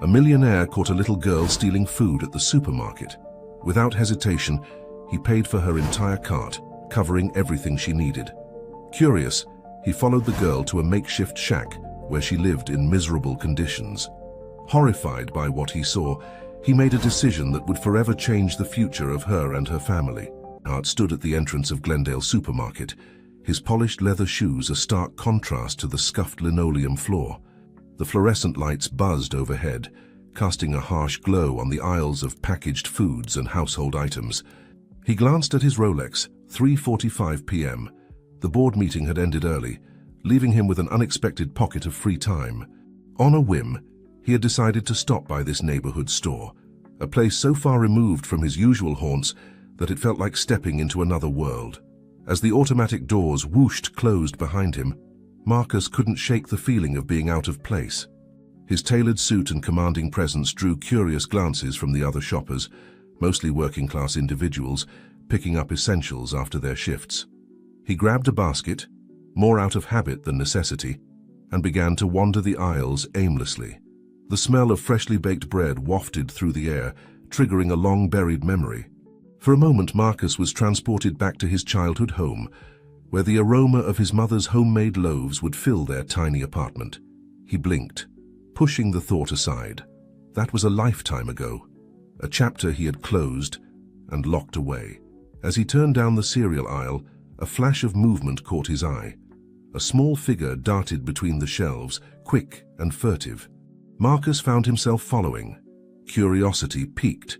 A millionaire caught a little girl stealing food at the supermarket. Without hesitation, he paid for her entire cart, covering everything she needed. Curious, he followed the girl to a makeshift shack where she lived in miserable conditions. Horrified by what he saw, he made a decision that would forever change the future of her and her family. Art stood at the entrance of Glendale supermarket, his polished leather shoes a stark contrast to the scuffed linoleum floor. The fluorescent lights buzzed overhead, casting a harsh glow on the aisles of packaged foods and household items. He glanced at his Rolex, 3:45 p.m. The board meeting had ended early, leaving him with an unexpected pocket of free time. On a whim, he had decided to stop by this neighborhood store, a place so far removed from his usual haunts that it felt like stepping into another world. As the automatic doors whooshed closed behind him, Marcus couldn't shake the feeling of being out of place. His tailored suit and commanding presence drew curious glances from the other shoppers, mostly working-class individuals, picking up essentials after their shifts. He grabbed a basket, more out of habit than necessity, and began to wander the aisles aimlessly. The smell of freshly baked bread wafted through the air, triggering a long-buried memory. For a moment, Marcus was transported back to his childhood home, where the aroma of his mother's homemade loaves would fill their tiny apartment. He blinked, pushing the thought aside. That was a lifetime ago, a chapter he had closed and locked away. As he turned down the cereal aisle, a flash of movement caught his eye. A small figure darted between the shelves, quick and furtive. Marcus found himself following. Curiosity piqued.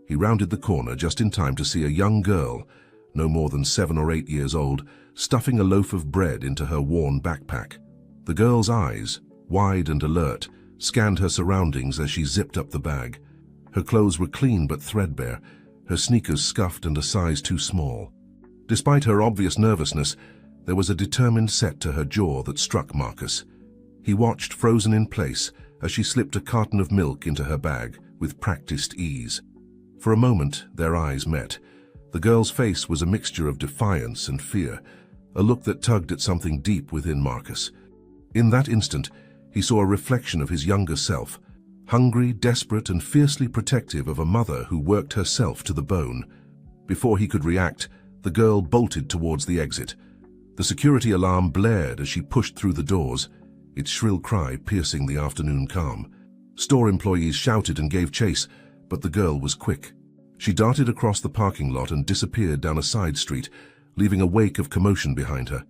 He rounded the corner just in time to see a young girl, no more than 7 or 8 years old, stuffing a loaf of bread into her worn backpack. The girl's eyes, wide and alert, scanned her surroundings as she zipped up the bag. Her clothes were clean but threadbare, her sneakers scuffed and a size too small. Despite her obvious nervousness, there was a determined set to her jaw that struck Marcus. He watched, frozen in place, as she slipped a carton of milk into her bag with practiced ease. For a moment, their eyes met. The girl's face was a mixture of defiance and fear, a look that tugged at something deep within Marcus. In that instant, he saw a reflection of his younger self, hungry, desperate, and fiercely protective of a mother who worked herself to the bone. Before he could react, the girl bolted towards the exit. The security alarm blared as she pushed through the doors, its shrill cry piercing the afternoon calm. Store employees shouted and gave chase, but the girl was quick. She darted across the parking lot and disappeared down a side street, leaving a wake of commotion behind her.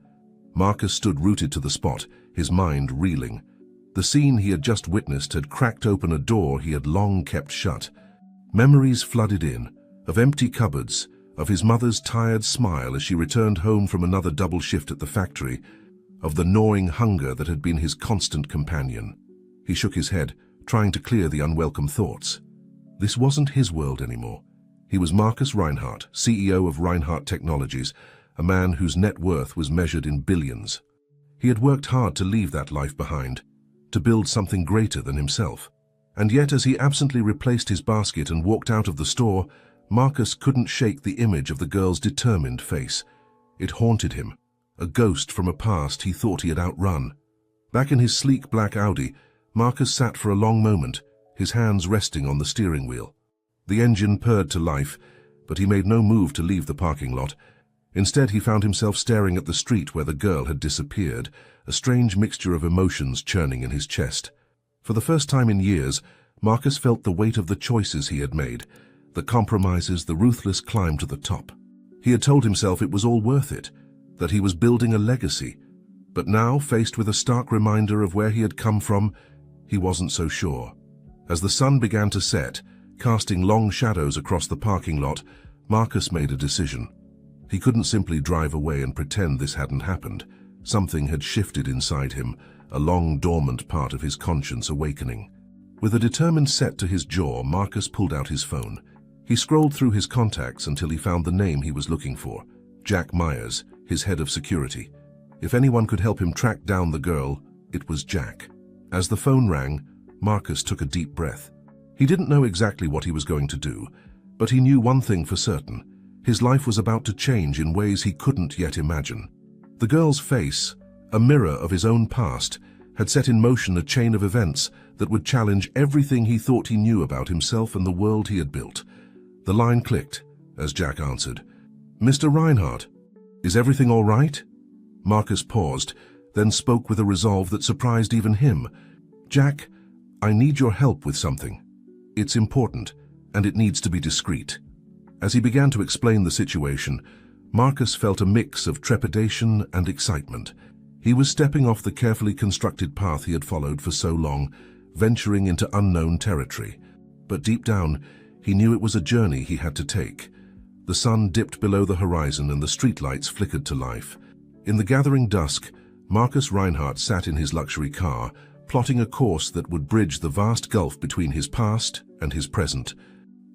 Marcus stood rooted to the spot, his mind reeling. The scene he had just witnessed had cracked open a door he had long kept shut. Memories flooded in, of empty cupboards, of his mother's tired smile as she returned home from another double shift at the factory, of the gnawing hunger that had been his constant companion. He shook his head, trying to clear the unwelcome thoughts. This wasn't his world anymore. He was Marcus Reinhardt, CEO of Reinhardt Technologies, a man whose net worth was measured in billions. He had worked hard to leave that life behind, to build something greater than himself. And yet, as he absently replaced his basket and walked out of the store, Marcus couldn't shake the image of the girl's determined face. It haunted him, a ghost from a past he thought he had outrun. Back in his sleek black Audi, Marcus sat for a long moment, his hands resting on the steering wheel. The engine purred to life, but he made no move to leave the parking lot. Instead, he found himself staring at the street where the girl had disappeared, a strange mixture of emotions churning in his chest. For the first time in years, Marcus felt the weight of the choices he had made, the compromises, the ruthless climb to the top. He had told himself it was all worth it, that he was building a legacy. But now, faced with a stark reminder of where he had come from, he wasn't so sure. As the sun began to set, casting long shadows across the parking lot, Marcus made a decision. He couldn't simply drive away and pretend this hadn't happened. Something had shifted inside him, a long dormant part of his conscience awakening. With a determined set to his jaw, Marcus pulled out his phone. He scrolled through his contacts until he found the name he was looking for, Jack Myers, his head of security. If anyone could help him track down the girl, it was Jack. As the phone rang, Marcus took a deep breath. He didn't know exactly what he was going to do, but he knew one thing for certain. His life was about to change in ways he couldn't yet imagine. The girl's face, a mirror of his own past, had set in motion a chain of events that would challenge everything he thought he knew about himself and the world he had built. The line clicked as Jack answered. "Mr. Reinhardt, is everything all right?" Marcus paused, then spoke with a resolve that surprised even him. "Jack, I need your help with something. It's important, and it needs to be discreet." As he began to explain the situation, Marcus felt a mix of trepidation and excitement. He was stepping off the carefully constructed path he had followed for so long, venturing into unknown territory. But deep down, he knew it was a journey he had to take. The sun dipped below the horizon and the streetlights flickered to life. In the gathering dusk, Marcus Reinhardt sat in his luxury car, plotting a course that would bridge the vast gulf between his past and his present.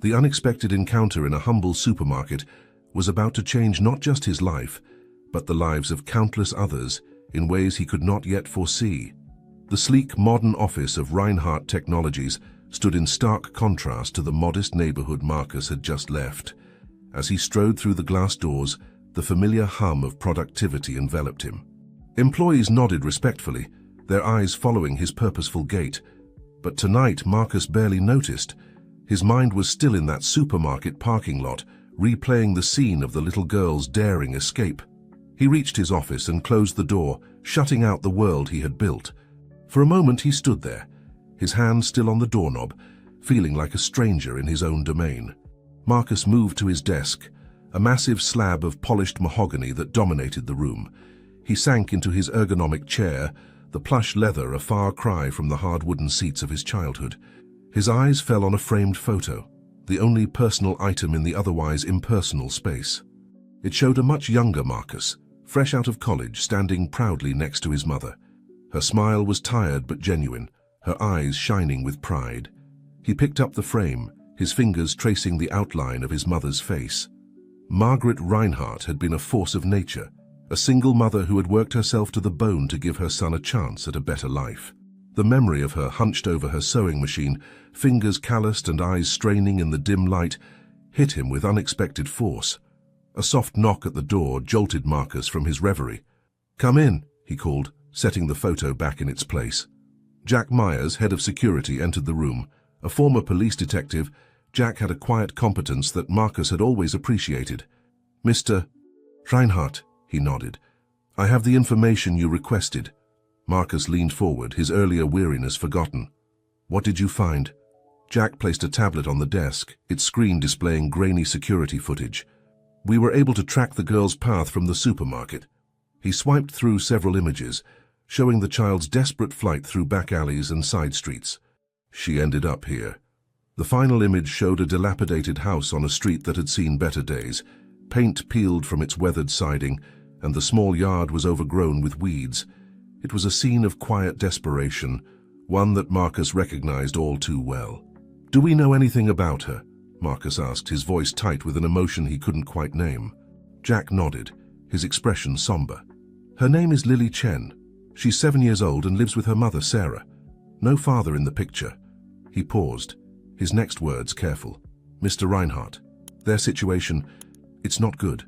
The unexpected encounter in a humble supermarket was about to change not just his life, but the lives of countless others in ways he could not yet foresee. The sleek, modern office of Reinhardt Technologies stood in stark contrast to the modest neighborhood Marcus had just left. As he strode through the glass doors, the familiar hum of productivity enveloped him. Employees nodded respectfully, their eyes following his purposeful gait. But tonight Marcus barely noticed. His mind was still in that supermarket parking lot, replaying the scene of the little girl's daring escape. He reached his office and closed the door, shutting out the world he had built. For a moment he stood there, his hand still on the doorknob, feeling like a stranger in his own domain. Marcus moved to his desk, a massive slab of polished mahogany that dominated the room. He sank into his ergonomic chair, the plush leather a far cry from the hard wooden seats of his childhood. His eyes fell on a framed photo, the only personal item in the otherwise impersonal space. It showed a much younger Marcus, fresh out of college, standing proudly next to his mother. Her smile was tired but genuine, her eyes shining with pride. He picked up the frame, his fingers tracing the outline of his mother's face. Margaret Reinhardt had been a force of nature, a single mother who had worked herself to the bone to give her son a chance at a better life. The memory of her hunched over her sewing machine, fingers calloused and eyes straining in the dim light, hit him with unexpected force. A soft knock at the door jolted Marcus from his reverie. "Come in," he called, setting the photo back in its place. Jack Myers, head of security, entered the room. A former police detective, Jack had a quiet competence that Marcus had always appreciated. "Mr. Reinhardt," he nodded. "I have the information you requested." Marcus leaned forward, his earlier weariness forgotten. "What did you find?" Jack placed a tablet on the desk, its screen displaying grainy security footage. "We were able to track the girl's path from the supermarket." He swiped through several images, showing the child's desperate flight through back alleys and side streets. "She ended up here." The final image showed a dilapidated house on a street that had seen better days. Paint peeled from its weathered siding, and the small yard was overgrown with weeds. It was a scene of quiet desperation, one that Marcus recognized all too well. "Do we know anything about her?" Marcus asked, his voice tight with an emotion he couldn't quite name. Jack nodded, his expression somber. "Her name is Lily Chen. She's 7 years old and lives with her mother, Sarah. No father in the picture." He paused, his next words careful. "Mr. Reinhardt, their situation, it's not good.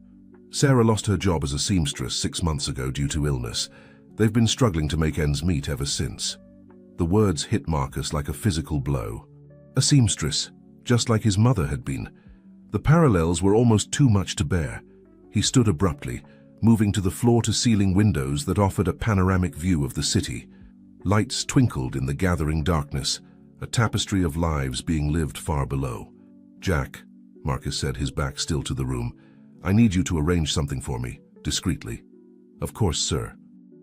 Sarah lost her job as a seamstress 6 months ago due to illness. They've been struggling to make ends meet ever since." The words hit Marcus like a physical blow. A seamstress, just like his mother had been. The parallels were almost too much to bear. He stood abruptly, moving to the floor-to-ceiling windows that offered a panoramic view of the city. Lights twinkled in the gathering darkness, a tapestry of lives being lived far below. "Jack," Marcus said, his back still to the room, "I need you to arrange something for me, discreetly." "Of course, sir."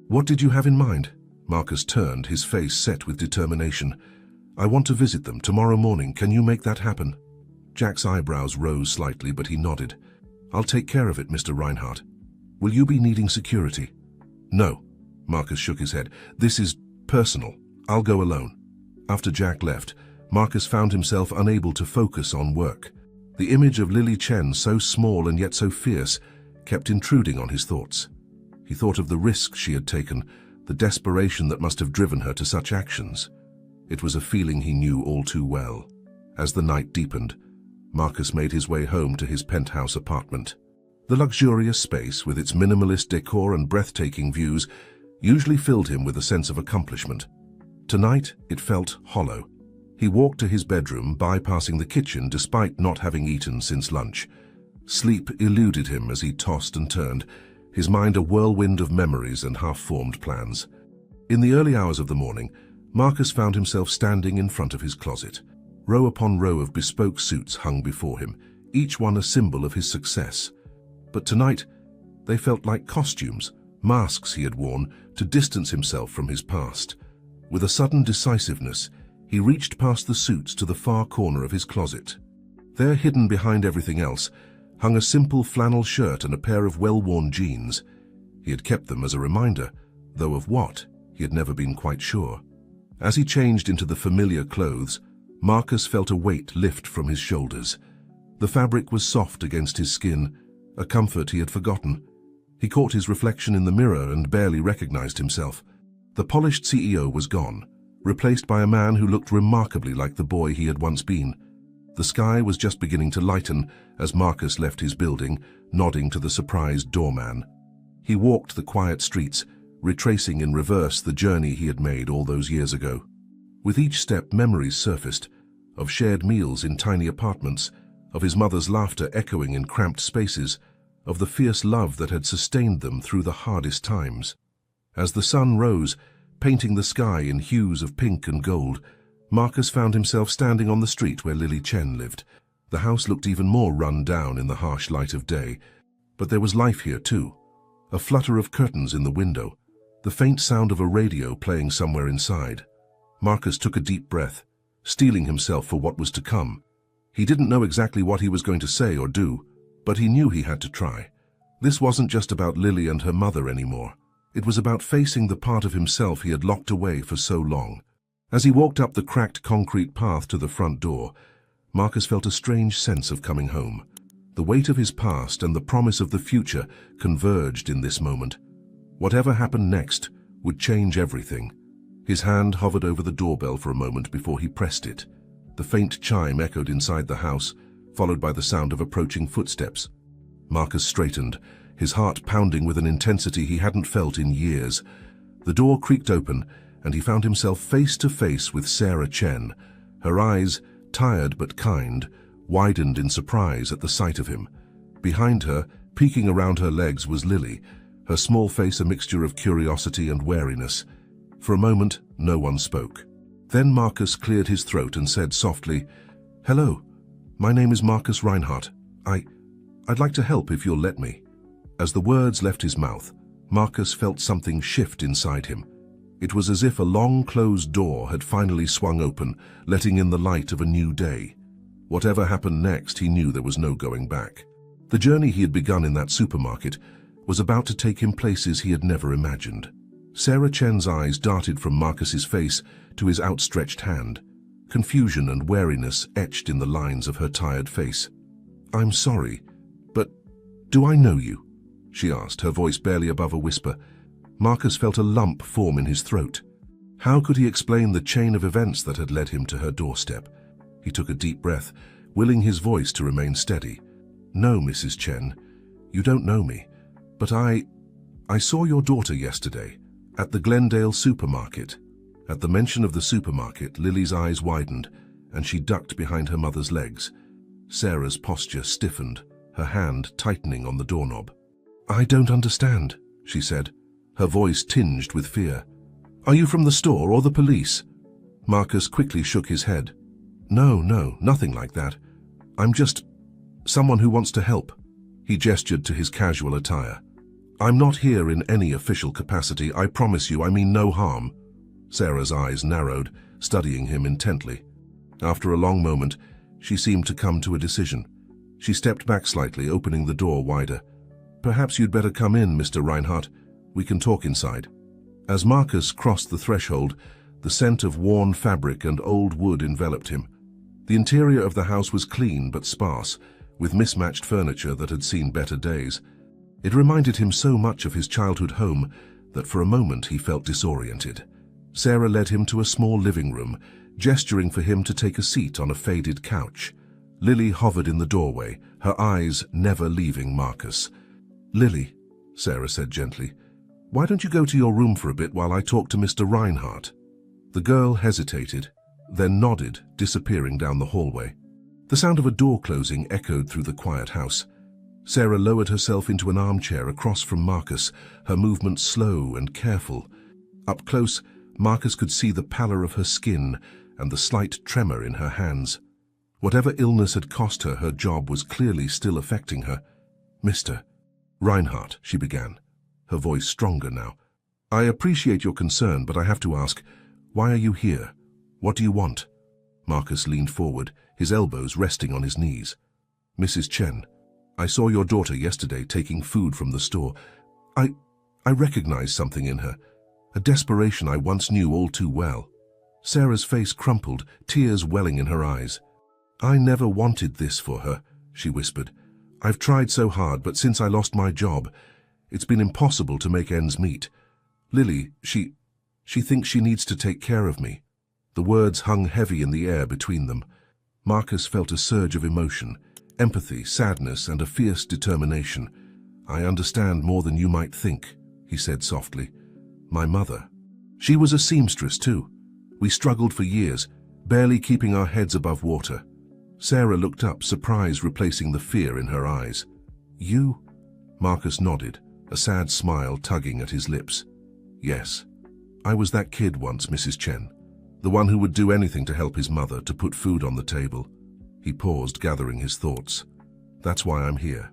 "What did you have in mind?" Marcus turned, his face set with determination. "I want to visit them tomorrow morning. Can you make that happen?" Jack's eyebrows rose slightly, but he nodded. "I'll take care of it, Mr. Reinhardt. Will you be needing security?" "No." Marcus shook his head. "This is personal. I'll go alone." After Jack left, Marcus found himself unable to focus on work. The image of Lily Chen, so small and yet so fierce, kept intruding on his thoughts. He thought of the risks she had taken, the desperation that must have driven her to such actions. It was a feeling he knew all too well. As the night deepened, Marcus made his way home to his penthouse apartment. The luxurious space, with its minimalist decor and breathtaking views, usually filled him with a sense of accomplishment. Tonight, it felt hollow. He walked to his bedroom, bypassing the kitchen despite not having eaten since lunch. Sleep eluded him as he tossed and turned, his mind a whirlwind of memories and half-formed plans. In the early hours of the morning, Marcus found himself standing in front of his closet. Row upon row of bespoke suits hung before him, each one a symbol of his success. But tonight, they felt like costumes, masks he had worn to distance himself from his past. With a sudden decisiveness, he reached past the suits to the far corner of his closet. There, hidden behind everything else, hung a simple flannel shirt and a pair of well-worn jeans. He had kept them as a reminder, though of what, he had never been quite sure. As he changed into the familiar clothes, Marcus felt a weight lift from his shoulders. The fabric was soft against his skin, a comfort he had forgotten. He caught his reflection in the mirror and barely recognized himself. The polished CEO was gone, replaced by a man who looked remarkably like the boy he had once been. The sky was just beginning to lighten as Marcus left his building, nodding to the surprised doorman. He walked the quiet streets, retracing in reverse the journey he had made all those years ago. With each step, memories surfaced, of shared meals in tiny apartments, of his mother's laughter echoing in cramped spaces, of the fierce love that had sustained them through the hardest times. As the sun rose, painting the sky in hues of pink and gold, Marcus found himself standing on the street where Lily Chen lived. The house looked even more run down in the harsh light of day, but there was life here too. A flutter of curtains in the window, the faint sound of a radio playing somewhere inside. Marcus took a deep breath, steeling himself for what was to come. He didn't know exactly what he was going to say or do, but he knew he had to try. This wasn't just about Lily and her mother anymore. It was about facing the part of himself he had locked away for so long. As he walked up the cracked concrete path to the front door, Marcus felt a strange sense of coming home. The weight of his past and the promise of the future converged in this moment. Whatever happened next would change everything. His hand hovered over the doorbell for a moment before he pressed it. The faint chime echoed inside the house, followed by the sound of approaching footsteps. Marcus straightened, his heart pounding with an intensity he hadn't felt in years. The door creaked open, and he found himself face to face with Sarah Chen. Her eyes, tired but kind, widened in surprise at the sight of him. Behind her, peeking around her legs, was Lily, her small face a mixture of curiosity and wariness. For a moment, no one spoke. Then Marcus cleared his throat and said softly, "Hello, my name is Marcus Reinhardt. I'd like to help if you'll let me." As the words left his mouth, Marcus felt something shift inside him. It was as if a long-closed door had finally swung open, letting in the light of a new day. Whatever happened next, he knew there was no going back. The journey he had begun in that supermarket was about to take him places he had never imagined. Sarah Chen's eyes darted from Marcus's face to his outstretched hand. Confusion and wariness etched in the lines of her tired face. "I'm sorry, but do I know you?" she asked, her voice barely above a whisper. Marcus felt a lump form in his throat. How could he explain the chain of events that had led him to her doorstep? He took a deep breath, willing his voice to remain steady. "No, Mrs. Chen, you don't know me, but I saw your daughter yesterday, at the Glendale supermarket." At the mention of the supermarket, Lily's eyes widened, and she ducked behind her mother's legs. Sarah's posture stiffened, her hand tightening on the doorknob. "I don't understand," she said, her voice tinged with fear. "Are you from the store or the police?" Marcus quickly shook his head. No, nothing like that. I'm just someone who wants to help." He gestured to his casual attire. "I'm not here in any official capacity, I promise you, I mean no harm." Sarah's eyes narrowed, studying him intently. After a long moment, she seemed to come to a decision. She stepped back slightly, opening the door wider. "Perhaps you'd better come in, Mr. Reinhardt. We can talk inside." As Marcus crossed the threshold, the scent of worn fabric and old wood enveloped him. The interior of the house was clean but sparse, with mismatched furniture that had seen better days. It reminded him so much of his childhood home that for a moment he felt disoriented. Sarah led him to a small living room, gesturing for him to take a seat on a faded couch. Lily hovered in the doorway, her eyes never leaving Marcus. "Lily," Sarah said gently, Why don't you go to your room for a bit while I talk to Mr. Reinhardt? The girl hesitated, then nodded, disappearing down the hallway. The sound of a door closing echoed through the quiet house. Sarah lowered herself into an armchair across from Marcus, her movements slow and careful. Up close, Marcus could see the pallor of her skin and the slight tremor in her hands. Whatever illness had cost her, her job was clearly still affecting her. "Mr. Reinhardt," she began, her voice stronger now. "I appreciate your concern, but I have to ask, why are you here? What do you want?" Marcus leaned forward, his elbows resting on his knees. "Mrs. Chen, I saw your daughter yesterday taking food from the store. I recognized something in her, a desperation I once knew all too well." Sarah's face crumpled, tears welling in her eyes. "I never wanted this for her," she whispered. "I've tried so hard, but since I lost my job, it's been impossible to make ends meet. Lily, she thinks she needs to take care of me." The words hung heavy in the air between them. Marcus felt a surge of emotion, empathy, sadness, and a fierce determination. "I understand more than you might think," he said softly. "My mother. She was a seamstress too. We struggled for years, barely keeping our heads above water." Sarah looked up, surprise replacing the fear in her eyes. "You?" Marcus nodded, a sad smile tugging at his lips. "Yes. I was that kid once, Mrs. Chen. The one who would do anything to help his mother, to put food on the table." He paused, gathering his thoughts. "That's why I'm here.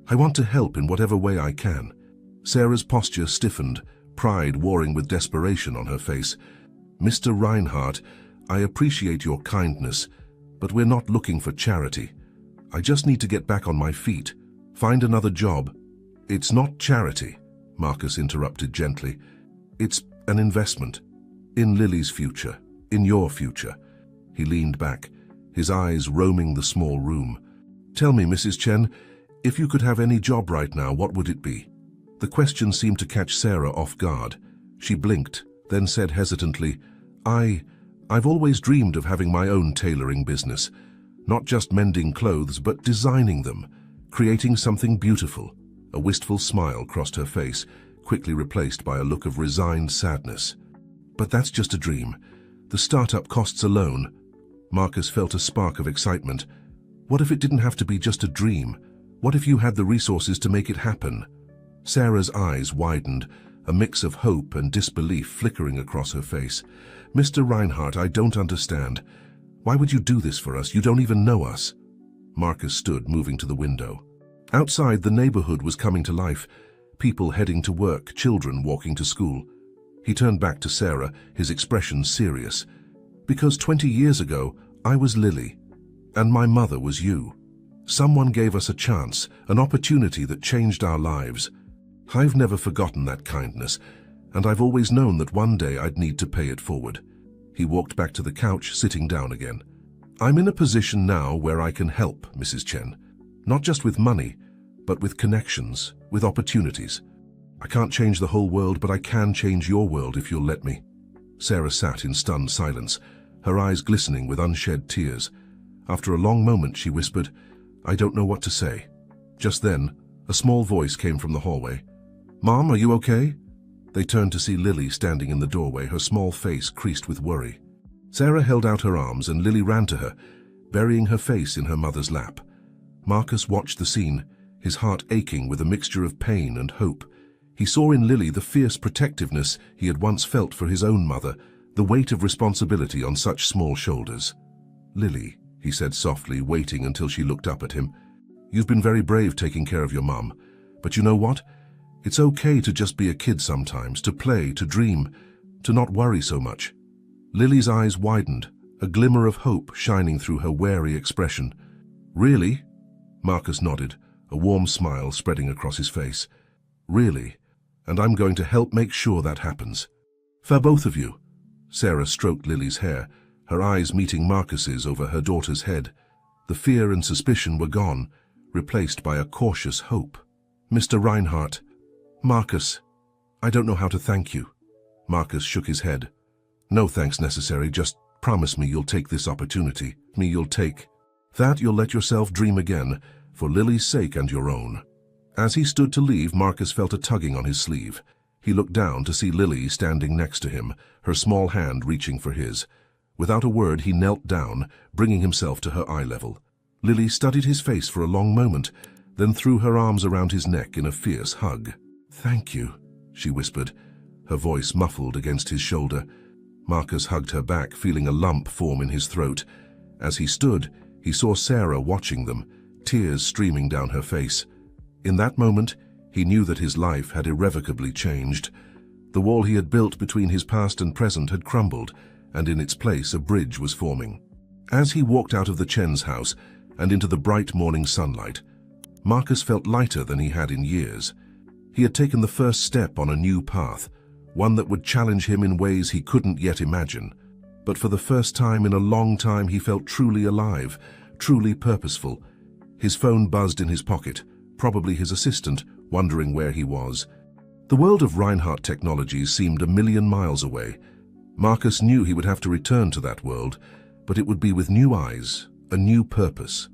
I want to help in whatever way I can." Sarah's posture stiffened, pride warring with desperation on her face. "Mr. Reinhardt, I appreciate your kindness, but we're not looking for charity. I just need to get back on my feet, find another job." "It's not charity," Marcus interrupted gently. "It's an investment. In Lily's future, in your future." He leaned back, his eyes roaming the small room. "Tell me, Mrs. Chen, if you could have any job right now, what would it be?" The question seemed to catch Sarah off guard. She blinked, then said hesitantly, I've always dreamed of having my own tailoring business. Not just mending clothes, but designing them, creating something beautiful." A wistful smile crossed her face, quickly replaced by a look of resigned sadness. "But that's just a dream. The startup costs alone." Marcus felt a spark of excitement. "What if it didn't have to be just a dream? What if you had the resources to make it happen?" Sarah's eyes widened, a mix of hope and disbelief flickering across her face. "Mr. Reinhardt, I don't understand. Why would you do this for us? You don't even know us." Marcus stood, moving to the window. Outside, the neighborhood was coming to life, people heading to work, children walking to school. He turned back to Sarah, his expression serious. "Because 20 years ago, I was Lily, and my mother was you. Someone gave us a chance, an opportunity that changed our lives. I've never forgotten that kindness, and I've always known that one day I'd need to pay it forward." He walked back to the couch, sitting down again. "I'm in a position now where I can help, Mrs. Chen. Not just with money, but with connections, with opportunities. I can't change the whole world, but I can change your world if you'll let me." Sarah sat in stunned silence, her eyes glistening with unshed tears. After a long moment, she whispered, "I don't know what to say." Just then, a small voice came from the hallway. "Mom, are you okay?" They turned to see Lily standing in the doorway, her small face creased with worry. Sarah held out her arms and Lily ran to her, burying her face in her mother's lap. Marcus watched the scene, his heart aching with a mixture of pain and hope. He saw in Lily the fierce protectiveness he had once felt for his own mother, the weight of responsibility on such small shoulders. "Lily," he said softly, waiting until she looked up at him, "you've been very brave taking care of your mum. But you know what? It's okay to just be a kid sometimes, to play, to dream, to not worry so much." Lily's eyes widened, a glimmer of hope shining through her wary expression. "Really?" Marcus nodded, a warm smile spreading across his face. "Really, and I'm going to help make sure that happens. For both of you." Sarah stroked Lily's hair, her eyes meeting Marcus's over her daughter's head. The fear and suspicion were gone, replaced by a cautious hope. "Mr. Reinhardt, Marcus, I don't know how to thank you." Marcus shook his head. "No thanks necessary, just promise me you'll take this opportunity. You'll let yourself dream again, for Lily's sake and your own." As he stood to leave, Marcus felt a tugging on his sleeve. He looked down to see Lily standing next to him, her small hand reaching for his. Without a word, he knelt down, bringing himself to her eye level. Lily studied his face for a long moment, then threw her arms around his neck in a fierce hug. "Thank you," she whispered, her voice muffled against his shoulder. Marcus hugged her back, feeling a lump form in his throat. As he stood, he saw Sarah watching them, tears streaming down her face. In that moment, he knew that his life had irrevocably changed. The wall he had built between his past and present had crumbled, and in its place a bridge was forming. As he walked out of the Chen's house and into the bright morning sunlight, Marcus felt lighter than he had in years. He had taken the first step on a new path, one that would challenge him in ways he couldn't yet imagine. But for the first time in a long time, he felt truly alive, truly purposeful. His phone buzzed in his pocket, probably his assistant, wondering where he was. The world of Reinhardt Technologies seemed a million miles away. Marcus knew he would have to return to that world, but it would be with new eyes, a new purpose.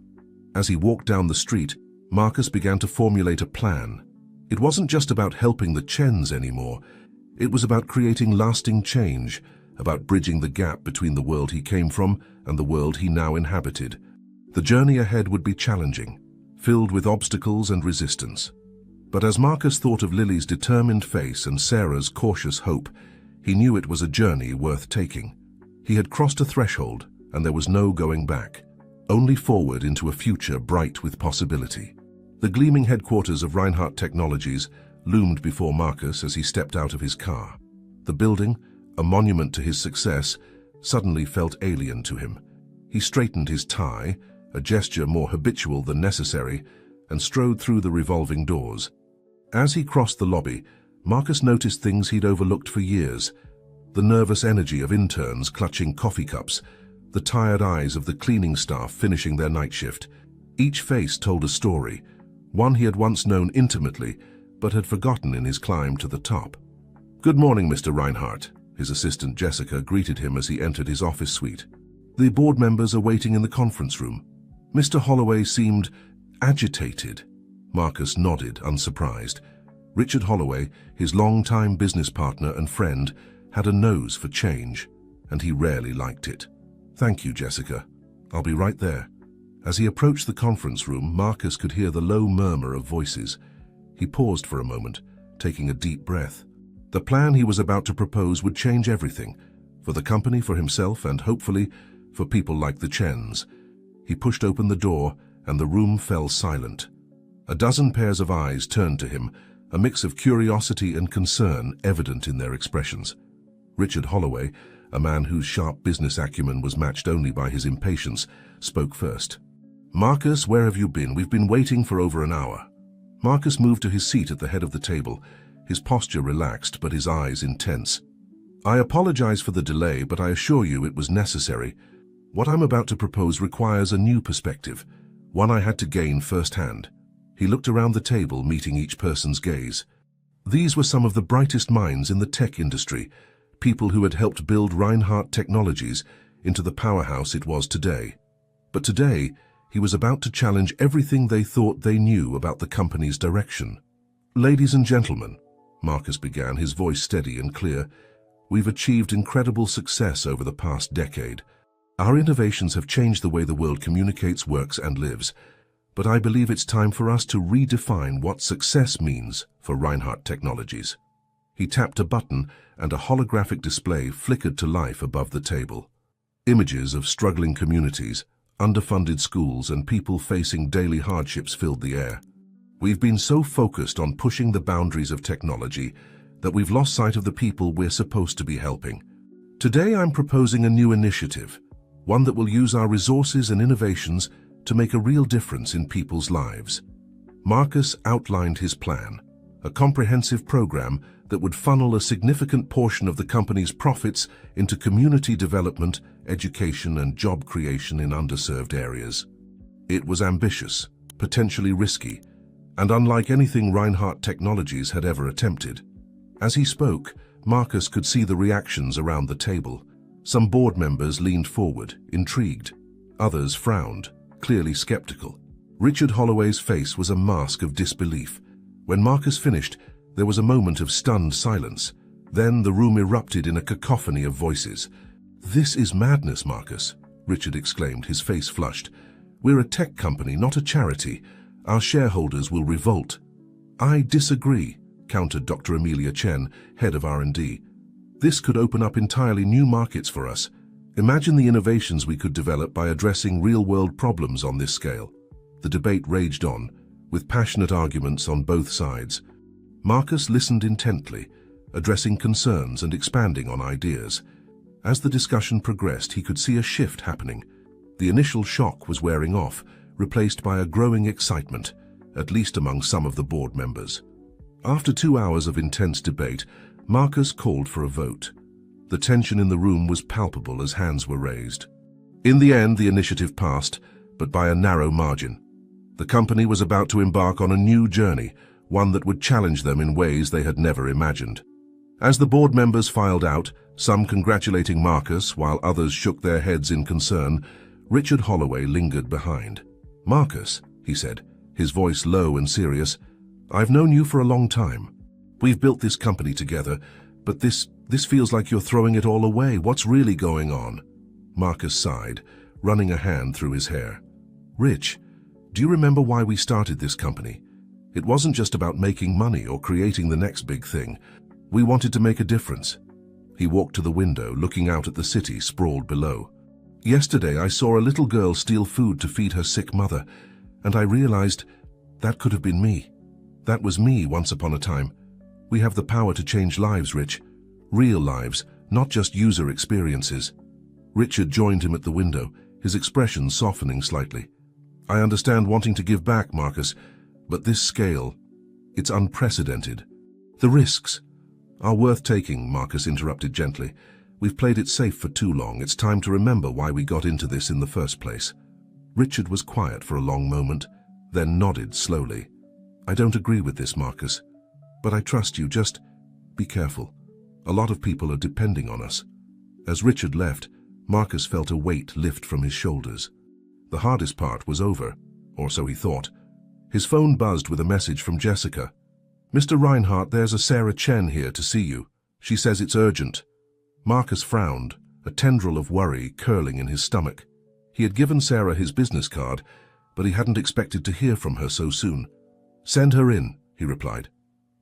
As he walked down the street, Marcus began to formulate a plan. It wasn't just about helping the Chens anymore. It was about creating lasting change, about bridging the gap between the world he came from and the world he now inhabited. The journey ahead would be challenging, filled with obstacles and resistance. But as Marcus thought of Lily's determined face and Sarah's cautious hope, he knew it was a journey worth taking. He had crossed a threshold, and there was no going back, only forward into a future bright with possibility. The gleaming headquarters of Reinhardt Technologies loomed before Marcus as he stepped out of his car. The building, a monument to his success, suddenly felt alien to him. He straightened his tie, a gesture more habitual than necessary, and strode through the revolving doors. As he crossed the lobby, Marcus noticed things he'd overlooked for years: the nervous energy of interns clutching coffee cups, the tired eyes of the cleaning staff finishing their night shift. Each face told a story, one he had once known intimately, but had forgotten in his climb to the top. "Good morning, Mr. Reinhardt," his assistant Jessica greeted him as he entered his office suite. "The board members are waiting in the conference room." Mr. Holloway seemed agitated. Marcus nodded, unsurprised. Richard Holloway, his long-time business partner and friend, had a nose for change, and he rarely liked it. "Thank you, Jessica. I'll be right there." As he approached the conference room, Marcus could hear the low murmur of voices. He paused for a moment, taking a deep breath. The plan he was about to propose would change everything, for the company, for himself, and hopefully for people like the Chens. He pushed open the door, and the room fell silent. A dozen pairs of eyes turned to him, a mix of curiosity and concern evident in their expressions. Richard Holloway, a man whose sharp business acumen was matched only by his impatience, spoke first. "Marcus, where have you been? We've been waiting for over an hour." Marcus moved to his seat at the head of the table, his posture relaxed but his eyes intense. "I apologize for the delay, but I assure you it was necessary. What I'm about to propose requires a new perspective, one I had to gain firsthand." He looked around the table, meeting each person's gaze. These were some of the brightest minds in the tech industry, people who had helped build Reinhardt Technologies into the powerhouse it was today. But today, he was about to challenge everything they thought they knew about the company's direction. "Ladies and gentlemen," Marcus began, his voice steady and clear, "we've achieved incredible success over the past decade. Our innovations have changed the way the world communicates, works, and lives. But I believe it's time for us to redefine what success means for Reinhardt Technologies." He tapped a button, and a holographic display flickered to life above the table. Images of struggling communities, underfunded schools, and people facing daily hardships filled the air. "We've been so focused on pushing the boundaries of technology that we've lost sight of the people we're supposed to be helping. Today I'm proposing a new initiative, one that will use our resources and innovations to make a real difference in people's lives." Marcus outlined his plan, a comprehensive program that would funnel a significant portion of the company's profits into community development, education, and job creation in underserved areas. It was ambitious, potentially risky, and unlike anything Reinhardt Technologies had ever attempted. As he spoke, Marcus could see the reactions around the table. Some board members leaned forward, intrigued. Others frowned, clearly skeptical. Richard Holloway's face was a mask of disbelief. When Marcus finished, There was a moment of stunned silence. Then the room erupted in a cacophony of voices. "This is madness, Marcus," Richard exclaimed, his face flushed. "We're a tech company, not a charity. Our shareholders will revolt." "I disagree," countered Dr. Amelia Chen, head of R&D. "This could open up entirely new markets for us. Imagine the innovations we could develop by addressing real-world problems on this scale." The debate raged on, with passionate arguments on both sides. Marcus listened intently, addressing concerns and expanding on ideas. As the discussion progressed, he could see a shift happening. The initial shock was wearing off, replaced by a growing excitement, at least among some of the board members. After 2 hours of intense debate, Marcus called for a vote. The tension in the room was palpable as hands were raised. In the end, the initiative passed, but by a narrow margin. The company was about to embark on a new journey, one that would challenge them in ways they had never imagined. As the board members filed out, some congratulating Marcus while others shook their heads in concern, Richard Holloway lingered behind. "Marcus," he said, his voice low and serious, "I've known you for a long time. We've built this company together, but this feels like you're throwing it all away. What's really going on?" Marcus sighed, running a hand through his hair. "Rich, do you remember why we started this company? It wasn't just about making money or creating the next big thing. We wanted to make a difference." He walked to the window, looking out at the city sprawled below. "Yesterday I saw a little girl steal food to feed her sick mother, and I realized that could have been me. That was me once upon a time. We have the power to change lives, Rich. Real lives, not just user experiences." Richard joined him at the window, his expression softening slightly. "I understand wanting to give back, Marcus, but this scale, it's unprecedented. The risks are worth taking," Marcus interrupted gently. "We've played it safe for too long. It's time to remember why we got into this in the first place." Richard was quiet for a long moment, then nodded slowly. "I don't agree with this, Marcus, but I trust you. Just be careful. A lot of people are depending on us." As Richard left, Marcus felt a weight lift from his shoulders. The hardest part was over, or so he thought. His phone buzzed with a message from Jessica. "Mr. Reinhardt, there's a Sarah Chen here to see you. She says it's urgent." Marcus frowned, a tendril of worry curling in his stomach. He had given Sarah his business card, but he hadn't expected to hear from her so soon. "Send her in," he replied.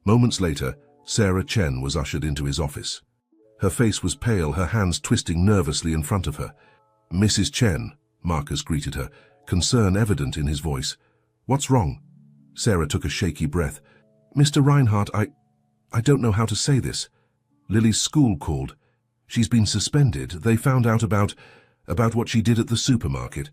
Moments later, Sarah Chen was ushered into his office. Her face was pale, her hands twisting nervously in front of her. "Mrs. Chen," Marcus greeted her, concern evident in his voice. "What's wrong?" Sarah took a shaky breath. "Mr. Reinhardt, I don't know how to say this. Lily's school called. She's been suspended. They found out about what she did at the supermarket."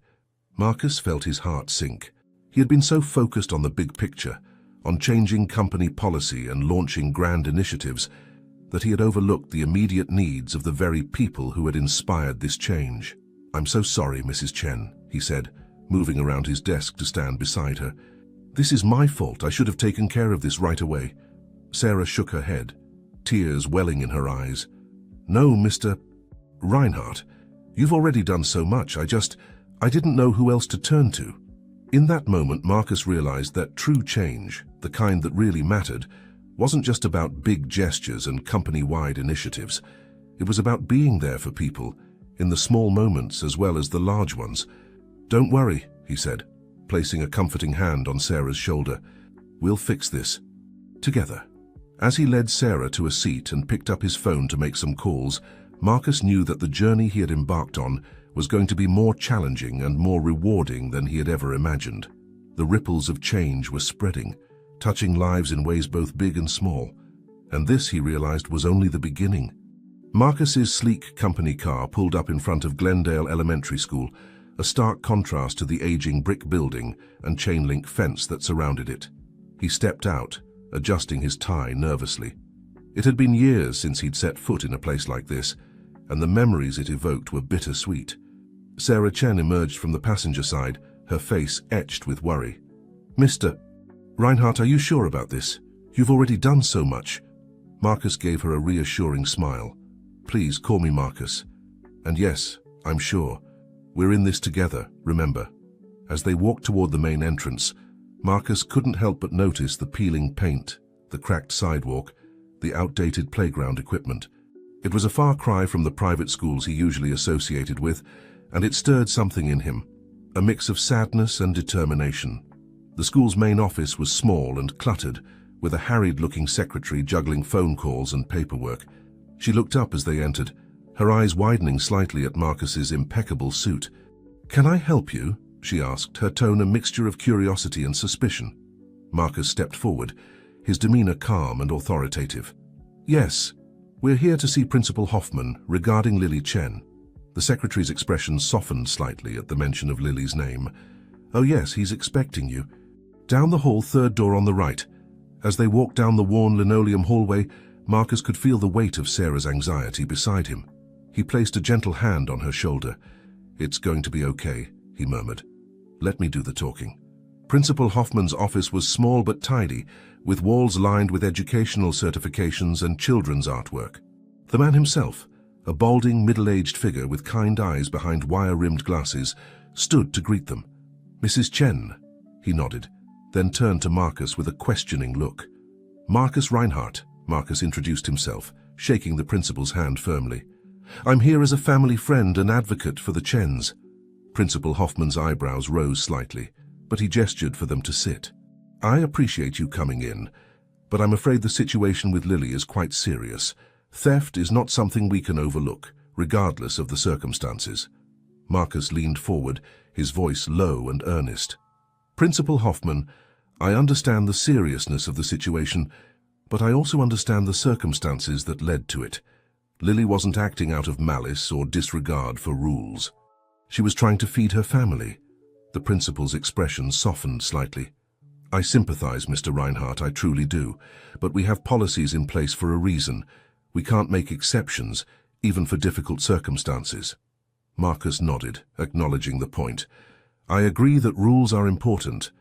Marcus felt his heart sink. He had been so focused on the big picture, on changing company policy and launching grand initiatives, that he had overlooked the immediate needs of the very people who had inspired this change. "I'm so sorry, Mrs. Chen," he said, moving around his desk to stand beside her. "This is my fault. I should have taken care of this right away." Sarah shook her head, tears welling in her eyes. "No, Mr. Reinhardt, you've already done so much. I didn't know who else to turn to." In that moment, Marcus realized that true change, the kind that really mattered, wasn't just about big gestures and company-wide initiatives. It was about being there for people, in the small moments as well as the large ones. "Don't worry," he said, placing a comforting hand on Sarah's shoulder. "We'll fix this. Together." As he led Sarah to a seat and picked up his phone to make some calls, Marcus knew that the journey he had embarked on was going to be more challenging and more rewarding than he had ever imagined. The ripples of change were spreading, touching lives in ways both big and small. And this, he realized, was only the beginning. Marcus's sleek company car pulled up in front of Glendale Elementary School, a stark contrast to the aging brick building and chain-link fence that surrounded it. He stepped out, adjusting his tie nervously. It had been years since he'd set foot in a place like this, and the memories it evoked were bittersweet. Sarah Chen emerged from the passenger side, her face etched with worry. "Mr. Reinhardt, are you sure about this? You've already done so much." Marcus gave her a reassuring smile. "Please call me Marcus. And yes, I'm sure. We're in this together, remember." As they walked toward the main entrance, Marcus couldn't help but notice the peeling paint, the the cracked sidewalk, the outdated playground equipment. It was a far cry from the private schools he usually associated with, and it stirred something in him, a mix of sadness and determination. The school's main office was small and cluttered, with a harried-looking secretary juggling phone calls and paperwork. She looked up as they entered, her eyes widening slightly at Marcus's impeccable suit. "Can I help you?" she asked, her tone a mixture of curiosity and suspicion. Marcus stepped forward, his demeanor calm and authoritative. "Yes, we're here to see Principal Hoffman regarding Lily Chen." The secretary's expression softened slightly at the mention of Lily's name. "Oh yes, he's expecting you. Down the hall, third door on the right." As they walked down the worn linoleum hallway, Marcus could feel the weight of Sarah's anxiety beside him. He placed a gentle hand on her shoulder. "It's going to be okay," he murmured. "Let me do the talking." Principal Hoffman's office was small but tidy, with walls lined with educational certifications and children's artwork. The man himself, a balding, middle-aged figure with kind eyes behind wire-rimmed glasses, stood to greet them. "Mrs. Chen," he nodded, then turned to Marcus with a questioning look. "Marcus Reinhardt," Marcus introduced himself, shaking the principal's hand firmly. "I'm here as a family friend and advocate for the Chens." Principal Hoffman's eyebrows rose slightly, but he gestured for them to sit. "I appreciate you coming in, but I'm afraid the situation with Lily is quite serious. Theft is not something we can overlook, regardless of the circumstances." Marcus leaned forward, his voice low and earnest. "Principal Hoffman, I understand the seriousness of the situation, but I also understand the circumstances that led to it. Lily wasn't acting out of malice or disregard for rules. She was trying to feed her family." The principal's expression softened slightly. "I sympathize, Mr. Reinhardt, I truly do, but we have policies in place for a reason. We can't make exceptions, even for difficult circumstances." Marcus nodded, acknowledging the point. "I agree that rules are important,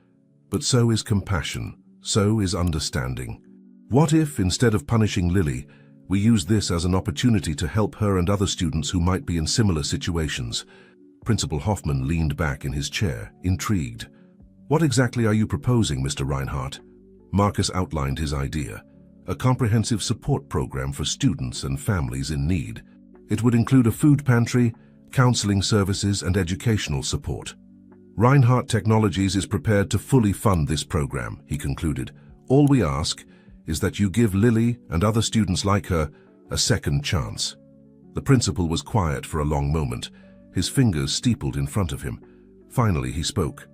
but so is compassion, so is understanding. What if, instead of punishing Lily, we use this as an opportunity to help her and other students who might be in similar situations?" Principal Hoffman leaned back in his chair, intrigued. "What exactly are you proposing, Mr. Reinhardt?" Marcus outlined his idea, a comprehensive support program for students and families in need. It would include a food pantry, counseling services, and educational support. "Reinhardt Technologies is prepared to fully fund this program," he concluded. "All we ask is that you give Lily and other students like her a second chance." The principal was quiet for a long moment, his fingers steepled in front of him. Finally he spoke.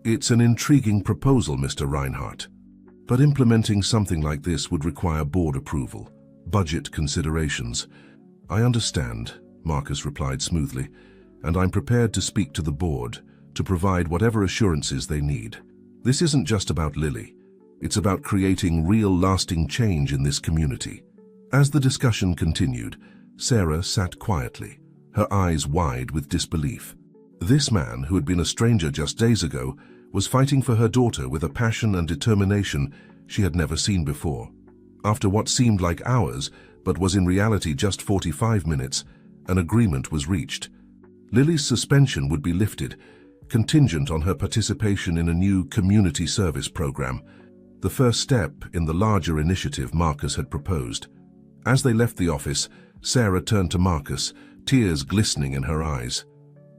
"It's an intriguing proposal, Mr. Reinhardt. But implementing something like this would require board approval, budget considerations." "I understand," Marcus replied smoothly, "and I'm prepared to speak to the board, to provide whatever assurances they need. This isn't just about Lily. It's about creating real lasting change in this community." As the discussion continued, Sarah sat quietly, her eyes wide with disbelief. This man, who had been a stranger just days ago, was fighting for her daughter with a passion and determination she had never seen before. After what seemed like hours, but was in reality just 45 minutes, an agreement was reached. Lily's suspension would be lifted, contingent on her participation in a new community service program, the first step in the larger initiative Marcus had proposed. As they left the office, Sarah turned to Marcus, tears glistening in her eyes.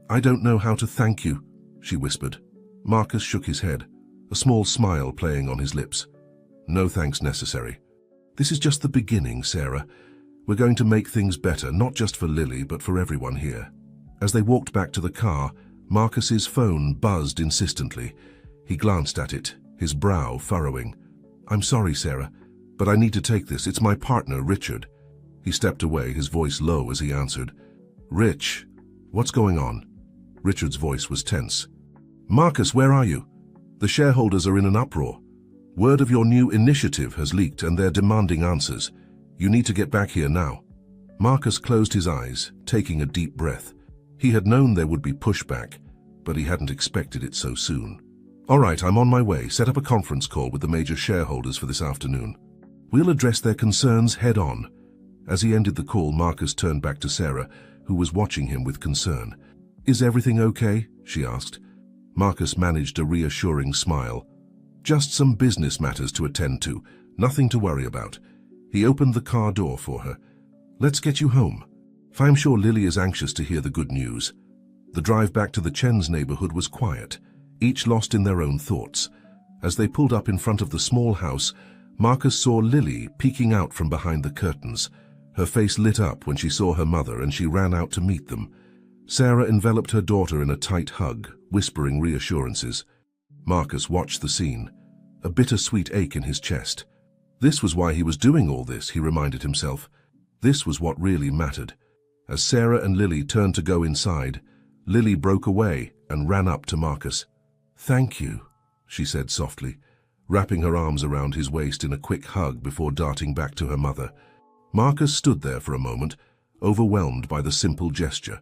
"I don't know how to thank you," she whispered. Marcus shook his head, a small smile playing on his lips. "No thanks necessary. This is just the beginning, Sarah. We're going to make things better, not just for Lily, but for everyone here." As they walked back to the car, Marcus's phone buzzed insistently. He glanced at it, his brow furrowing. "I'm sorry, Sarah, but I need to take this. It's my partner, Richard." He stepped away, his voice low as he answered. "Rich, what's going on?" Richard's voice was tense. "Marcus, where are you? The shareholders are in an uproar. Word of your new initiative has leaked and they're demanding answers. You need to get back here now." Marcus closed his eyes, taking a deep breath. He had known there would be pushback, but he hadn't expected it so soon. "All right, I'm on my way. Set up a conference call with the major shareholders for this afternoon. We'll address their concerns head on." As he ended the call, Marcus turned back to Sarah, who was watching him with concern. "Is everything okay?" she asked. Marcus managed a reassuring smile. "Just some business matters to attend to. Nothing to worry about. He opened the car door for her. Let's get you home. I'm sure Lily is anxious to hear the good news. The drive back to the Chen's neighborhood was quiet, each lost in their own thoughts. As they pulled up in front of the small house, Marcus saw Lily peeking out from behind the curtains. Her face lit up when she saw her mother and she ran out to meet them. Sarah enveloped her daughter in a tight hug, whispering reassurances. Marcus watched the scene, a bittersweet ache in his chest. This was why he was doing all this, he reminded himself. This was what really mattered. As Sarah and Lily turned to go inside, Lily broke away and ran up to Marcus. "Thank you," she said softly, wrapping her arms around his waist in a quick hug before darting back to her mother. Marcus stood there for a moment, overwhelmed by the simple gesture.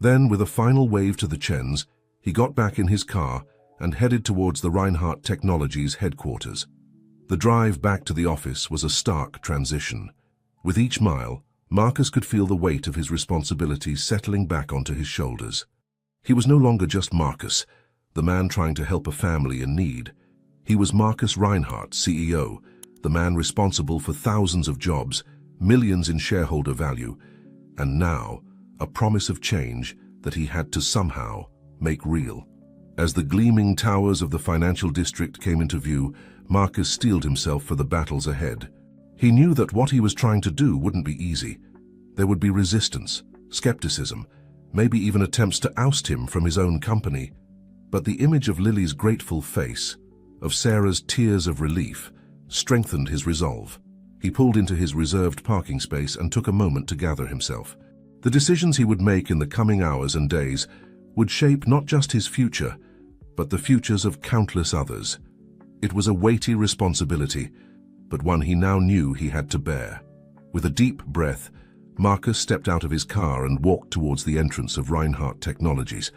Then, with a final wave to the Chens, he got back in his car and headed towards the Reinhardt Technologies headquarters. The drive back to the office was a stark transition. With each mile, Marcus could feel the weight of his responsibility settling back onto his shoulders. He was no longer just Marcus, the man trying to help a family in need. He was Marcus Reinhardt, CEO, the man responsible for thousands of jobs, millions in shareholder value, and now a promise of change that he had to somehow make real. As the gleaming towers of the financial district came into view, Marcus steeled himself for the battles ahead. He knew that what he was trying to do wouldn't be easy. There would be resistance, skepticism, maybe even attempts to oust him from his own company. But the image of Lily's grateful face, of Sarah's tears of relief, strengthened his resolve. He pulled into his reserved parking space and took a moment to gather himself. The decisions he would make in the coming hours and days would shape not just his future, but the futures of countless others. It was a weighty responsibility, but one he now knew he had to bear. With a deep breath, Marcus stepped out of his car and walked towards the entrance of Reinhardt Technologies.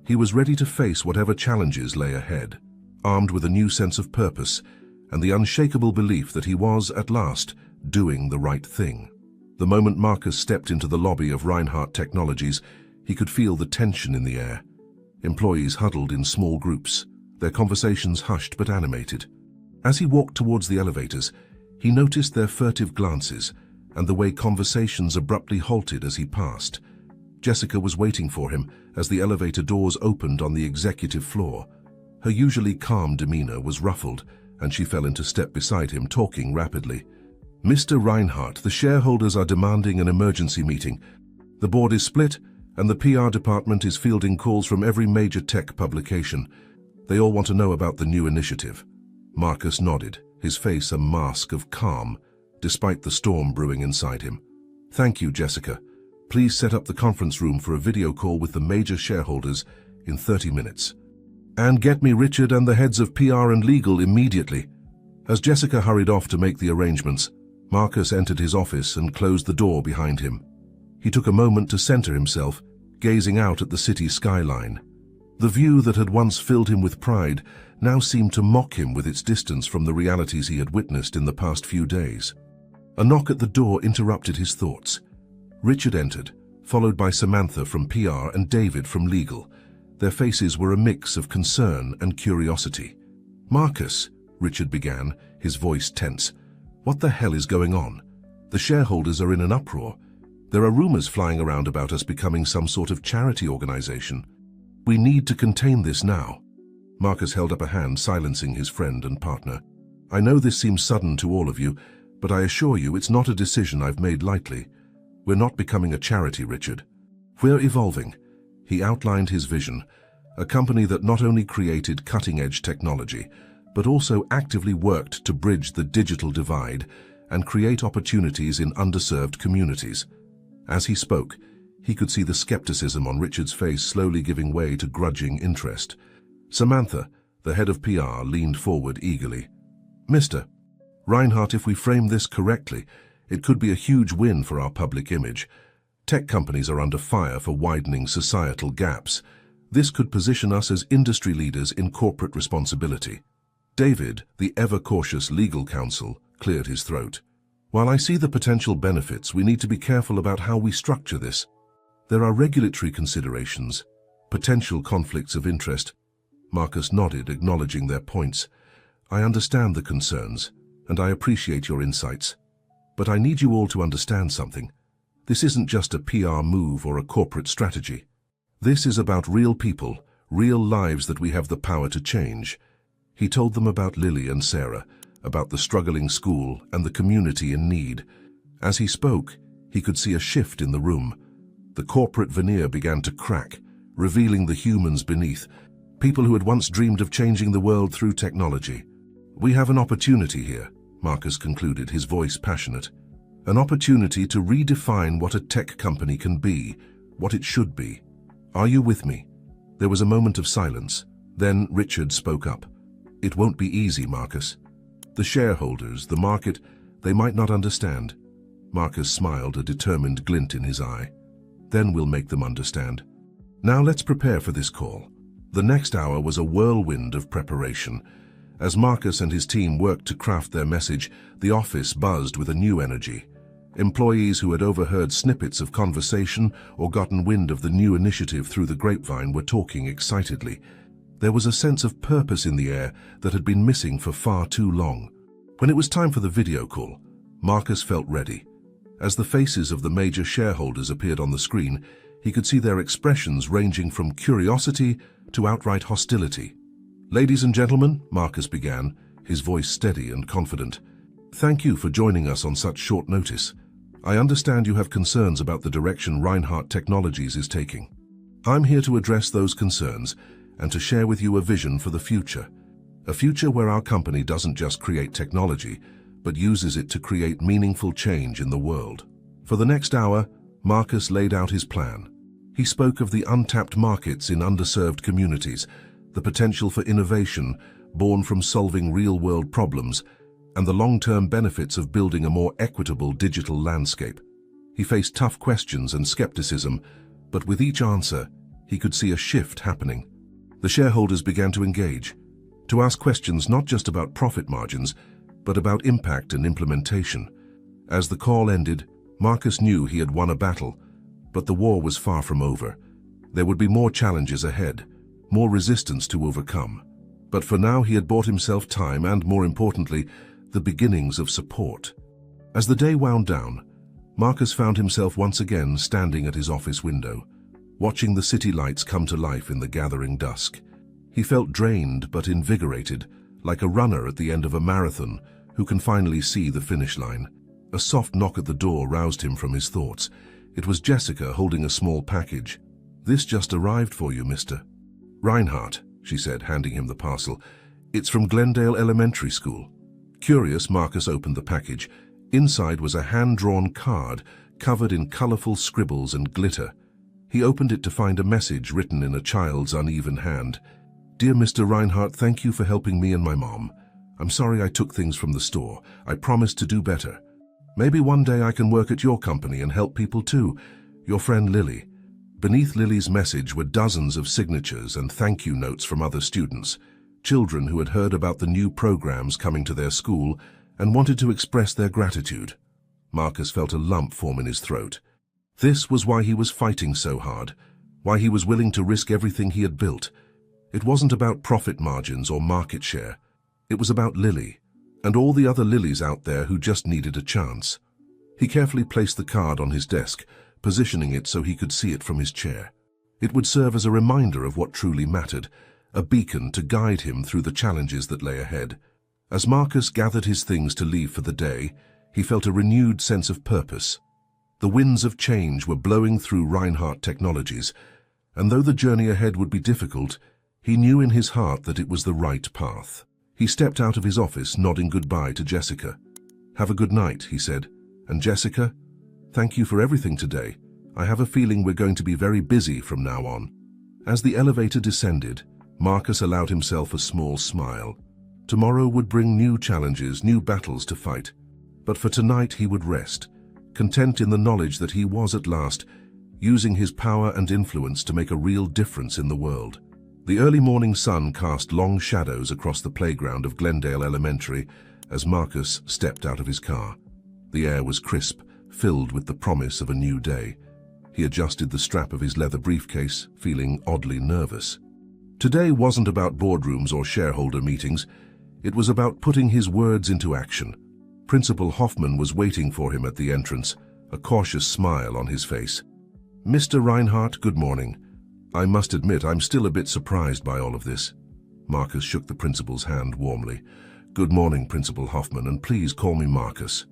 He was ready to face whatever challenges lay ahead, armed with a new sense of purpose and the unshakable belief that he was, at last, doing the right thing. The moment Marcus stepped into the lobby of Reinhardt Technologies, he could feel the tension in the air. Employees huddled in small groups, their conversations hushed but animated. As he walked towards the elevators, he noticed their furtive glances and the way conversations abruptly halted as he passed. Jessica was waiting for him as the elevator doors opened on the executive floor. Her usually calm demeanor was ruffled, and she fell into step beside him, talking rapidly. "Mr. Reinhardt, the shareholders are demanding an emergency meeting. The board is split, and the PR department is fielding calls from every major tech publication. They all want to know about the new initiative." Marcus nodded, his face a mask of calm, despite the storm brewing inside him. "Thank you, Jessica. Please set up the conference room for a video call with the major shareholders in 30 minutes. And get me Richard and the heads of PR and legal immediately." As Jessica hurried off to make the arrangements, Marcus entered his office and closed the door behind him. He took a moment to center himself, gazing out at the city skyline. The view that had once filled him with pride now seemed to mock him with its distance from the realities he had witnessed in the past few days. A knock at the door interrupted his thoughts. Richard entered, followed by Samantha from PR and David from legal. Their faces were a mix of concern and curiosity. "Marcus," Richard began, his voice tense, "what the hell is going on? The shareholders are in an uproar. There are rumors flying around about us becoming some sort of charity organization. We need to contain this now." Marcus held up a hand, silencing his friend and partner. "I know this seems sudden to all of you, but I assure you it's not a decision I've made lightly. We're not becoming a charity, Richard. We're evolving." He outlined his vision, a company that not only created cutting-edge technology, but also actively worked to bridge the digital divide and create opportunities in underserved communities. As he spoke, he could see the skepticism on Richard's face slowly giving way to grudging interest. Samantha, the head of PR, leaned forward eagerly. "Mr. Reinhardt, if we frame this correctly, it could be a huge win for our public image. Tech companies are under fire for widening societal gaps. This could position us as industry leaders in corporate responsibility." David, the ever-cautious legal counsel, cleared his throat. "While I see the potential benefits, we need to be careful about how we structure this. There are regulatory considerations, potential conflicts of interest." Marcus nodded, acknowledging their points. "I understand the concerns. and I appreciate your insights. But I need you all to understand something. This isn't just a PR move or a corporate strategy. This is about real people, real lives that we have the power to change. He told them about Lily and Sarah, about the struggling school and the community in need. As he spoke, he could see a shift in the room. The corporate veneer began to crack, revealing the humans beneath, people who had once dreamed of changing the world through technology. We have an opportunity here, Marcus concluded, his voice passionate. An opportunity to redefine what a tech company can be, what it should be. Are you with me? There was a moment of silence. Then Richard spoke up. It won't be easy, Marcus. The shareholders, the market, they might not understand. Marcus smiled, a determined glint in his eye. Then we'll make them understand. Now let's prepare for this call. The next hour was a whirlwind of preparation. As Marcus and his team worked to craft their message, the office buzzed with a new energy. Employees who had overheard snippets of conversation or gotten wind of the new initiative through the grapevine were talking excitedly. There was a sense of purpose in the air that had been missing for far too long. When it was time for the video call, Marcus felt ready. As the faces of the major shareholders appeared on the screen, he could see their expressions ranging from curiosity to outright hostility. Ladies and gentlemen, Marcus began, his voice steady and confident. Thank you for joining us on such short notice. I understand you have concerns about the direction Reinhardt Technologies is taking. I'm here to address those concerns and to share with you a vision for the future. A future where our company doesn't just create technology, but uses it to create meaningful change in the world. For the next hour, Marcus laid out his plan. He spoke of the untapped markets in underserved communities, the potential for innovation born from solving real-world problems, and the long-term benefits of building a more equitable digital landscape. He faced tough questions and skepticism, but with each answer, he could see a shift happening. The shareholders began to engage, to ask questions not just about profit margins, but about impact and implementation. As the call ended, Marcus knew he had won a battle, but the war was far from over. There would be more challenges ahead, more resistance to overcome. But for now, he had bought himself time and, more importantly, the beginnings of support. As the day wound down, Marcus found himself once again standing at his office window, watching the city lights come to life in the gathering dusk. He felt drained but invigorated, like a runner at the end of a marathon who can finally see the finish line. A soft knock at the door roused him from his thoughts. It was Jessica holding a small package. "This just arrived for you, Mr. Reinhardt," she said, handing him the parcel. "It's from Glendale Elementary School." Curious, Marcus opened the package. Inside was a hand-drawn card covered in colorful scribbles and glitter. He opened it to find a message written in a child's uneven hand. "Dear Mr. Reinhardt, thank you for helping me and my mom. I'm sorry I took things from the store. I promise to do better. Maybe one day I can work at your company and help people too. Your friend Lily." Beneath Lily's message were dozens of signatures and thank you notes from other students, children who had heard about the new programs coming to their school and wanted to express their gratitude. Marcus felt a lump form in his throat. This was why he was fighting so hard, why he was willing to risk everything he had built. It wasn't about profit margins or market share. It was about Lily, and all the other Lilies out there who just needed a chance. He carefully placed the card on his desk, positioning it so he could see it from his chair. It would serve as a reminder of what truly mattered, a beacon to guide him through the challenges that lay ahead. As Marcus gathered his things to leave for the day, he felt a renewed sense of purpose. The winds of change were blowing through Reinhardt Technologies, and though the journey ahead would be difficult, he knew in his heart that it was the right path. He stepped out of his office, nodding goodbye to Jessica. "Have a good night," he said. "And Jessica, thank you for everything today. I have a feeling we're going to be very busy from now on." As the elevator descended, Marcus allowed himself a small smile. Tomorrow would bring new challenges, new battles to fight. But for tonight he would rest, content in the knowledge that he was at last using his power and influence to make a real difference in the world. The early morning sun cast long shadows across the playground of Glendale Elementary as Marcus stepped out of his car. The air was crisp, filled with the promise of a new day. He adjusted the strap of his leather briefcase, feeling oddly nervous. Today wasn't about boardrooms or shareholder meetings. It was about putting his words into action. Principal Hoffman was waiting for him at the entrance, a cautious smile on his face. "Mr. Reinhardt, good morning. I must admit I'm still a bit surprised by all of this." Marcus shook the principal's hand warmly. "Good morning, Principal Hoffman, and please call me Marcus.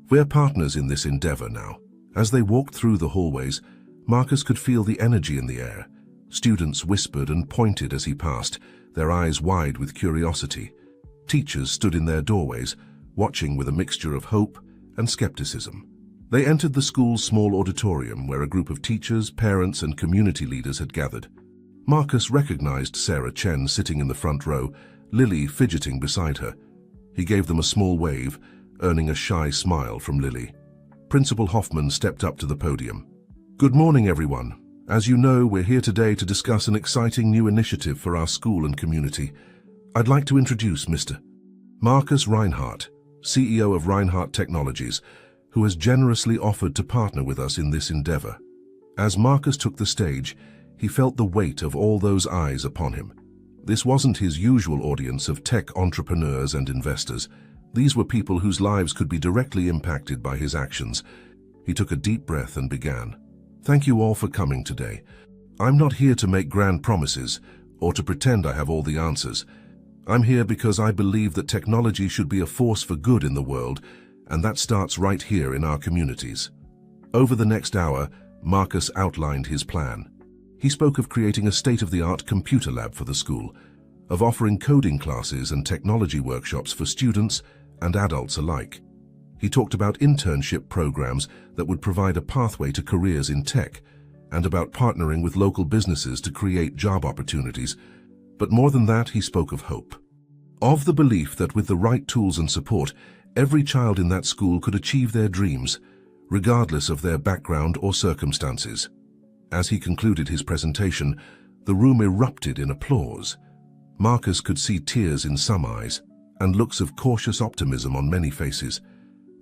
We're partners in this endeavor now." As they walked through the hallways, Marcus could feel the energy in the air. Students whispered and pointed as he passed, their eyes wide with curiosity. Teachers stood in their doorways, watching with a mixture of hope and skepticism. They entered the school's small auditorium where a group of teachers, parents, and community leaders had gathered. Marcus recognized Sarah Chen sitting in the front row, Lily fidgeting beside her. He gave them a small wave, earning a shy smile from Lily. Principal Hoffman stepped up to the podium. "Good morning, everyone. As you know, we're here today to discuss an exciting new initiative for our school and community. I'd like to introduce Mr. Marcus Reinhardt, CEO of Reinhardt Technologies, who has generously offered to partner with us in this endeavor." As Marcus took the stage, he felt the weight of all those eyes upon him. This wasn't his usual audience of tech entrepreneurs and investors. These were people whose lives could be directly impacted by his actions. He took a deep breath and began. "Thank you all for coming today. I'm not here to make grand promises or to pretend I have all the answers. I'm here because I believe that technology should be a force for good in the world, and that starts right here in our communities." Over the next hour, Marcus outlined his plan. He spoke of creating a state-of-the-art computer lab for the school, of offering coding classes and technology workshops for students and adults alike. He talked about internship programs that would provide a pathway to careers in tech, and about partnering with local businesses to create job opportunities. But more than that, he spoke of hope. Of the belief that with the right tools and support, every child in that school could achieve their dreams, regardless of their background or circumstances. As he concluded his presentation, the room erupted in applause. Marcus could see tears in some eyes and looks of cautious optimism on many faces.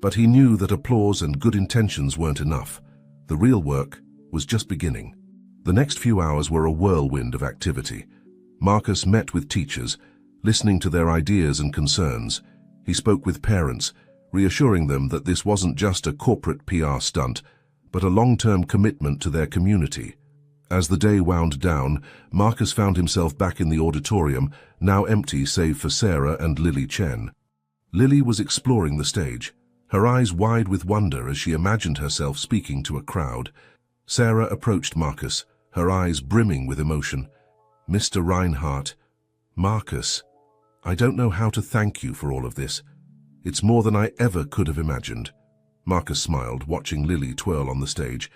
But he knew that applause and good intentions weren't enough. The real work was just beginning. The next few hours were a whirlwind of activity. Marcus met with teachers, listening to their ideas and concerns. He spoke with parents, reassuring them that this wasn't just a corporate PR stunt, but a long-term commitment to their community. As the day wound down, Marcus found himself back in the auditorium, now empty save for Sarah and Lily Chen. Lily was exploring the stage, her eyes wide with wonder as she imagined herself speaking to a crowd. Sarah approached Marcus, her eyes brimming with emotion. "Mr. Reinhardt, Marcus, I don't know how to thank you for all of this. It's more than I ever could have imagined." Marcus smiled, watching Lily twirl on the stage.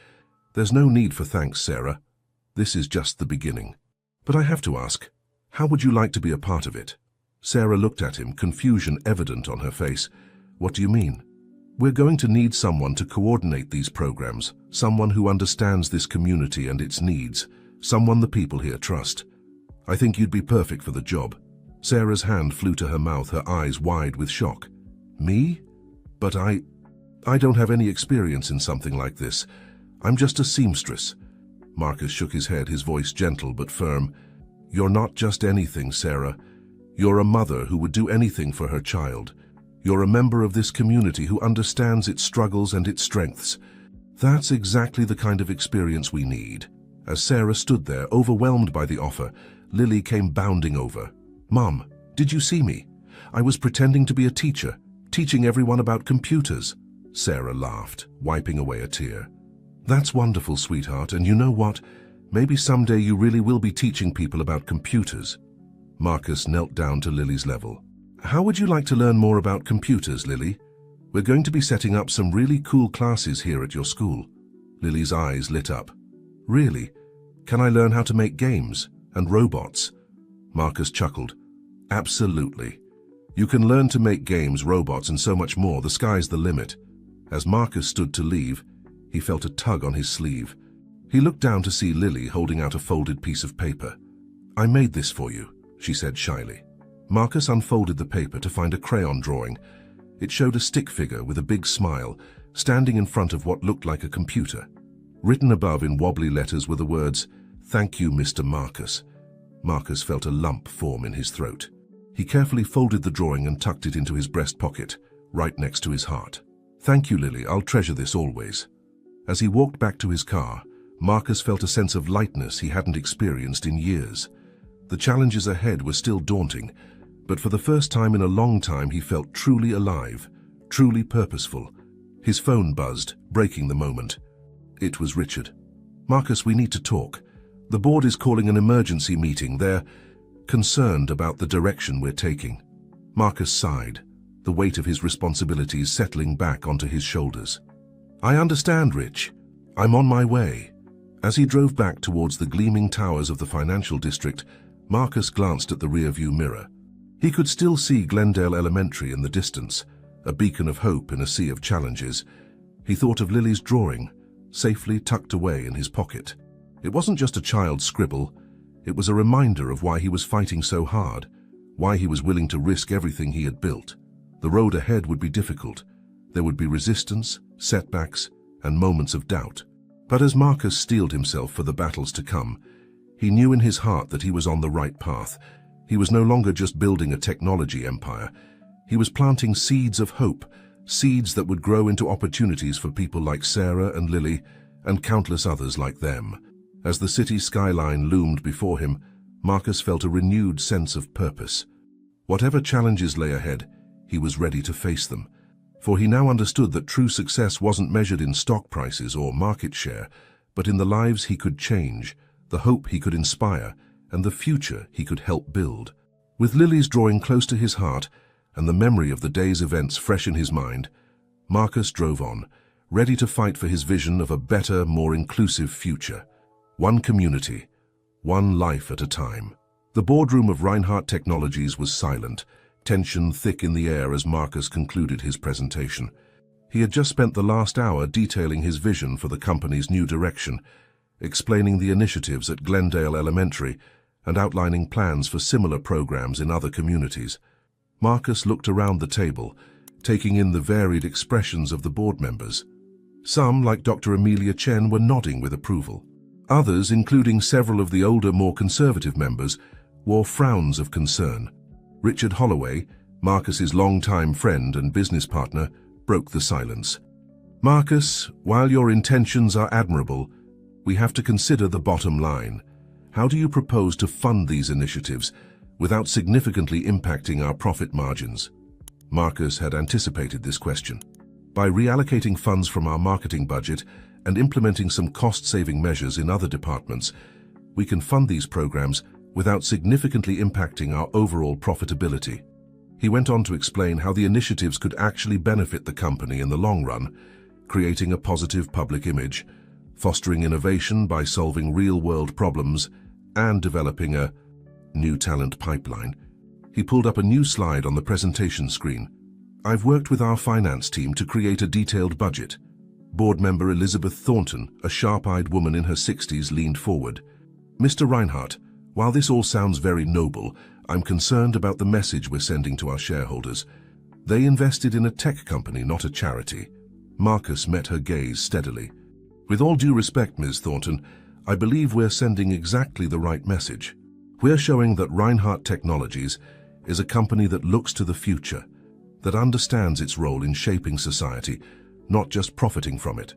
"There's no need for thanks, Sarah. This is just the beginning. But I have to ask, how would you like to be a part of it?" Sarah looked at him, confusion evident on her face. "What do you mean?" "We're going to need someone to coordinate these programs, someone who understands this community and its needs, someone the people here trust. I think you'd be perfect for the job." Sarah's hand flew to her mouth, her eyes wide with shock. "Me? But I don't have any experience in something like this. I'm just a seamstress." Marcus shook his head, his voice gentle but firm. "You're not just anything, Sarah. You're a mother who would do anything for her child. You're a member of this community who understands its struggles and its strengths. That's exactly the kind of experience we need." As Sarah stood there, overwhelmed by the offer, Lily came bounding over. "Mom, did you see me? I was pretending to be a teacher, teaching everyone about computers." Sarah laughed, wiping away a tear. "That's wonderful, sweetheart, and you know what? Maybe someday you really will be teaching people about computers." Marcus knelt down to Lily's level. "How would you like to learn more about computers, Lily? We're going to be setting up some really cool classes here at your school." Lily's eyes lit up. "Really? Can I learn how to make games and robots?" Marcus chuckled. "Absolutely. You can learn to make games, robots, and so much more. The sky's the limit." As Marcus stood to leave, he felt a tug on his sleeve. He looked down to see Lily holding out a folded piece of paper. "I made this for you," she said shyly. Marcus unfolded the paper to find a crayon drawing. It showed a stick figure with a big smile, standing in front of what looked like a computer. Written above in wobbly letters were the words, "Thank you, Mr. Marcus." Marcus felt a lump form in his throat. He carefully folded the drawing and tucked it into his breast pocket, right next to his heart. "Thank you, Lily. I'll treasure this always." As he walked back to his car, Marcus felt a sense of lightness he hadn't experienced in years. The challenges ahead were still daunting, but for the first time in a long time he felt truly alive, truly purposeful. His phone buzzed, breaking the moment. It was Richard. "Marcus, we need to talk. The board is calling an emergency meeting. They're concerned about the direction we're taking." Marcus sighed, the weight of his responsibilities settling back onto his shoulders. "I understand, Rich. I'm on my way." As he drove back towards the gleaming towers of the financial district, Marcus glanced at the rearview mirror. He could still see Glendale Elementary in the distance, a beacon of hope in a sea of challenges. He thought of Lily's drawing, safely tucked away in his pocket. It wasn't just a child's scribble. It was a reminder of why he was fighting so hard, why he was willing to risk everything he had built. The road ahead would be difficult. There would be resistance, setbacks, and moments of doubt. But as Marcus steeled himself for the battles to come, he knew in his heart that he was on the right path. He was no longer just building a technology empire. He was planting seeds of hope, seeds that would grow into opportunities for people like Sarah and Lily, and countless others like them. As the city skyline loomed before him, Marcus felt a renewed sense of purpose. Whatever challenges lay ahead, he was ready to face them. For he now understood that true success wasn't measured in stock prices or market share, but in the lives he could change, the hope he could inspire, and the future he could help build. With Lily's drawing close to his heart and the memory of the day's events fresh in his mind, Marcus drove on, ready to fight for his vision of a better, more inclusive future. One community, one life at a time. The boardroom of Reinhardt Technologies was silent, tension thick in the air as Marcus concluded his presentation. He had just spent the last hour detailing his vision for the company's new direction, explaining the initiatives at Glendale Elementary and outlining plans for similar programs in other communities. Marcus looked around the table, taking in the varied expressions of the board members. Some, like Dr. Amelia Chen, were nodding with approval. Others, including several of the older, more conservative members, wore frowns of concern. Richard Holloway, Marcus's longtime friend and business partner, broke the silence. "Marcus, while your intentions are admirable, we have to consider the bottom line. How do you propose to fund these initiatives without significantly impacting our profit margins?" Marcus had anticipated this question. "By reallocating funds from our marketing budget and implementing some cost-saving measures in other departments, we can fund these programs without significantly impacting our overall profitability." He went on to explain how the initiatives could actually benefit the company in the long run, creating a positive public image, fostering innovation by solving real-world problems, and developing a new talent pipeline. He pulled up a new slide on the presentation screen. "I've worked with our finance team to create a detailed budget." Board member Elizabeth Thornton, a sharp-eyed woman in her 60s, leaned forward. "Mr. Reinhardt, while this all sounds very noble, I'm concerned about the message we're sending to our shareholders. They invested in a tech company, not a charity." Marcus met her gaze steadily. "With all due respect, Ms. Thornton, I believe we're sending exactly the right message. We're showing that Reinhardt Technologies is a company that looks to the future, that understands its role in shaping society, not just profiting from it."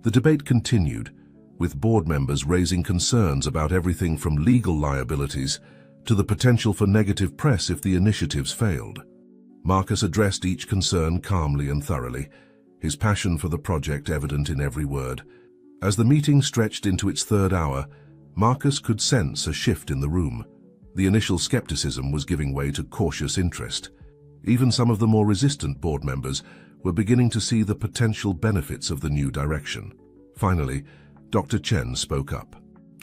The debate continued, with board members raising concerns about everything from legal liabilities to the potential for negative press if the initiatives failed. Marcus addressed each concern calmly and thoroughly, his passion for the project evident in every word. As the meeting stretched into its third hour, Marcus could sense a shift in the room. The initial skepticism was giving way to cautious interest. Even some of the more resistant board members were beginning to see the potential benefits of the new direction. Finally, Dr. Chen spoke up.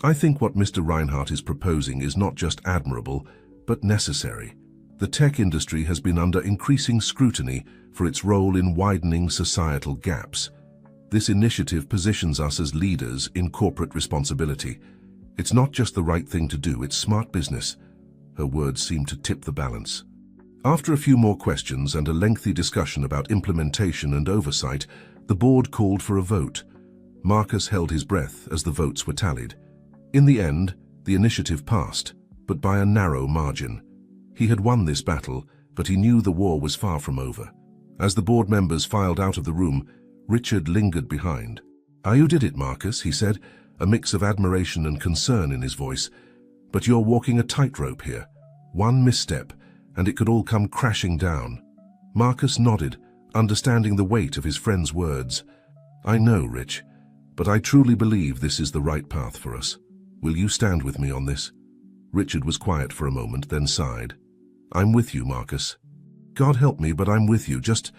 "I think what Mr. Reinhardt is proposing is not just admirable, but necessary. The tech industry has been under increasing scrutiny for its role in widening societal gaps. This initiative positions us as leaders in corporate responsibility. It's not just the right thing to do, it's smart business." Her words seemed to tip the balance. After a few more questions and a lengthy discussion about implementation and oversight, the board called for a vote. Marcus held his breath as the votes were tallied. In the end, the initiative passed, but by a narrow margin. He had won this battle, but he knew the war was far from over. As the board members filed out of the room, Richard lingered behind. "You did it, Marcus," he said, a mix of admiration and concern in his voice. "But you're walking a tightrope here. One misstep, and it could all come crashing down." Marcus nodded, understanding the weight of his friend's words. "I know, Rich, but I truly believe this is the right path for us. Will you stand with me on this?" Richard was quiet for a moment, then sighed. "I'm with you, Marcus. God help me, but I'm with you. Just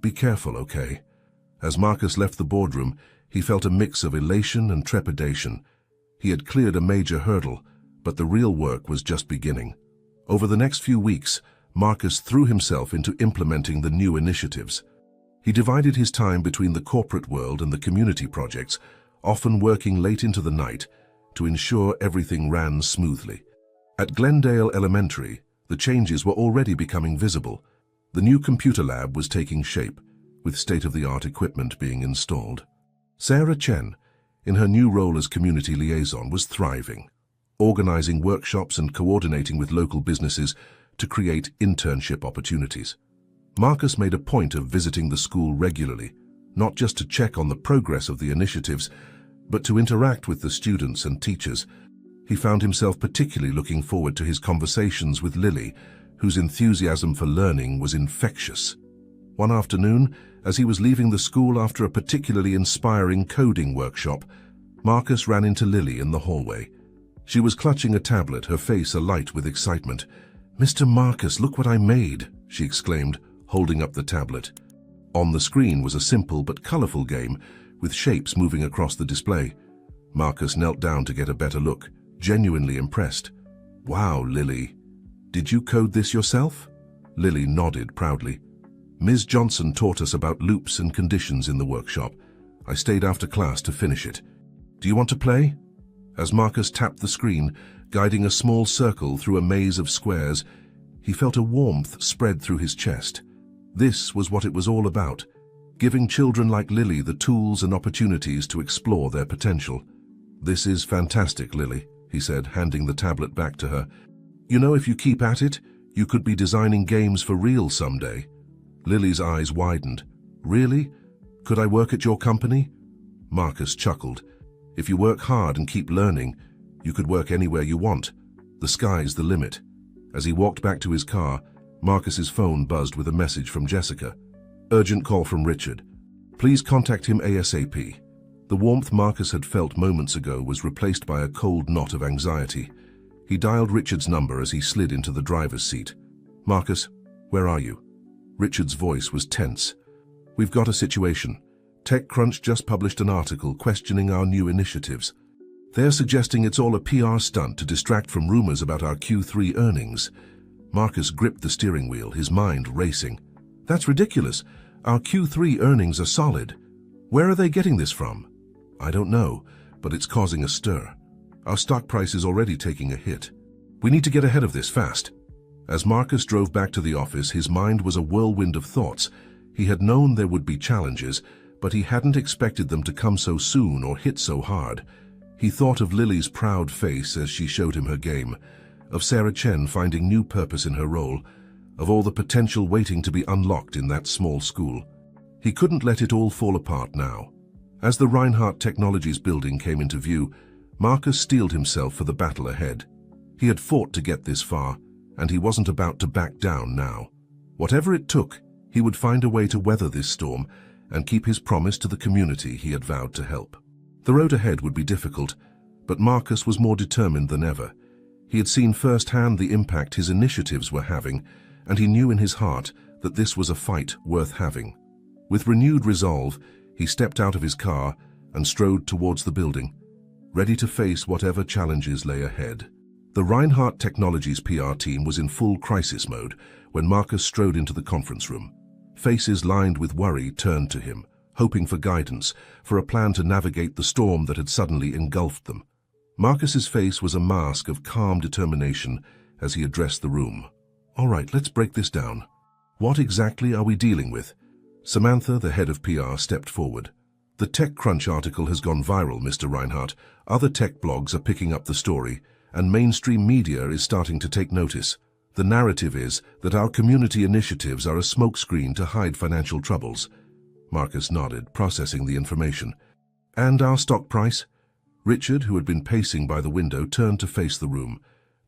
be careful, okay?" As Marcus left the boardroom, he felt a mix of elation and trepidation. He had cleared a major hurdle, but the real work was just beginning. Over the next few weeks, Marcus threw himself into implementing the new initiatives. He divided his time between the corporate world and the community projects, often working late into the night to ensure everything ran smoothly. At Glendale Elementary, the changes were already becoming visible. The new computer lab was taking shape, with state-of-the-art equipment being installed. Sarah Chen, in her new role as community liaison, was thriving, organizing workshops and coordinating with local businesses to create internship opportunities. Marcus made a point of visiting the school regularly, not just to check on the progress of the initiatives, but to interact with the students and teachers. He found himself particularly looking forward to his conversations with Lily, whose enthusiasm for learning was infectious. One afternoon, as he was leaving the school after a particularly inspiring coding workshop, Marcus ran into Lily in the hallway. She was clutching a tablet, her face alight with excitement. "Mr. Marcus, look what I made," she exclaimed, holding up the tablet. On the screen was a simple but colorful game, with shapes moving across the display. Marcus knelt down to get a better look, genuinely impressed. "Wow, Lily. Did you code this yourself?" Lily nodded proudly. "Ms. Johnson taught us about loops and conditions in the workshop. I stayed after class to finish it. Do you want to play?" As Marcus tapped the screen, guiding a small circle through a maze of squares, he felt a warmth spread through his chest. This was what it was all about, giving children like Lily the tools and opportunities to explore their potential. "This is fantastic, Lily," he said, handing the tablet back to her. "You know, if you keep at it, you could be designing games for real someday." Lily's eyes widened. "Really? Could I work at your company?" Marcus chuckled. "If you work hard and keep learning, you could work anywhere you want. The sky's the limit." As he walked back to his car, Marcus's phone buzzed with a message from Jessica. "Urgent call from Richard. Please contact him ASAP." The warmth Marcus had felt moments ago was replaced by a cold knot of anxiety. He dialed Richard's number as he slid into the driver's seat. "Marcus, where are you?" Richard's voice was tense. "We've got a situation. TechCrunch just published an article questioning our new initiatives. They're suggesting it's all a PR stunt to distract from rumors about our Q3 earnings." Marcus gripped the steering wheel, his mind racing. "That's ridiculous. Our Q3 earnings are solid. Where are they getting this from?" "I don't know, but it's causing a stir. Our stock price is already taking a hit. We need to get ahead of this fast." As Marcus drove back to the office, his mind was a whirlwind of thoughts. He had known there would be challenges, but he hadn't expected them to come so soon or hit so hard. He thought of Lily's proud face as she showed him her game, of Sarah Chen finding new purpose in her role, of all the potential waiting to be unlocked in that small school. He couldn't let it all fall apart now. As the Reinhardt Technologies building came into view, Marcus steeled himself for the battle ahead. He had fought to get this far, and he wasn't about to back down now. Whatever it took, he would find a way to weather this storm and keep his promise to the community he had vowed to help. The road ahead would be difficult, but Marcus was more determined than ever. He had seen firsthand the impact his initiatives were having, and he knew in his heart that this was a fight worth having. With renewed resolve, he stepped out of his car and strode towards the building, ready to face whatever challenges lay ahead. The Reinhardt Technologies PR team was in full crisis mode when Marcus strode into the conference room. Faces lined with worry turned to him, hoping for guidance, for a plan to navigate the storm that had suddenly engulfed them. Marcus's face was a mask of calm determination as he addressed the room. "All right, let's break this down. What exactly are we dealing with?" Samantha, the head of PR, stepped forward. "The TechCrunch article has gone viral, Mr. Reinhardt. Other tech blogs are picking up the story, and mainstream media is starting to take notice. The narrative is that our community initiatives are a smokescreen to hide financial troubles. Marcus nodded, processing the information. And our stock price? Richard, who had been pacing by the window, turned to face the room.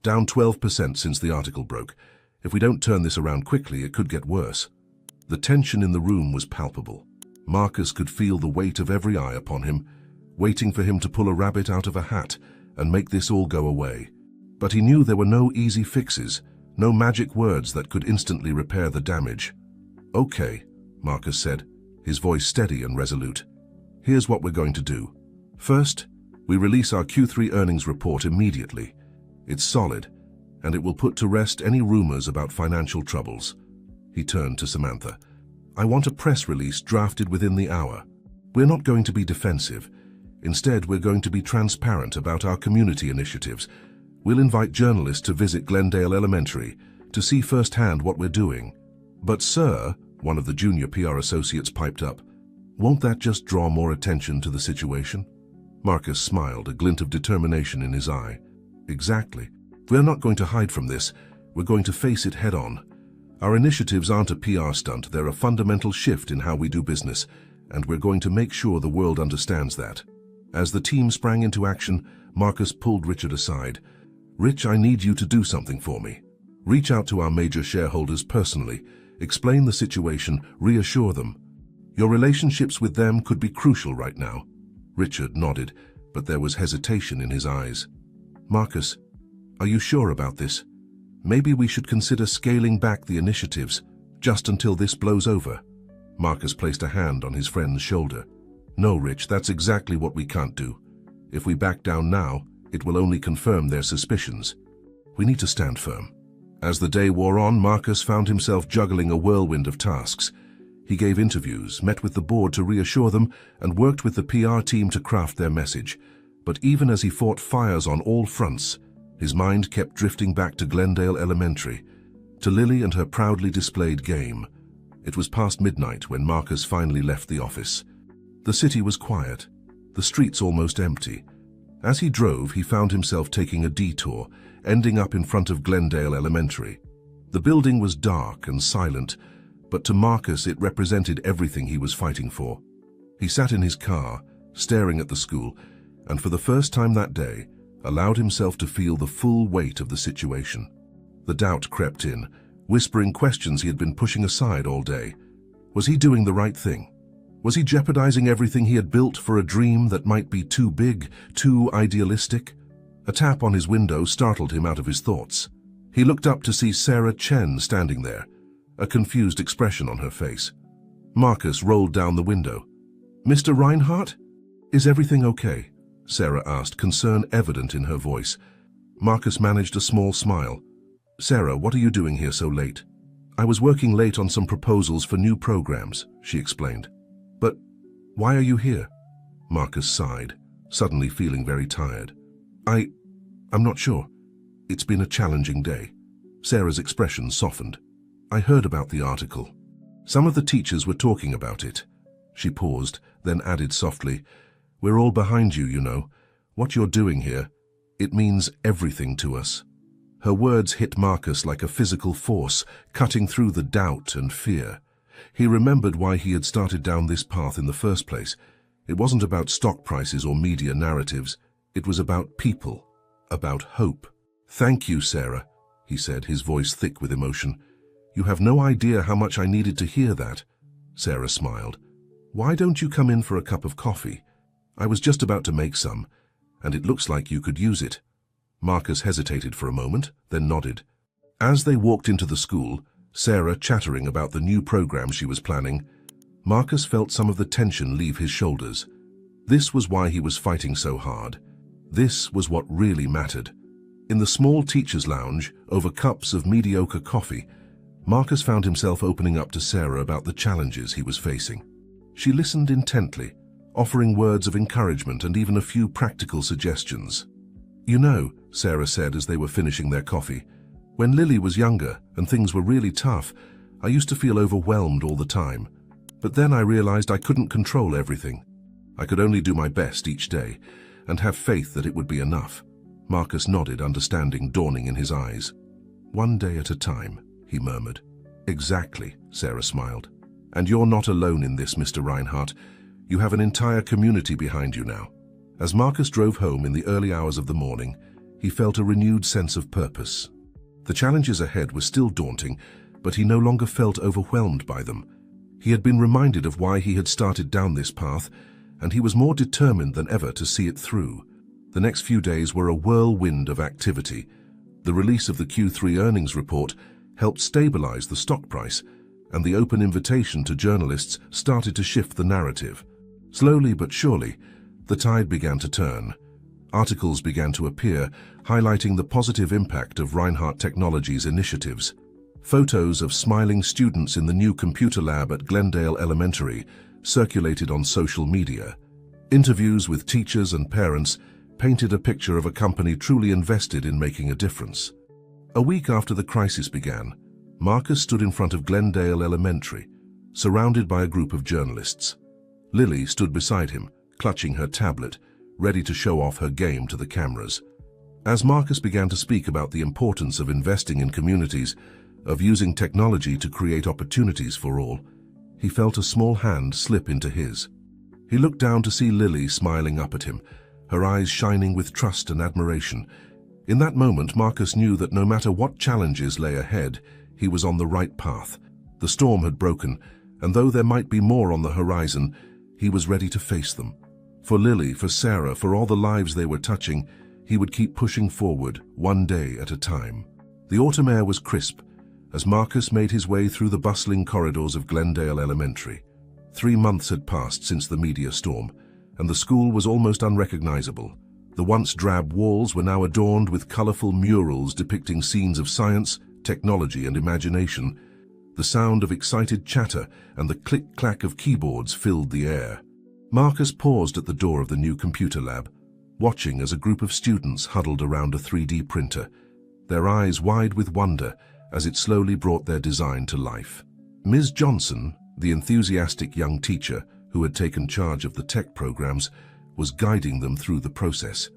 Down 12% since the article broke. If we don't turn this around quickly, it could get worse. The tension in the room was palpable. Marcus could feel the weight of every eye upon him, waiting for him to pull a rabbit out of a hat and make this all go away. But he knew there were no easy fixes, no magic words that could instantly repair the damage. "Okay," Marcus said, his voice steady and resolute. "Here's what we're going to do. First, we release our Q3 earnings report immediately. It's solid, and it will put to rest any rumors about financial troubles." He turned to Samantha. "I want a press release drafted within the hour. We're not going to be defensive. Instead, we're going to be transparent about our community initiatives. We'll invite journalists to visit Glendale Elementary to see firsthand what we're doing." "But sir," one of the junior PR associates piped up, "won't that just draw more attention to the situation?" Marcus smiled, a glint of determination in his eye. "Exactly. We're not going to hide from this. We're going to face it head-on. Our initiatives aren't a PR stunt. They're a fundamental shift in how we do business, and we're going to make sure the world understands that." As the team sprang into action, Marcus pulled Richard aside. "Rich, I need you to do something for me. Reach out to our major shareholders personally, explain the situation, reassure them. Your relationships with them could be crucial right now." Richard nodded, but there was hesitation in his eyes. "Marcus, are you sure about this? Maybe we should consider scaling back the initiatives, just until this blows over." Marcus placed a hand on his friend's shoulder. "No, Rich, that's exactly what we can't do. If we back down now, it will only confirm their suspicions. We need to stand firm." As the day wore on, Marcus found himself juggling a whirlwind of tasks. He gave interviews, met with the board to reassure them, and worked with the PR team to craft their message. But even as he fought fires on all fronts, his mind kept drifting back to Glendale Elementary, to Lily and her proudly displayed game. It was past midnight when Marcus finally left the office. The city was quiet, the streets almost empty. As he drove, he found himself taking a detour, ending up in front of Glendale Elementary. The building was dark and silent, but to Marcus it represented everything he was fighting for. He sat in his car, staring at the school, and for the first time that day, allowed himself to feel the full weight of the situation. The doubt crept in, whispering questions he had been pushing aside all day. Was he doing the right thing? Was he jeopardizing everything he had built for a dream that might be too big, too idealistic? A tap on his window startled him out of his thoughts. He looked up to see Sarah Chen standing there, a confused expression on her face. Marcus rolled down the window. "Mr. Reinhardt? Is everything okay?" Sarah asked, concern evident in her voice. Marcus managed a small smile. "Sarah, what are you doing here so late?" "I was working late on some proposals for new programs," she explained. "But why are you here?" Marcus sighed, suddenly feeling very tired. I'm not sure. It's been a challenging day." Sarah's expression softened. "I heard about the article. Some of the teachers were talking about it." She paused, then added softly, "We're all behind you, you know. What you're doing here, it means everything to us." Her words hit Marcus like a physical force, cutting through the doubt and fear. He remembered why he had started down this path in the first place. It wasn't about stock prices or media narratives. It was about people, about hope. "Thank you, Sarah," he said, his voice thick with emotion. "You have no idea how much I needed to hear that." Sarah smiled. "Why don't you come in for a cup of coffee? I was just about to make some, and it looks like you could use it." Marcus hesitated for a moment, then nodded. As they walked into the school, Sarah chattering about the new program she was planning, Marcus felt some of the tension leave his shoulders. This was why he was fighting so hard. This was what really mattered. In the small teacher's lounge, over cups of mediocre coffee, Marcus found himself opening up to Sarah about the challenges he was facing. She listened intently, offering words of encouragement and even a few practical suggestions. "You know," Sarah said as they were finishing their coffee, "when Lily was younger and things were really tough, I used to feel overwhelmed all the time. But then I realized I couldn't control everything. I could only do my best each day and have faith that it would be enough." Marcus nodded, understanding dawning in his eyes. One day at a time, he murmured. Exactly, Sarah smiled. And you're not alone in this, Mr. Reinhardt. You have an entire community behind you now. As Marcus drove home in the early hours of the morning, he felt a renewed sense of purpose. The challenges ahead were still daunting, but he no longer felt overwhelmed by them. He had been reminded of why he had started down this path, and he was more determined than ever to see it through. The next few days were a whirlwind of activity. The release of the Q3 earnings report helped stabilize the stock price, and the open invitation to journalists started to shift the narrative. Slowly but surely, the tide began to turn. Articles began to appear, highlighting the positive impact of Reinhardt Technologies' initiatives. Photos of smiling students in the new computer lab at Glendale Elementary circulated on social media. Interviews with teachers and parents painted a picture of a company truly invested in making a difference. A week after the crisis began, Marcus stood in front of Glendale Elementary, surrounded by a group of journalists. Lily stood beside him, clutching her tablet, ready to show off her game to the cameras. As Marcus began to speak about the importance of investing in communities, of using technology to create opportunities for all, he felt a small hand slip into his. He looked down to see Lily smiling up at him, her eyes shining with trust and admiration. In that moment, Marcus knew that no matter what challenges lay ahead, he was on the right path. The storm had broken, and though there might be more on the horizon, he was ready to face them. For Lily, for Sarah, for all the lives they were touching, he would keep pushing forward, one day at a time. The autumn air was crisp as Marcus made his way through the bustling corridors of Glendale Elementary. 3 months had passed since the media storm, and the school was almost unrecognizable. The once drab walls were now adorned with colorful murals depicting scenes of science, technology, and imagination. The sound of excited chatter and the click-clack of keyboards filled the air. Marcus paused at the door of the new computer lab, watching as a group of students huddled around a 3D printer, their eyes wide with wonder as it slowly brought their design to life. Ms. Johnson, the enthusiastic young teacher who had taken charge of the tech programs, was guiding them through the process.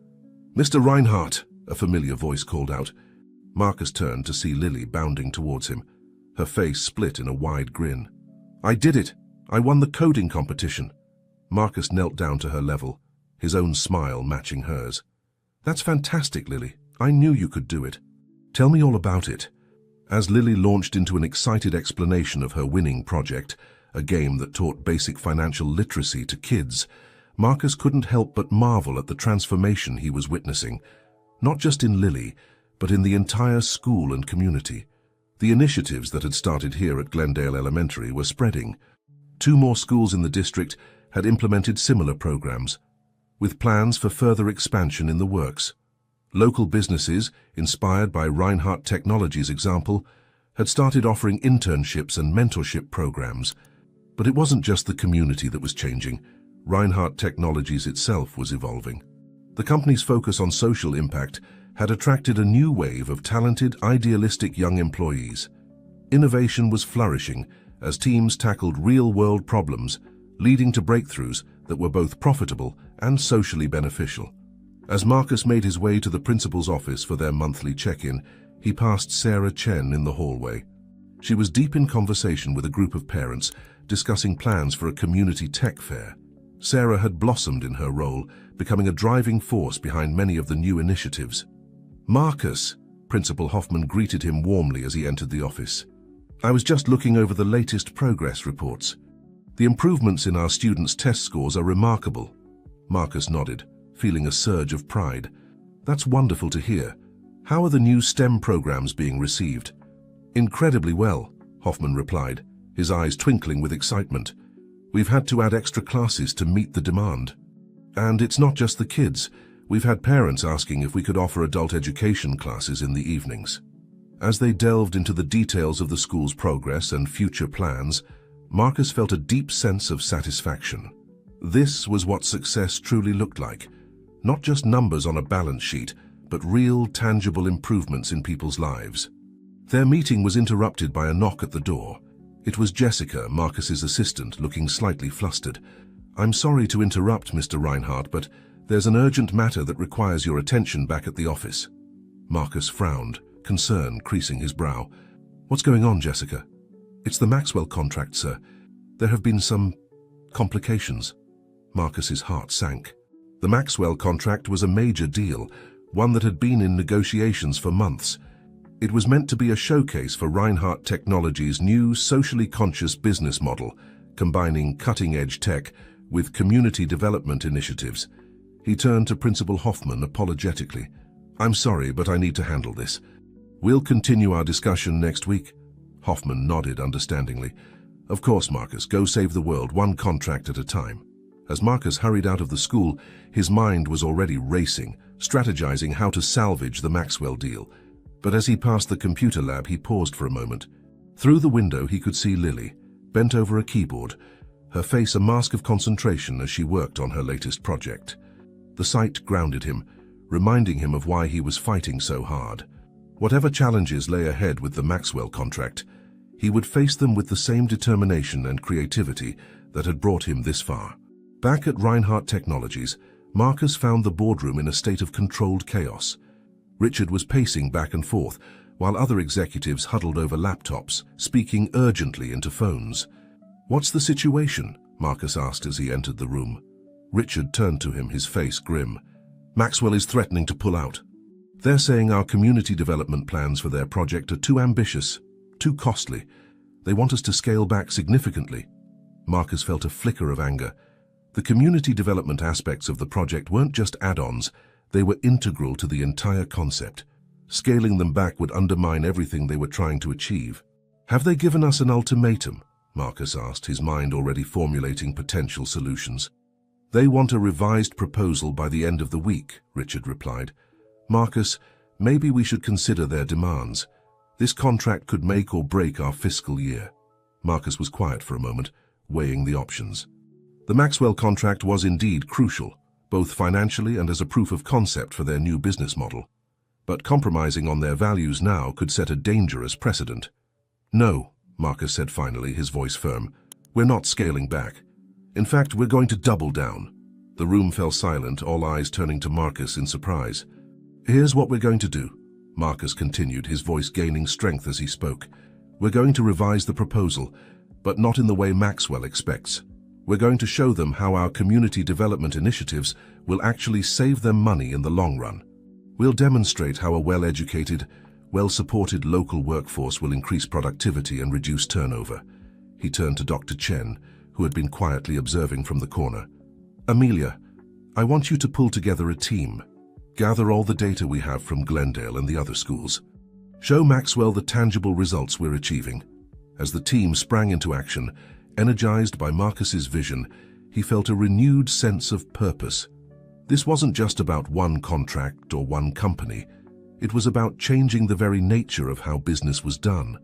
"Mr. Reinhardt," a familiar voice called out. Marcus turned to see Lily bounding towards him, her face split in a wide grin. "I did it! I won the coding competition!" Marcus knelt down to her level, his own smile matching hers. "That's fantastic, Lily. I knew you could do it. Tell me all about it." As Lily launched into an excited explanation of her winning project, a game that taught basic financial literacy to kids, Marcus couldn't help but marvel at the transformation he was witnessing, not just in Lily, but in the entire school and community. The initiatives that had started here at Glendale Elementary were spreading. 2 more schools in the district had implemented similar programs, with plans for further expansion in the works. Local businesses, inspired by Reinhardt Technologies' example, had started offering internships and mentorship programs. But it wasn't just the community that was changing. Reinhardt Technologies itself was evolving. The company's focus on social impact had attracted a new wave of talented, idealistic young employees. Innovation was flourishing as teams tackled real-world problems, leading to breakthroughs that were both profitable and socially beneficial. As Marcus made his way to the principal's office for their monthly check-in, he passed Sarah Chen in the hallway. She was deep in conversation with a group of parents, discussing plans for a community tech fair. Sarah had blossomed in her role, becoming a driving force behind many of the new initiatives. "Marcus," Principal Hoffman greeted him warmly as he entered the office. "I was just looking over the latest progress reports. The improvements in our students' test scores are remarkable." Marcus nodded, feeling a surge of pride. "That's wonderful to hear. How are the new STEM programs being received?" "Incredibly well," Hoffman replied, his eyes twinkling with excitement. "We've had to add extra classes to meet the demand. And it's not just the kids. We've had parents asking if we could offer adult education classes in the evenings." As they delved into the details of the school's progress and future plans, Marcus felt a deep sense of satisfaction. This was what success truly looked like. Not just numbers on a balance sheet, but real, tangible improvements in people's lives. Their meeting was interrupted by a knock at the door. It was Jessica, Marcus's assistant, looking slightly flustered. "I'm sorry to interrupt, Mr. Reinhardt, but there's an urgent matter that requires your attention back at the office." Marcus frowned, concern creasing his brow. "What's going on, Jessica?" "It's the Maxwell contract, sir. There have been some complications." Marcus's heart sank. The Maxwell contract was a major deal, one that had been in negotiations for months. It was meant to be a showcase for Reinhardt Technologies' new socially conscious business model, combining cutting-edge tech with community development initiatives. He turned to Principal Hoffman apologetically. "I'm sorry, but I need to handle this. We'll continue our discussion next week." Hoffman nodded understandingly. "Of course, Marcus, go save the world, one contract at a time." As Marcus hurried out of the school, his mind was already racing, strategizing how to salvage the Maxwell deal. But as he passed the computer lab, he paused for a moment. Through the window, he could see Lily, bent over a keyboard, her face a mask of concentration as she worked on her latest project. The sight grounded him, reminding him of why he was fighting so hard. Whatever challenges lay ahead with the Maxwell contract, he would face them with the same determination and creativity that had brought him this far. Back at Reinhardt Technologies, Marcus found the boardroom in a state of controlled chaos. Richard was pacing back and forth, while other executives huddled over laptops, speaking urgently into phones. "What's the situation?" Marcus asked as he entered the room. Richard turned to him, his face grim. "Maxwell is threatening to pull out. They're saying our community development plans for their project are too ambitious, too costly. They want us to scale back significantly." Marcus felt a flicker of anger. The community development aspects of the project weren't just add-ons, they were integral to the entire concept. Scaling them back would undermine everything they were trying to achieve. "Have they given us an ultimatum?" Marcus asked, his mind already formulating potential solutions. "They want a revised proposal by the end of the week," Richard replied. "Marcus, maybe we should consider their demands. This contract could make or break our fiscal year." Marcus was quiet for a moment, weighing the options. The Maxwell contract was indeed crucial, both financially and as a proof of concept for their new business model. But compromising on their values now could set a dangerous precedent. "No," Marcus said finally, his voice firm. "We're not scaling back. In fact, we're going to double down." The room fell silent, all eyes turning to Marcus in surprise. "Here's what we're going to do," Marcus continued, his voice gaining strength as he spoke. "We're going to revise the proposal, but not in the way Maxwell expects. We're going to show them how our community development initiatives will actually save them money in the long run. We'll demonstrate how a well-educated, well-supported local workforce will increase productivity and reduce turnover." He turned to Dr. Chen, who had been quietly observing from the corner. "Amelia, I want you to pull together a team. Gather all the data we have from Glendale and the other schools. Show Maxwell the tangible results we're achieving." As the team sprang into action, energized by Marcus's vision, he felt a renewed sense of purpose. This wasn't just about one contract or one company. It was about changing the very nature of how business was done,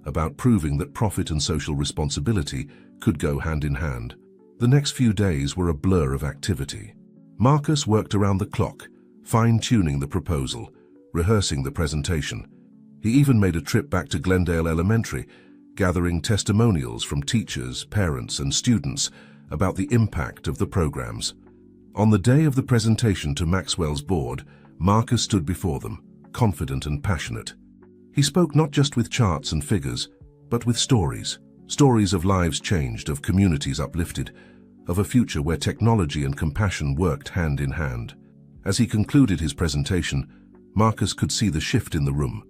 about proving that profit and social responsibility could go hand in hand. The next few days were a blur of activity. Marcus worked around the clock, fine-tuning the proposal, rehearsing the presentation. He even made a trip back to Glendale Elementary, gathering testimonials from teachers, parents, and students about the impact of the programs. On the day of the presentation to Maxwell's board, Marcus stood before them, confident and passionate. He spoke not just with charts and figures, but with stories. Stories of lives changed, of communities uplifted, of a future where technology and compassion worked hand in hand. As he concluded his presentation, Marcus could see the shift in the room.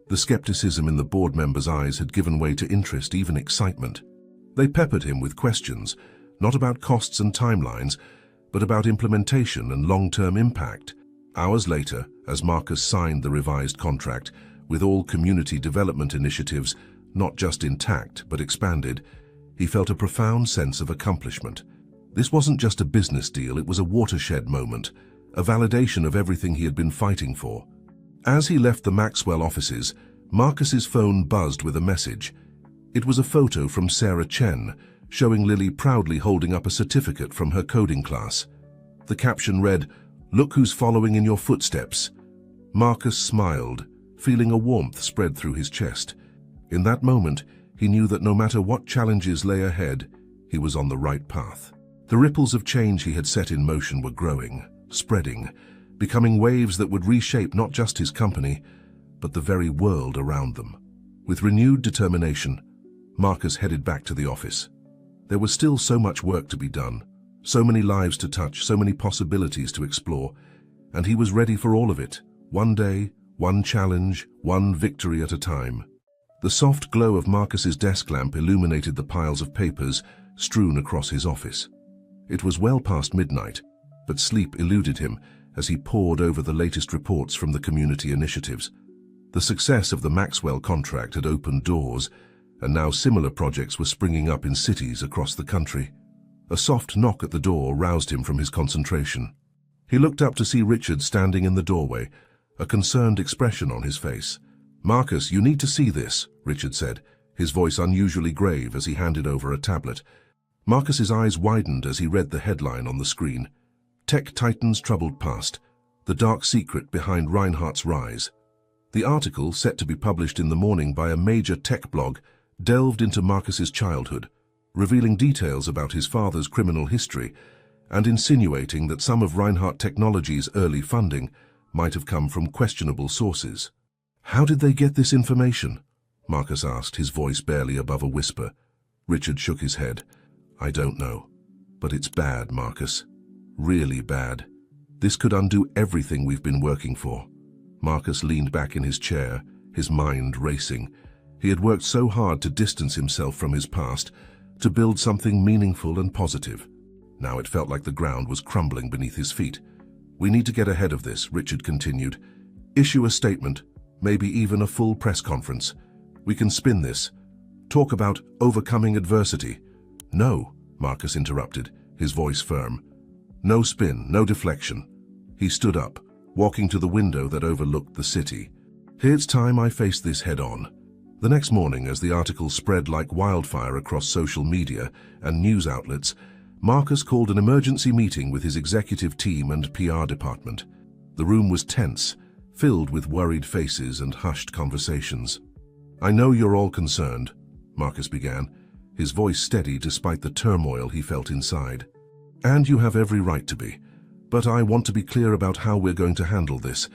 The skepticism in the board members' eyes had given way to interest, even excitement. They peppered him with questions, not about costs and timelines, but about implementation and long-term impact. Hours later, as Marcus signed the revised contract, with all community development initiatives not just intact but expanded, he felt a profound sense of accomplishment. This wasn't just a business deal, it was a watershed moment, a validation of everything he had been fighting for. As he left the Maxwell offices, Marcus's phone buzzed with a message. It was a photo from Sarah Chen, showing Lily proudly holding up a certificate from her coding class. The caption read, "Look who's following in your footsteps." Marcus smiled, feeling a warmth spread through his chest. In that moment, he knew that no matter what challenges lay ahead, he was on the right path. The ripples of change he had set in motion were growing, spreading, becoming waves that would reshape not just his company, but the very world around them. With renewed determination, Marcus headed back to the office. There was still so much work to be done, so many lives to touch, so many possibilities to explore, and he was ready for all of it, one day, one challenge, one victory at a time. The soft glow of Marcus's desk lamp illuminated the piles of papers strewn across his office. It was well past midnight, but sleep eluded him as he pored over the latest reports from the community initiatives. The success of the Maxwell contract had opened doors, and now similar projects were springing up in cities across the country. A soft knock at the door roused him from his concentration. He looked up to see Richard standing in the doorway, a concerned expression on his face. "Marcus, you need to see this," Richard said, his voice unusually grave as he handed over a tablet. Marcus's eyes widened as he read the headline on the screen. "Tech Titans Troubled Past, the Dark Secret Behind Reinhardt's Rise." The article, set to be published in the morning by a major tech blog, delved into Marcus's childhood, revealing details about his father's criminal history and insinuating that some of Reinhardt Technologies' early funding might have come from questionable sources. "How did they get this information?" Marcus asked, his voice barely above a whisper. Richard shook his head. "I don't know. But it's bad, Marcus. Really bad. This could undo everything we've been working for." Marcus leaned back in his chair, his mind racing. He had worked so hard to distance himself from his past, to build something meaningful and positive. Now it felt like the ground was crumbling beneath his feet. "We need to get ahead of this," Richard continued. "Issue a statement, maybe even a full press conference. We can spin this. Talk about overcoming adversity." "No," Marcus interrupted, his voice firm. "No spin, no deflection." He stood up, walking to the window that overlooked the city. "It's time I faced this head-on." The next morning, as the article spread like wildfire across social media and news outlets, Marcus called an emergency meeting with his executive team and PR department. The room was tense, filled with worried faces and hushed conversations. "I know you're all concerned," Marcus began, his voice steady despite the turmoil he felt inside. "And you have every right to be. But I want to be clear about how we're going to handle this."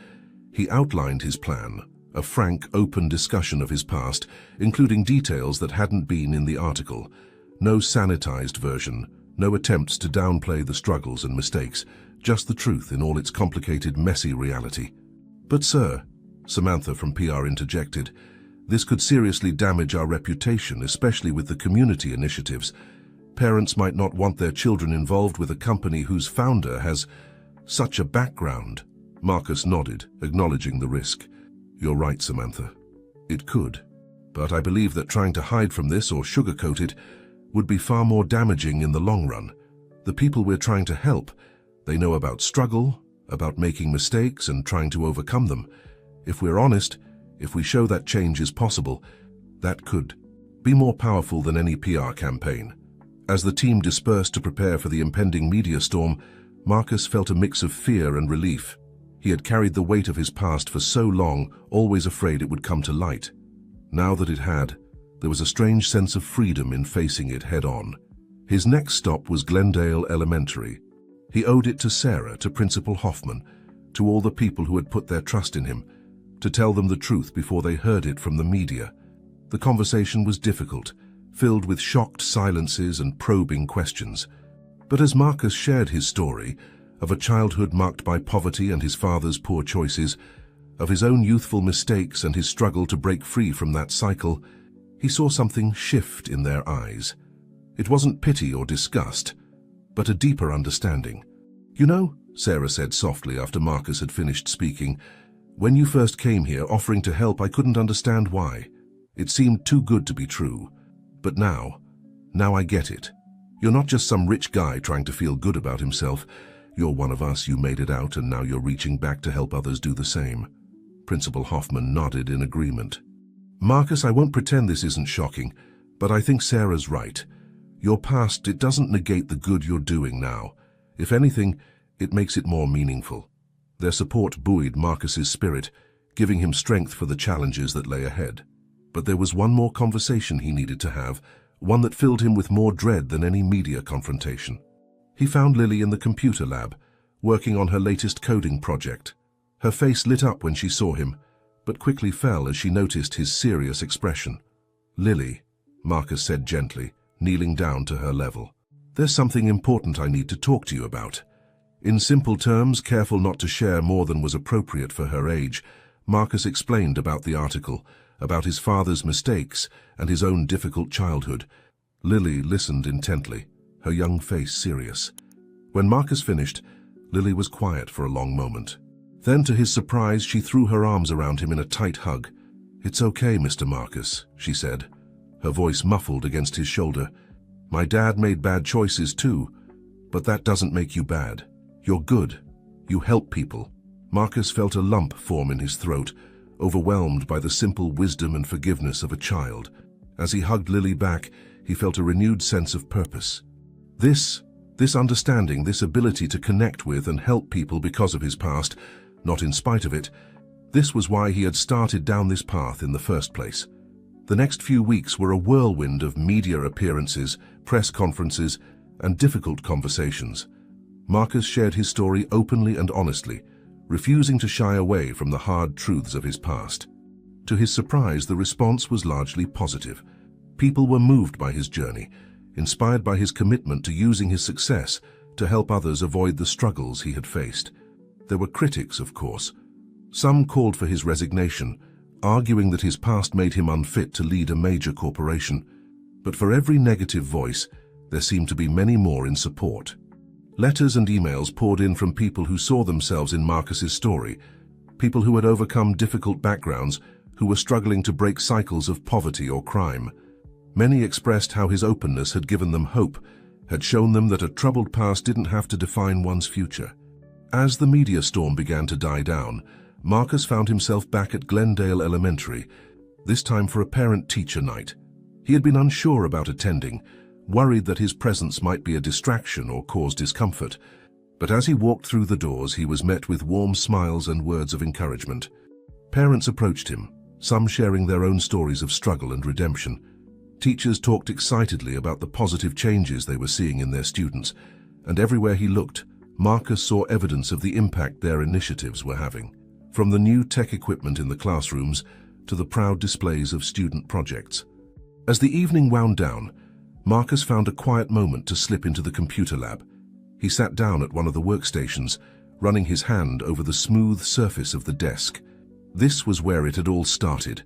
He outlined his plan, a frank, open discussion of his past, including details that hadn't been in the article. No sanitized version, no attempts to downplay the struggles and mistakes, just the truth in all its complicated, messy reality. "But sir," Samantha from PR interjected, "this could seriously damage our reputation, especially with the community initiatives. Parents might not want their children involved with a company whose founder has such a background." Marcus nodded, acknowledging the risk. "You're right, Samantha. It could. But I believe that trying to hide from this or sugarcoat it would be far more damaging in the long run. The people we're trying to help, they know about struggle, about making mistakes and trying to overcome them. If we're honest, if we show that change is possible, that could be more powerful than any PR campaign." As the team dispersed to prepare for the impending media storm, Marcus felt a mix of fear and relief. He had carried the weight of his past for so long, always afraid it would come to light. Now that it had, there was a strange sense of freedom in facing it head-on. His next stop was Glendale Elementary. He owed it to Sarah, to Principal Hoffman, to all the people who had put their trust in him, to tell them the truth before they heard it from the media. The conversation was difficult, filled with shocked silences and probing questions. But as Marcus shared his story, of a childhood marked by poverty and his father's poor choices, of his own youthful mistakes and his struggle to break free from that cycle, he saw something shift in their eyes. It wasn't pity or disgust, but a deeper understanding. "You know," Sarah said softly after Marcus had finished speaking, "when you first came here offering to help, I couldn't understand why. It seemed too good to be true. But now I get it. You're not just some rich guy trying to feel good about himself. You're one of us. You made it out, and now you're reaching back to help others do the same." Principal Hoffman nodded in agreement. "Marcus, I won't pretend this isn't shocking, but I think Sarah's right. Your past, it doesn't negate the good you're doing now. If anything, it makes it more meaningful." Their support buoyed Marcus's spirit, giving him strength for the challenges that lay ahead. But there was one more conversation he needed to have, one that filled him with more dread than any media confrontation. He found Lily in the computer lab, working on her latest coding project. Her face lit up when she saw him, but quickly fell as she noticed his serious expression. "Lily," Marcus said gently, kneeling down to her level. "There's something important I need to talk to you about." In simple terms, careful not to share more than was appropriate for her age, Marcus explained about the article, about his father's mistakes and his own difficult childhood. Lily listened intently, her young face serious. When Marcus finished, Lily was quiet for a long moment. Then, to his surprise, she threw her arms around him in a tight hug. "It's okay, Mr. Marcus," she said, her voice muffled against his shoulder. "My dad made bad choices too, but that doesn't make you bad. You're good. You help people." Marcus felt a lump form in his throat, overwhelmed by the simple wisdom and forgiveness of a child. As he hugged Lily back, he felt a renewed sense of purpose. This understanding, this ability to connect with and help people because of his past, not in spite of it, this was why he had started down this path in the first place. The next few weeks were a whirlwind of media appearances, press conferences, and difficult conversations. Marcus shared his story openly and honestly, refusing to shy away from the hard truths of his past. To his surprise, the response was largely positive. People were moved by his journey, inspired by his commitment to using his success to help others avoid the struggles he had faced. There were critics, of course. Some called for his resignation, arguing that his past made him unfit to lead a major corporation. But for every negative voice, there seemed to be many more in support. Letters and emails poured in from people who saw themselves in Marcus's story, people who had overcome difficult backgrounds, who were struggling to break cycles of poverty or crime. Many expressed how his openness had given them hope, had shown them that a troubled past didn't have to define one's future. As the media storm began to die down, Marcus found himself back at Glendale Elementary, this time for a parent-teacher night. He had been unsure about attending, worried that his presence might be a distraction or cause discomfort. But as he walked through the doors, he was met with warm smiles and words of encouragement. Parents approached him, some sharing their own stories of struggle and redemption. Teachers talked excitedly about the positive changes they were seeing in their students, and everywhere he looked, Marcus saw evidence of the impact their initiatives were having. From the new tech equipment in the classrooms to the proud displays of student projects. As the evening wound down, Marcus found a quiet moment to slip into the computer lab. He sat down at one of the workstations, running his hand over the smooth surface of the desk. This was where it had all started,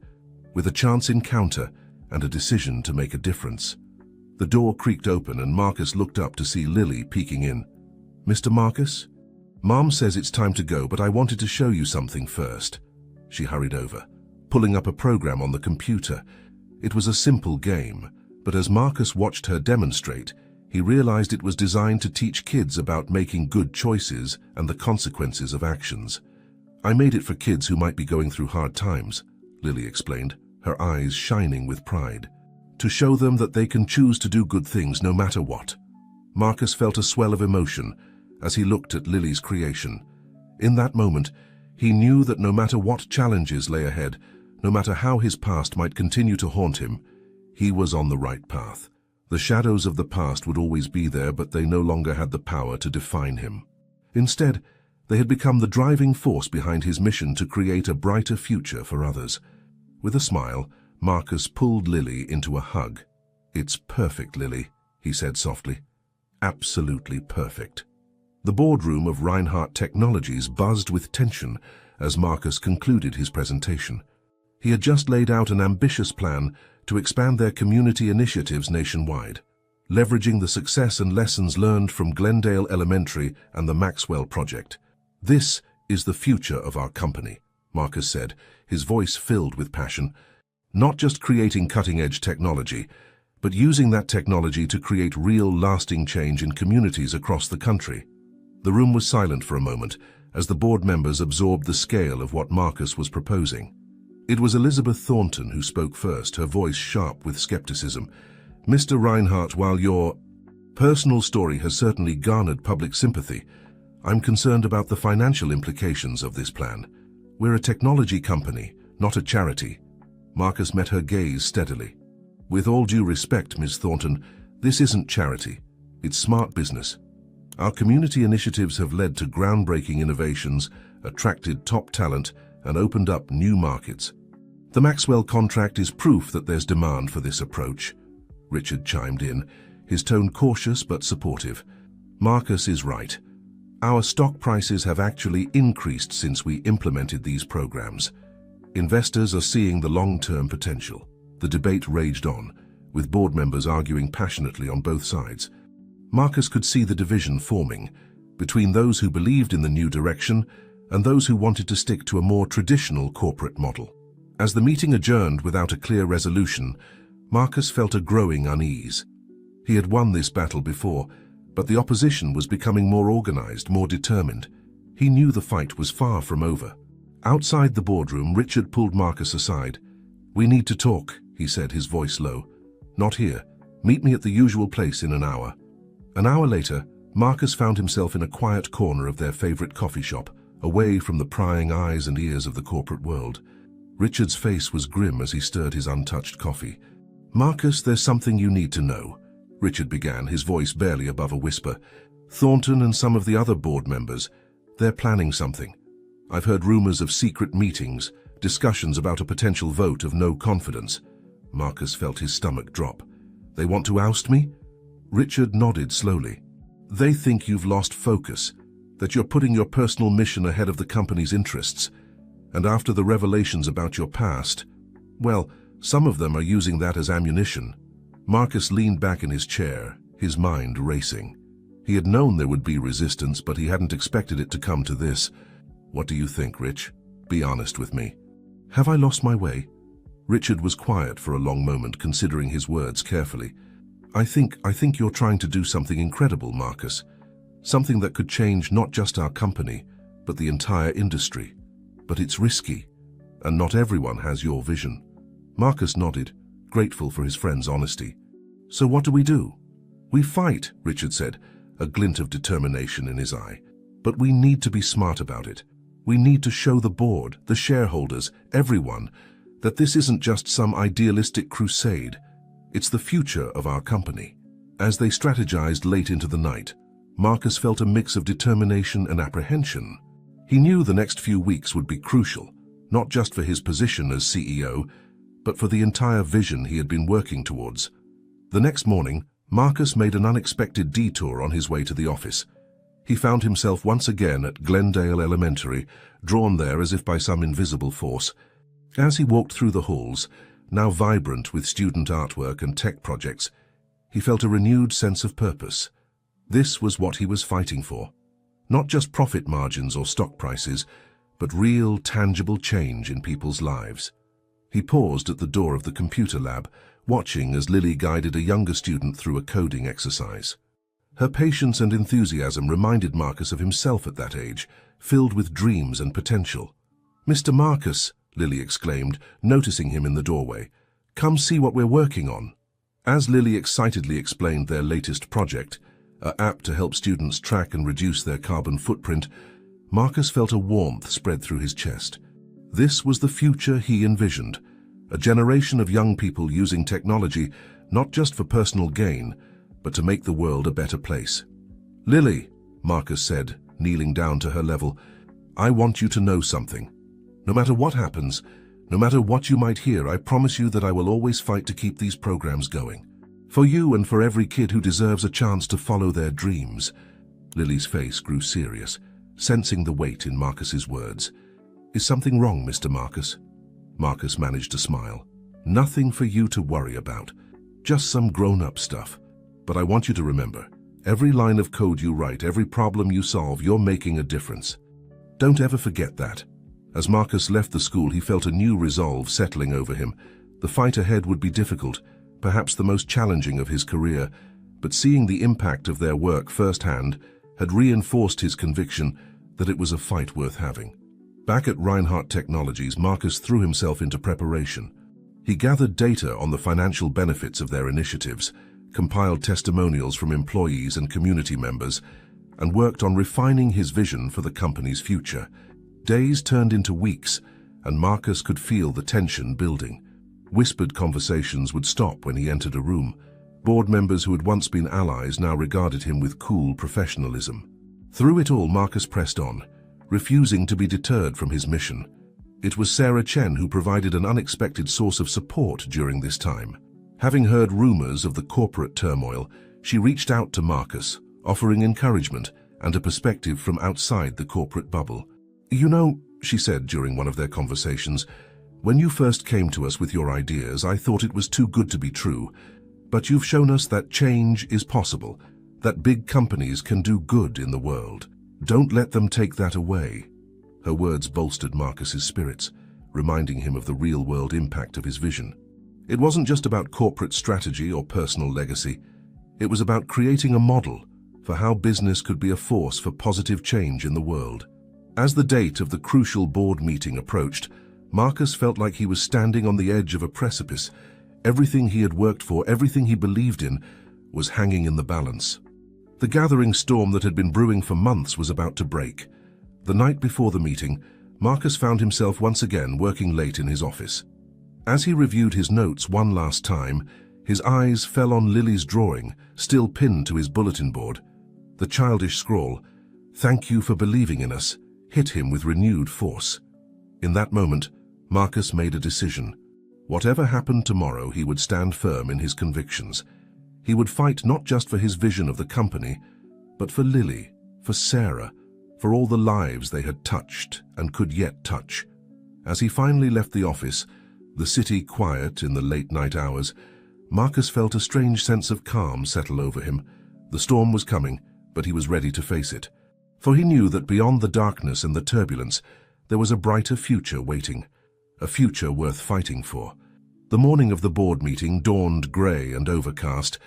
with a chance encounter and a decision to make a difference. The door creaked open and Marcus looked up to see Lily peeking in. "Mr. Marcus? Mom says it's time to go, but I wanted to show you something first." She hurried over, pulling up a program on the computer. It was a simple game, but as Marcus watched her demonstrate, he realized it was designed to teach kids about making good choices and the consequences of actions. "I made it for kids who might be going through hard times," Lily explained, her eyes shining with pride. "To show them that they can choose to do good things no matter what." Marcus felt a swell of emotion as he looked at Lily's creation. In that moment, he knew that no matter what challenges lay ahead, no matter how his past might continue to haunt him, he was on the right path. The shadows of the past would always be there, but they no longer had the power to define him. Instead, they had become the driving force behind his mission to create a brighter future for others. With a smile, Marcus pulled Lily into a hug. "It's perfect, Lily," he said softly. "Absolutely perfect." The boardroom of Reinhardt Technologies buzzed with tension as Marcus concluded his presentation. He had just laid out an ambitious plan to expand their community initiatives nationwide, leveraging the success and lessons learned from Glendale Elementary and the Maxwell Project. "This is the future of our company," Marcus said, his voice filled with passion. "Not just creating cutting-edge technology, but using that technology to create real, lasting change in communities across the country." The room was silent for a moment as the board members absorbed the scale of what Marcus was proposing. It was Elizabeth Thornton who spoke first, her voice sharp with skepticism. "Mr. Reinhardt, while your personal story has certainly garnered public sympathy, I'm concerned about the financial implications of this plan. We're a technology company, not a charity." Marcus met her gaze steadily. "With all due respect, Ms. Thornton, this isn't charity. It's smart business. Our community initiatives have led to groundbreaking innovations, attracted top talent, and opened up new markets. The Maxwell contract is proof that there's demand for this approach. Richard chimed in, his tone cautious but supportive. Marcus is right. Our stock prices have actually increased since we implemented these programs. Investors are seeing the long-term potential. The debate raged on, with board members arguing passionately on both sides. Marcus could see the division forming between those who believed in the new direction and those who wanted to stick to a more traditional corporate model. As the meeting adjourned without a clear resolution, Marcus felt a growing unease. He had won this battle before, but the opposition was becoming more organized, more determined. He knew the fight was far from over. Outside the boardroom, Richard pulled Marcus aside. "We need to talk," he said, his voice low. "Not here. Meet me at the usual place in an hour." An hour later, Marcus found himself in a quiet corner of their favorite coffee shop, away from the prying eyes and ears of the corporate world. Richard's face was grim as he stirred his untouched coffee. "Marcus, there's something you need to know," Richard began, his voice barely above a whisper. "Thornton and some of the other board members, they're planning something. I've heard rumors of secret meetings, discussions about a potential vote of no confidence." Marcus felt his stomach drop. "They want to oust me?" Richard nodded slowly. "They think you've lost focus, that you're putting your personal mission ahead of the company's interests. And after the revelations about your past, well, some of them are using that as ammunition." Marcus leaned back in his chair, his mind racing. He had known there would be resistance, but he hadn't expected it to come to this. "What do you think, Rich? Be honest with me." "Have I lost my way?" Richard was quiet for a long moment, considering his words carefully. I think you're trying to do something incredible, Marcus. Something that could change not just our company, but the entire industry. But it's risky, and not everyone has your vision." Marcus nodded, grateful for his friend's honesty. "So what do we do?" "We fight," Richard said, a glint of determination in his eye. "But we need to be smart about it. We need to show the board, the shareholders, everyone, that this isn't just some idealistic crusade. It's the future of our company." As they strategized late into the night, Marcus felt a mix of determination and apprehension. He knew the next few weeks would be crucial, not just for his position as CEO, but for the entire vision he had been working towards. The next morning, Marcus made an unexpected detour on his way to the office. He found himself once again at Glendale Elementary, drawn there as if by some invisible force. As he walked through the halls, now vibrant with student artwork and tech projects, he felt a renewed sense of purpose. This was what he was fighting for. Not just profit margins or stock prices, but real, tangible change in people's lives. He paused at the door of the computer lab, watching as Lily guided a younger student through a coding exercise. Her patience and enthusiasm reminded Marcus of himself at that age, filled with dreams and potential. "Mr. Marcus," Lily exclaimed, noticing him in the doorway, "come see what we're working on." As Lily excitedly explained their latest project, an app to help students track and reduce their carbon footprint, Marcus felt a warmth spread through his chest. This was the future he envisioned, a generation of young people using technology not just for personal gain, but to make the world a better place. "Lily," Marcus said, kneeling down to her level, "I want you to know something. No matter what happens, no matter what you might hear, I promise you that I will always fight to keep these programs going. For you and for every kid who deserves a chance to follow their dreams." Lily's face grew serious, sensing the weight in Marcus's words. "Is something wrong, Mr. Marcus?" Marcus managed to smile. "Nothing for you to worry about. Just some grown-up stuff. But I want you to remember, every line of code you write, every problem you solve, you're making a difference. Don't ever forget that." As Marcus left the school, he felt a new resolve settling over him. The fight ahead would be difficult, perhaps the most challenging of his career, but seeing the impact of their work firsthand had reinforced his conviction that it was a fight worth having. Back at Reinhardt Technologies, Marcus threw himself into preparation. He gathered data on the financial benefits of their initiatives, compiled testimonials from employees and community members, and worked on refining his vision for the company's future. Days turned into weeks, and Marcus could feel the tension building. Whispered conversations would stop when he entered a room. Board members who had once been allies now regarded him with cool professionalism. Through it all, Marcus pressed on, refusing to be deterred from his mission. It was Sarah Chen who provided an unexpected source of support during this time. Having heard rumors of the corporate turmoil, she reached out to Marcus, offering encouragement and a perspective from outside the corporate bubble. "You know," she said during one of their conversations, "when you first came to us with your ideas, I thought it was too good to be true. But you've shown us that change is possible, that big companies can do good in the world. Don't let them take that away." Her words bolstered Marcus's spirits, reminding him of the real-world impact of his vision. It wasn't just about corporate strategy or personal legacy. It was about creating a model for how business could be a force for positive change in the world. As the date of the crucial board meeting approached, Marcus felt like he was standing on the edge of a precipice. Everything he had worked for, everything he believed in, was hanging in the balance. The gathering storm that had been brewing for months was about to break. The night before the meeting, Marcus found himself once again working late in his office. As he reviewed his notes one last time, his eyes fell on Lily's drawing, still pinned to his bulletin board. The childish scrawl, "Thank you for believing in us," hit him with renewed force. In that moment, Marcus made a decision. Whatever happened tomorrow, he would stand firm in his convictions. He would fight not just for his vision of the company, but for Lily, for Sarah, for all the lives they had touched and could yet touch. As he finally left the office, the city quiet in the late-night hours, Marcus felt a strange sense of calm settle over him. The storm was coming, but he was ready to face it. For he knew that beyond the darkness and the turbulence, there was a brighter future waiting, a future worth fighting for. The morning of the board meeting dawned grey and overcast,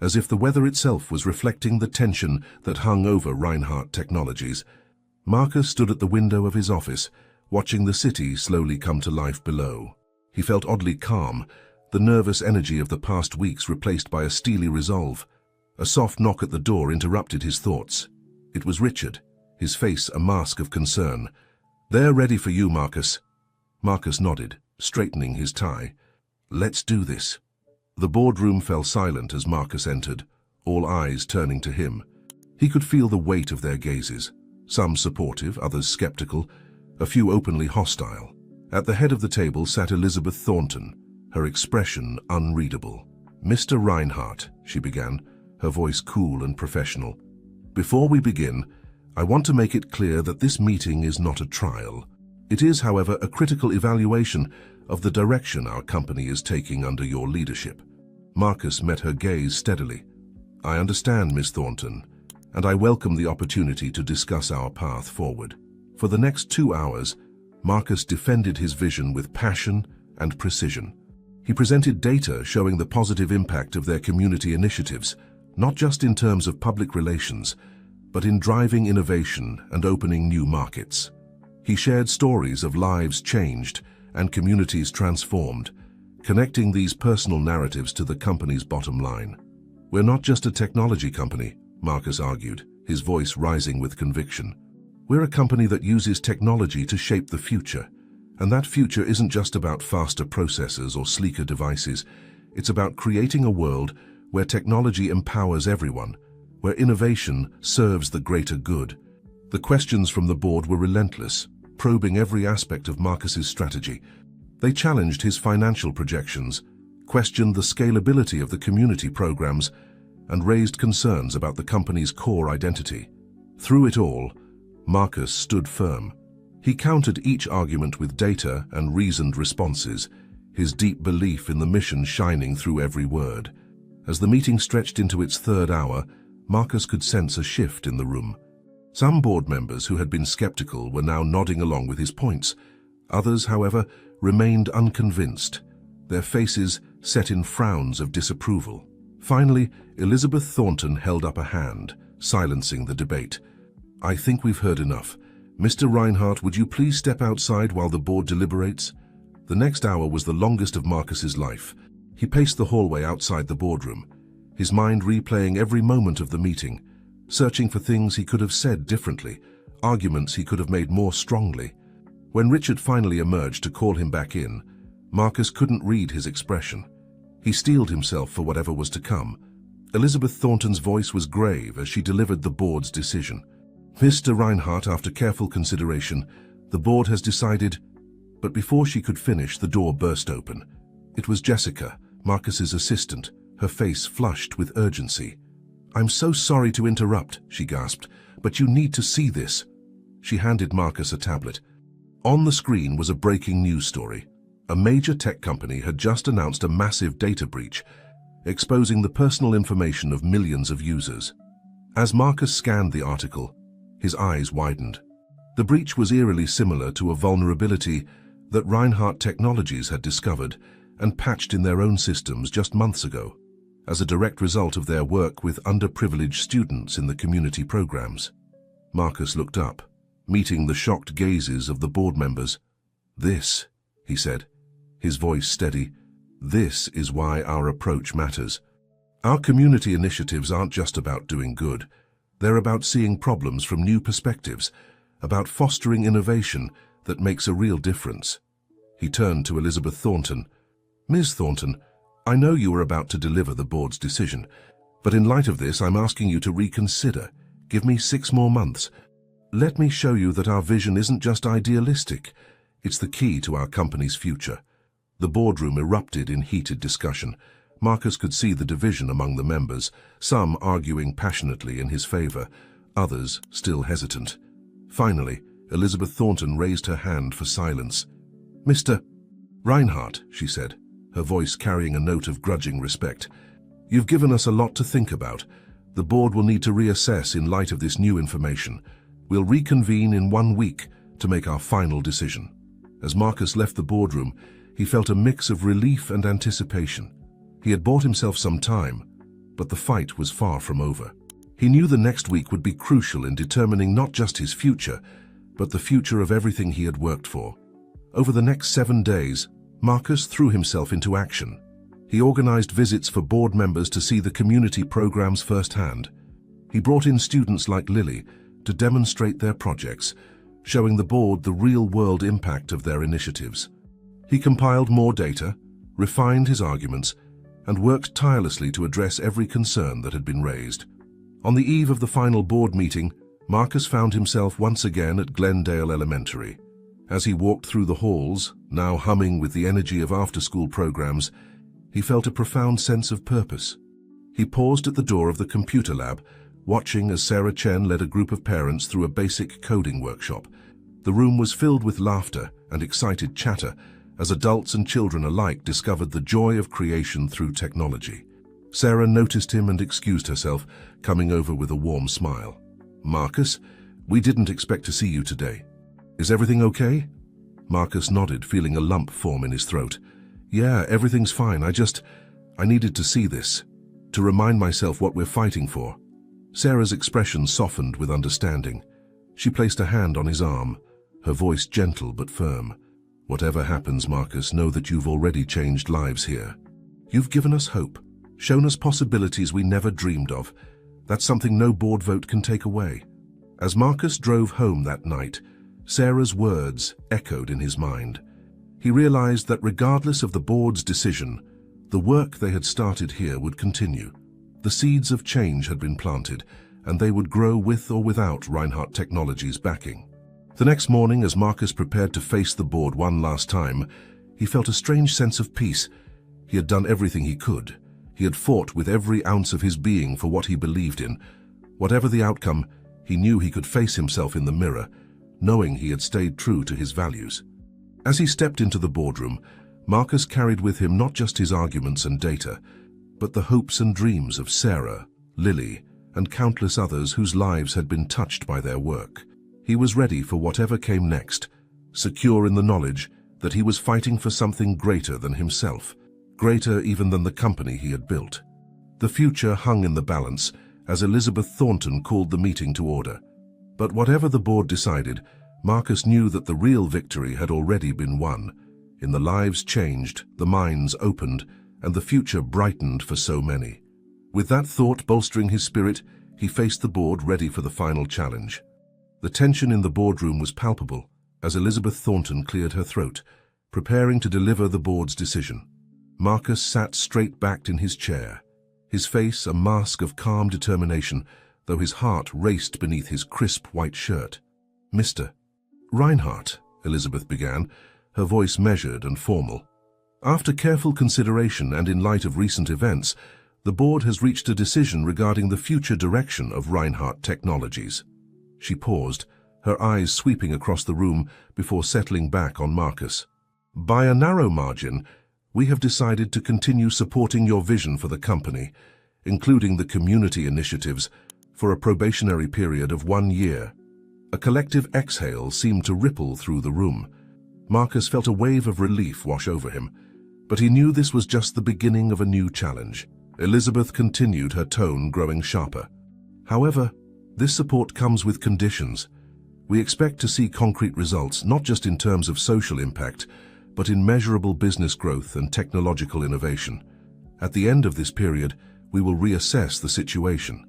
as if the weather itself was reflecting the tension that hung over Reinhardt Technologies. Marcus stood at the window of his office, watching the city slowly come to life below. He felt oddly calm, the nervous energy of the past weeks replaced by a steely resolve. A soft knock at the door interrupted his thoughts. It was Richard, his face a mask of concern. "They're ready for you, Marcus." Marcus nodded, straightening his tie. "Let's do this." The boardroom fell silent as Marcus entered, all eyes turning to him. He could feel the weight of their gazes, some supportive, others skeptical, a few openly hostile. At the head of the table sat Elizabeth Thornton, her expression unreadable. "Mr. Reinhardt," she began, her voice cool and professional. "Before we begin, I want to make it clear that this meeting is not a trial. It is, however, a critical evaluation of the direction our company is taking under your leadership." Marcus met her gaze steadily. "I understand, Miss Thornton, and I welcome the opportunity to discuss our path forward." For the next 2 hours, Marcus defended his vision with passion and precision. He presented data showing the positive impact of their community initiatives, not just in terms of public relations, but in driving innovation and opening new markets. He shared stories of lives changed and communities transformed, connecting these personal narratives to the company's bottom line. "We're not just a technology company," Marcus argued, his voice rising with conviction. "We're a company that uses technology to shape the future. And that future isn't just about faster processors or sleeker devices. It's about creating a world where technology empowers everyone, where innovation serves the greater good." The questions from the board were relentless, probing every aspect of Marcus's strategy. They challenged his financial projections, questioned the scalability of the community programs, and raised concerns about the company's core identity. Through it all, Marcus stood firm. He countered each argument with data and reasoned responses, his deep belief in the mission shining through every word. As the meeting stretched into its 3rd hour, Marcus could sense a shift in the room. Some board members who had been skeptical were now nodding along with his points. Others, however, remained unconvinced, their faces set in frowns of disapproval. Finally, Elizabeth Thornton held up a hand, silencing the debate. "I think we've heard enough. Mr. Reinhardt, would you please step outside while the board deliberates?" The next hour was the longest of Marcus's life. He paced the hallway outside the boardroom, his mind replaying every moment of the meeting, searching for things he could have said differently, arguments he could have made more strongly. When Richard finally emerged to call him back in, Marcus couldn't read his expression. He steeled himself for whatever was to come. Elizabeth Thornton's voice was grave as she delivered the board's decision. "Mr. Reinhardt, after careful consideration, the board has decided..." But before she could finish, the door burst open. It was Jessica, Marcus's assistant, her face flushed with urgency. "I'm so sorry to interrupt," she gasped, "but you need to see this." She handed Marcus a tablet. On the screen was a breaking news story. A major tech company had just announced a massive data breach, exposing the personal information of millions of users. As Marcus scanned the article, his eyes widened. The breach was eerily similar to a vulnerability that Reinhardt Technologies had discovered and patched in their own systems just months ago, as a direct result of their work with underprivileged students in the community programs. Marcus looked up, meeting the shocked gazes of the board members. "This," he said, his voice steady, "this is why our approach matters. Our community initiatives aren't just about doing good. They're about seeing problems from new perspectives, about fostering innovation that makes a real difference." He turned to Elizabeth Thornton. "Ms. Thornton, I know you are about to deliver the board's decision, but in light of this, I'm asking you to reconsider. Give me 6 more months. Let me show you that our vision isn't just idealistic. It's the key to our company's future." The boardroom erupted in heated discussion. Marcus could see the division among the members, some arguing passionately in his favor, others still hesitant. Finally, Elizabeth Thornton raised her hand for silence. "Mr. Reinhardt," she said, her voice carrying a note of grudging respect, "you've given us a lot to think about. The board will need to reassess in light of this new information. We'll reconvene in 1 week to make our final decision." As Marcus left the boardroom, he felt a mix of relief and anticipation. He had bought himself some time, but the fight was far from over. He knew the next week would be crucial in determining not just his future, but the future of everything he had worked for. Over the next 7 days, Marcus threw himself into action. He organized visits for board members to see the community programs firsthand. He brought in students like Lily to demonstrate their projects, showing the board the real-world impact of their initiatives. He compiled more data, refined his arguments, and worked tirelessly to address every concern that had been raised. On the eve of the final board meeting, Marcus found himself once again at Glendale Elementary. As he walked through the halls, now humming with the energy of after-school programs, he felt a profound sense of purpose. He paused at the door of the computer lab, watching as Sarah Chen led a group of parents through a basic coding workshop. The room was filled with laughter and excited chatter as adults and children alike discovered the joy of creation through technology. Sarah noticed him and excused herself, coming over with a warm smile. "Marcus, we didn't expect to see you today. Is everything okay?" Marcus nodded, feeling a lump form in his throat. "Yeah, everything's fine. I needed to see this, to remind myself what we're fighting for." Sarah's expression softened with understanding. She placed a hand on his arm, her voice gentle but firm. "Whatever happens, Marcus, know that you've already changed lives here. You've given us hope, shown us possibilities we never dreamed of. That's something no board vote can take away." As Marcus drove home that night, Sarah's words echoed in his mind. He realized that regardless of the board's decision, the work they had started here would continue. The seeds of change had been planted, and they would grow with or without Reinhardt Technologies' backing. The next morning, as Marcus prepared to face the board one last time, he felt a strange sense of peace. He had done everything he could. He had fought with every ounce of his being for what he believed in. Whatever the outcome, he knew he could face himself in the mirror, knowing he had stayed true to his values. As he stepped into the boardroom, Marcus carried with him not just his arguments and data, but the hopes and dreams of Sarah, Lily, and countless others whose lives had been touched by their work. He was ready for whatever came next, secure in the knowledge that he was fighting for something greater than himself, greater even than the company he had built. The future hung in the balance as Elizabeth Thornton called the meeting to order. But whatever the board decided, Marcus knew that the real victory had already been won. In the lives changed, the minds opened, and the future brightened for so many. With that thought bolstering his spirit, he faced the board ready for the final challenge. The tension in the boardroom was palpable as Elizabeth Thornton cleared her throat, preparing to deliver the board's decision. Marcus sat straight-backed in his chair, his face a mask of calm determination, though his heart raced beneath his crisp white shirt. "Mr. Reinhardt," Elizabeth began, her voice measured and formal. After careful consideration and in light of recent events, the board has reached a decision regarding the future direction of Reinhardt Technologies. She paused, her eyes sweeping across the room before settling back on Marcus. By a narrow margin, we have decided to continue supporting your vision for the company, including the community initiatives, for a probationary period of 1 year. A collective exhale seemed to ripple through the room. Marcus felt a wave of relief wash over him, but he knew this was just the beginning of a new challenge. Elizabeth continued, her tone growing sharper. However, this support comes with conditions. We expect to see concrete results, not just in terms of social impact, but in measurable business growth and technological innovation. At the end of this period, we will reassess the situation.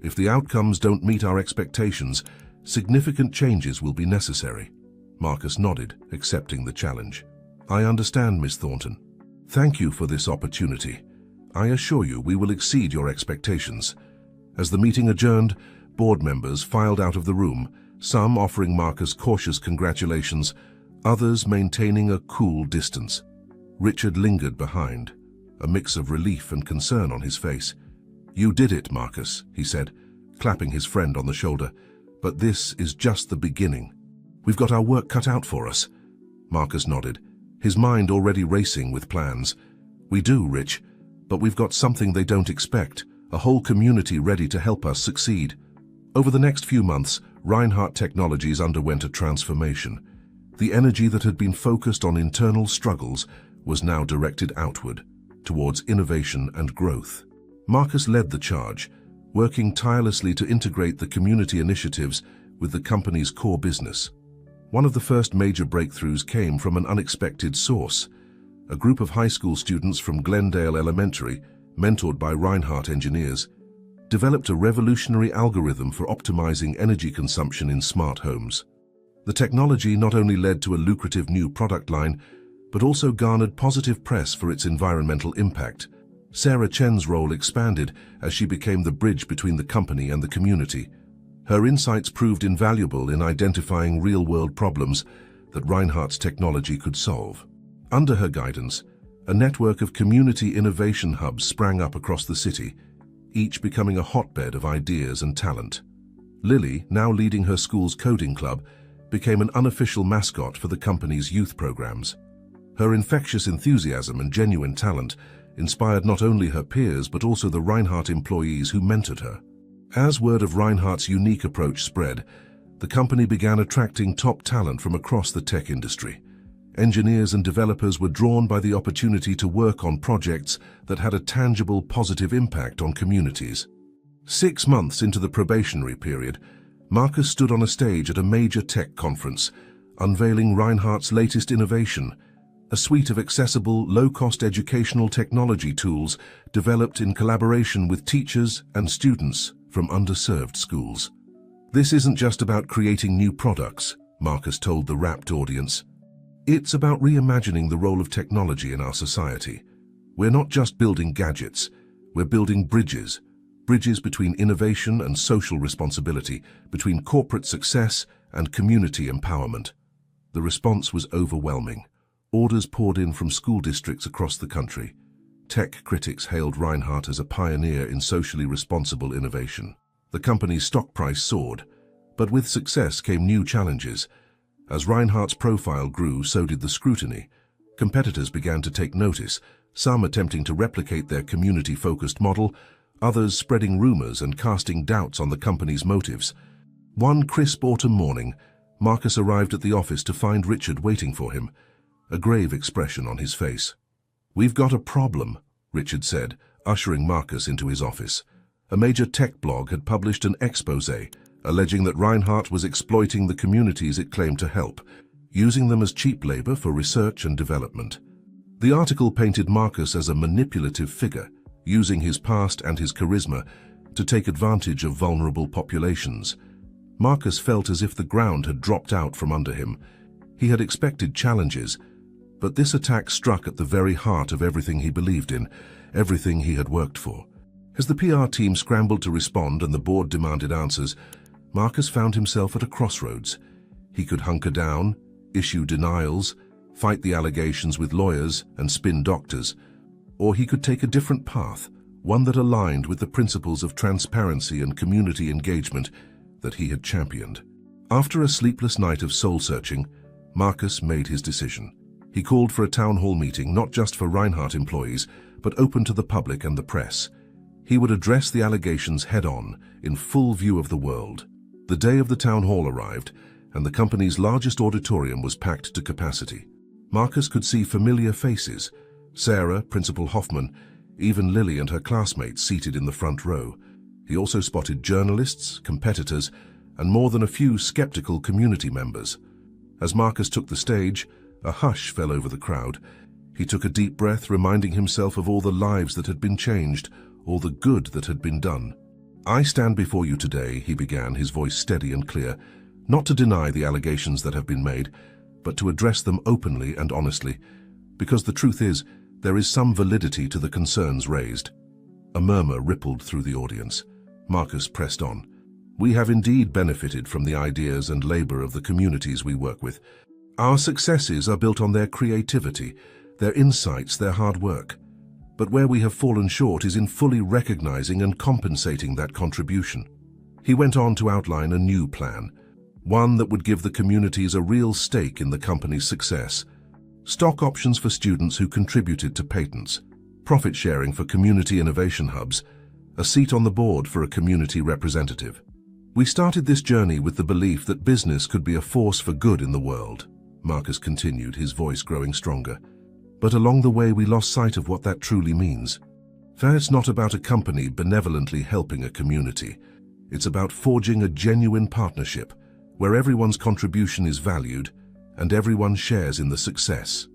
If the outcomes don't meet our expectations, significant changes will be necessary. Marcus nodded, accepting the challenge. I understand, Miss Thornton. Thank you for this opportunity. I assure you we will exceed your expectations. As the meeting adjourned, board members filed out of the room, some offering Marcus cautious congratulations, others maintaining a cool distance. Richard lingered behind, a mix of relief and concern on his face. You did it, Marcus, he said, clapping his friend on the shoulder. But this is just the beginning. We've got our work cut out for us. Marcus nodded, his mind already racing with plans. We do, Rich, but we've got something they don't expect, a whole community ready to help us succeed. Over the next few months, Reinhardt Technologies underwent a transformation. The energy that had been focused on internal struggles was now directed outward, towards innovation and growth. Marcus led the charge, working tirelessly to integrate the community initiatives with the company's core business. One of the first major breakthroughs came from an unexpected source. A group of high school students from Glendale Elementary, mentored by Reinhardt engineers, developed a revolutionary algorithm for optimizing energy consumption in smart homes. The technology not only led to a lucrative new product line, but also garnered positive press for its environmental impact. Sarah Chen's role expanded as she became the bridge between the company and the community. Her insights proved invaluable in identifying real-world problems that Reinhardt's technology could solve. Under her guidance, a network of community innovation hubs sprang up across the city, each becoming a hotbed of ideas and talent. Lily, now leading her school's coding club, became an unofficial mascot for the company's youth programs. Her infectious enthusiasm and genuine talent inspired not only her peers but also the Reinhardt employees who mentored her. As word of Reinhardt's unique approach spread, the company began attracting top talent from across the tech industry. Engineers and developers were drawn by the opportunity to work on projects that had a tangible positive impact on communities. 6 months into the probationary period, Marcus stood on a stage at a major tech conference, unveiling Reinhardt's latest innovation, a suite of accessible, low-cost educational technology tools developed in collaboration with teachers and students from underserved schools. This isn't just about creating new products, Marcus told the rapt audience. It's about reimagining the role of technology in our society. We're not just building gadgets, we're building bridges between innovation and social responsibility, between corporate success and community empowerment. The response was overwhelming. Orders poured in from school districts across the country. Tech critics hailed Reinhardt as a pioneer in socially responsible innovation. The company's stock price soared, but with success came new challenges. As Reinhardt's profile grew, so did the scrutiny. Competitors began to take notice, some attempting to replicate their community-focused model, others spreading rumors and casting doubts on the company's motives. One crisp autumn morning, Marcus arrived at the office to find Richard waiting for him, a grave expression on his face. "We've got a problem," Richard said, ushering Marcus into his office. A major tech blog had published an exposé, alleging that Reinhardt was exploiting the communities it claimed to help, using them as cheap labor for research and development. The article painted Marcus as a manipulative figure, using his past and his charisma to take advantage of vulnerable populations. Marcus felt as if the ground had dropped out from under him. He had expected challenges, but this attack struck at the very heart of everything he believed in, everything he had worked for. As the PR team scrambled to respond and the board demanded answers, Marcus found himself at a crossroads. He could hunker down, issue denials, fight the allegations with lawyers and spin doctors, or he could take a different path, one that aligned with the principles of transparency and community engagement that he had championed. After a sleepless night of soul-searching, Marcus made his decision. He called for a town hall meeting not just for Reinhardt employees, but open to the public and the press. He would address the allegations head-on, in full view of the world. The day of the town hall arrived, and the company's largest auditorium was packed to capacity. Marcus could see familiar faces: Sarah, Principal Hoffman, even Lily and her classmates seated in the front row. He also spotted journalists, competitors, and more than a few skeptical community members. As Marcus took the stage, a hush fell over the crowd. He took a deep breath, reminding himself of all the lives that had been changed, all the good that had been done. "I stand before you today," he began, his voice steady and clear, "not to deny the allegations that have been made, but to address them openly and honestly, because the truth is, there is some validity to the concerns raised." A murmur rippled through the audience. Marcus pressed on. "We have indeed benefited from the ideas and labor of the communities we work with. Our successes are built on their creativity, their insights, their hard work. But where we have fallen short is in fully recognizing and compensating that contribution." He went on to outline a new plan, one that would give the communities a real stake in the company's success. Stock options for students who contributed to patents, profit sharing for community innovation hubs, a seat on the board for a community representative. "We started this journey with the belief that business could be a force for good in the world," Marcus continued, his voice growing stronger. "But along the way we lost sight of what that truly means. It's not about a company benevolently helping a community. It's about forging a genuine partnership where everyone's contribution is valued and everyone shares in the success."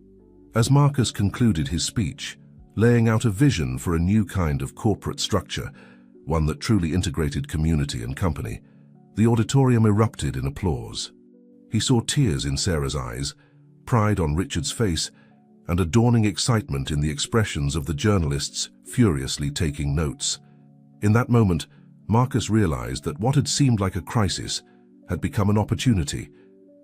As Marcus concluded his speech, laying out a vision for a new kind of corporate structure, one that truly integrated community and company, the auditorium erupted in applause. He saw tears in Sarah's eyes, pride on Richard's face, and a dawning excitement in the expressions of the journalists furiously taking notes. In that moment, Marcus realized that what had seemed like a crisis had become an opportunity